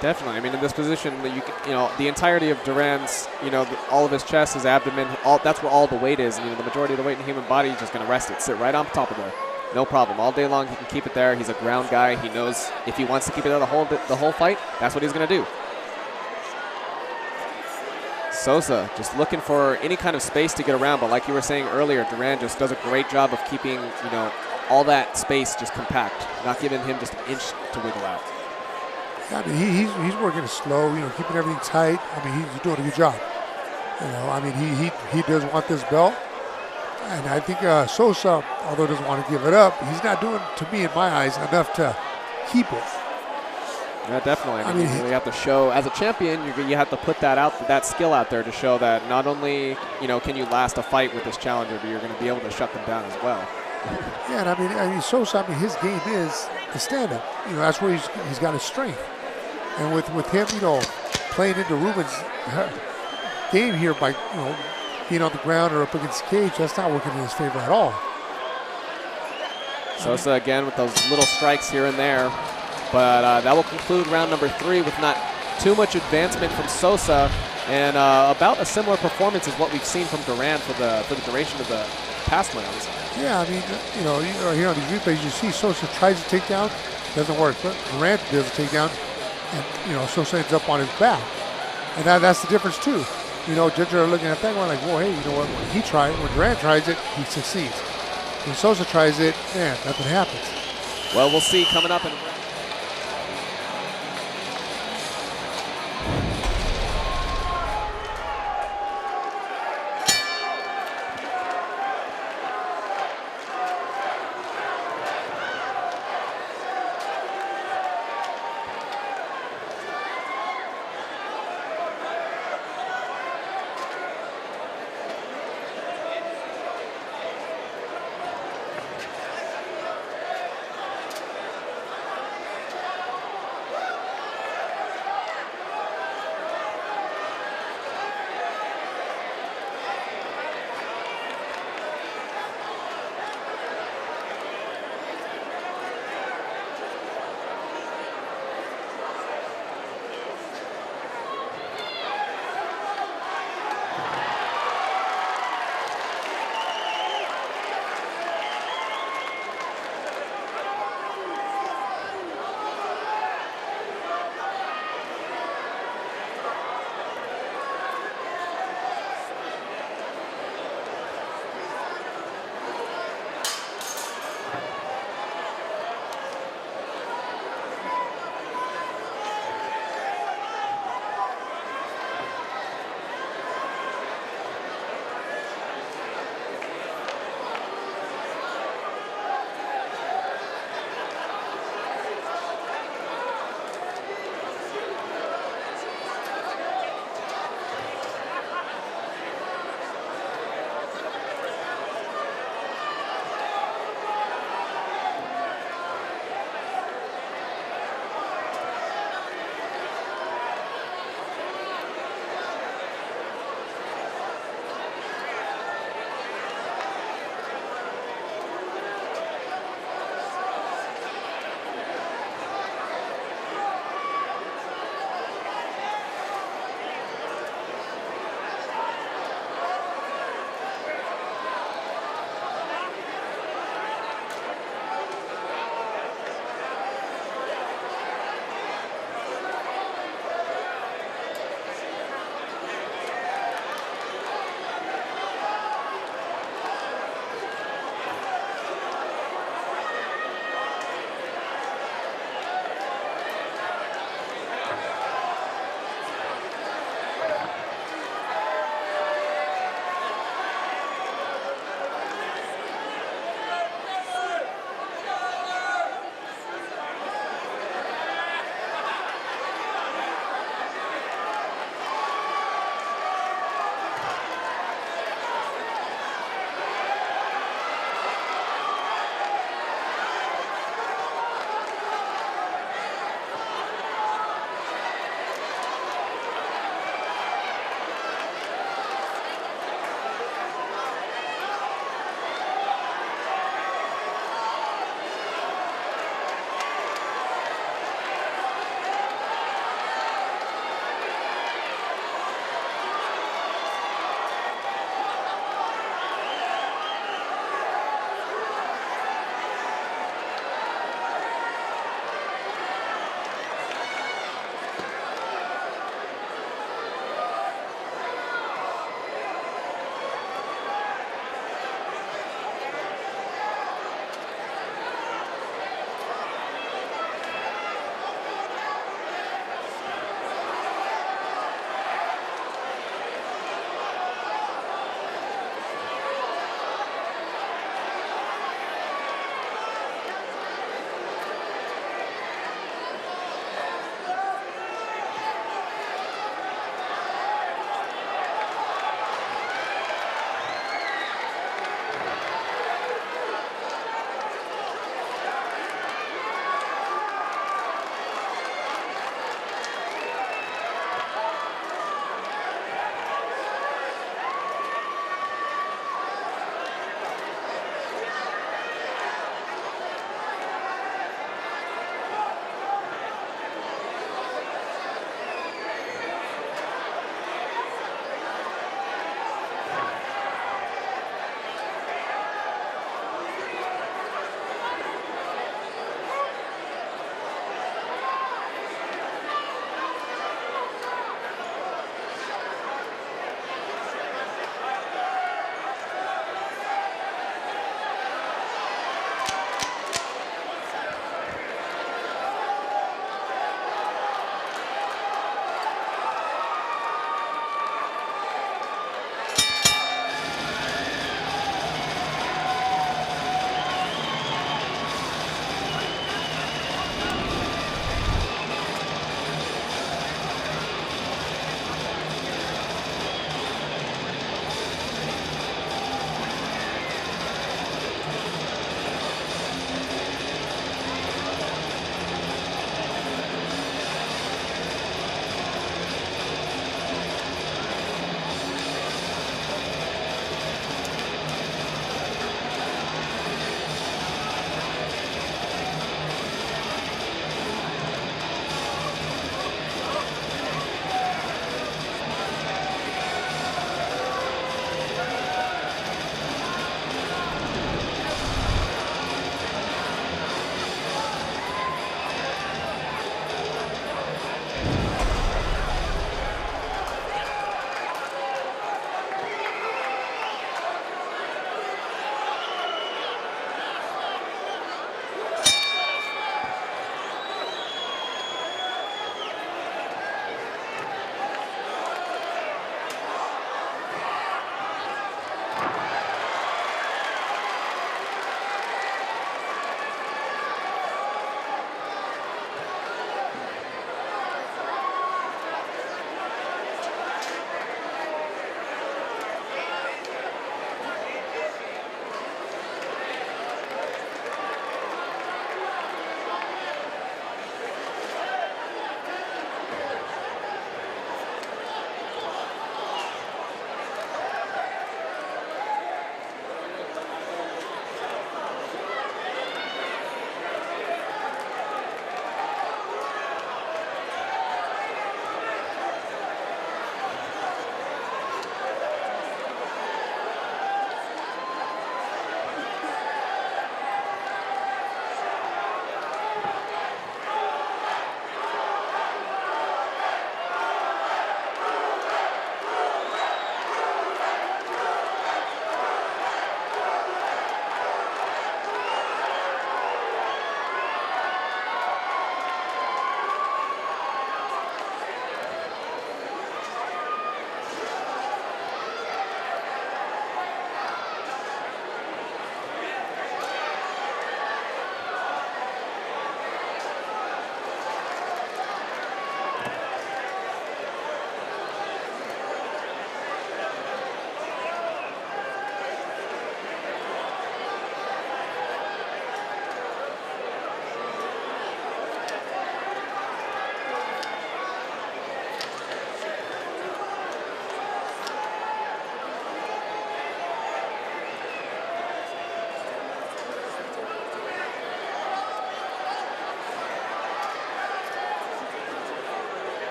Definitely. I mean, in this position, you know, the entirety of Duran's, you know, all of his chest, his abdomen, that's where all the weight is. And, you know, the majority of the weight in the human body is just going to rest it, sit right on top of there. No problem. All day long, he can keep it there. He's a ground guy. He knows if he wants to keep it there the whole fight, that's what he's going to do. Sosa just looking for any kind of space to get around, but like you were saying earlier, Duran just does a great job of keeping, you know, all that space just compact, not giving him just an inch to wiggle out. Yeah, I mean, he's working slow, you know, keeping everything tight. I mean, he's doing a good job. You know, I mean, he does want this belt. And I think Sosa, although doesn't want to give it up, he's not doing, to me, in my eyes, enough to keep it. Yeah, definitely. I mean, you have to show, as a champion, you have to put that skill out there to show that not only, you know, can you last a fight with this challenger, but you're going to be able to shut them down as well. Yeah, and I mean, Sosa, I mean, his game is the stand-up. You know, that's where he's got his strength. And with him, you know, playing into Reuben's game here by, you know, being on the ground or up against the cage, that's not working in his favor at all. Sosa again with those little strikes here and there. But that will conclude round number 3 with not too much advancement from Sosa, and about a similar performance as what we've seen from Duran for the duration of the past rounds. Yeah, I mean, you know, here on these replays, you see Sosa tries to take down, doesn't work. But Duran does a takedown, and, you know, Sosa ends up on his back. And that's the difference, too. You know, judges are looking at that one like, well, hey, you know what, when Duran tries it, he succeeds. When Sosa tries it, man, nothing happens. Well, we'll see coming up in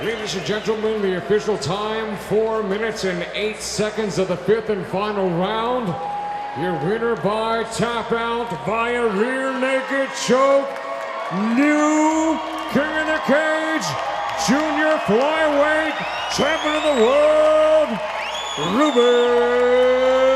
Ladies and gentlemen, the official time, 4 minutes and 8 seconds of the 5th and final round. Your winner by tap out via rear naked choke, new King of the Cage, junior flyweight champion of the world, Reuben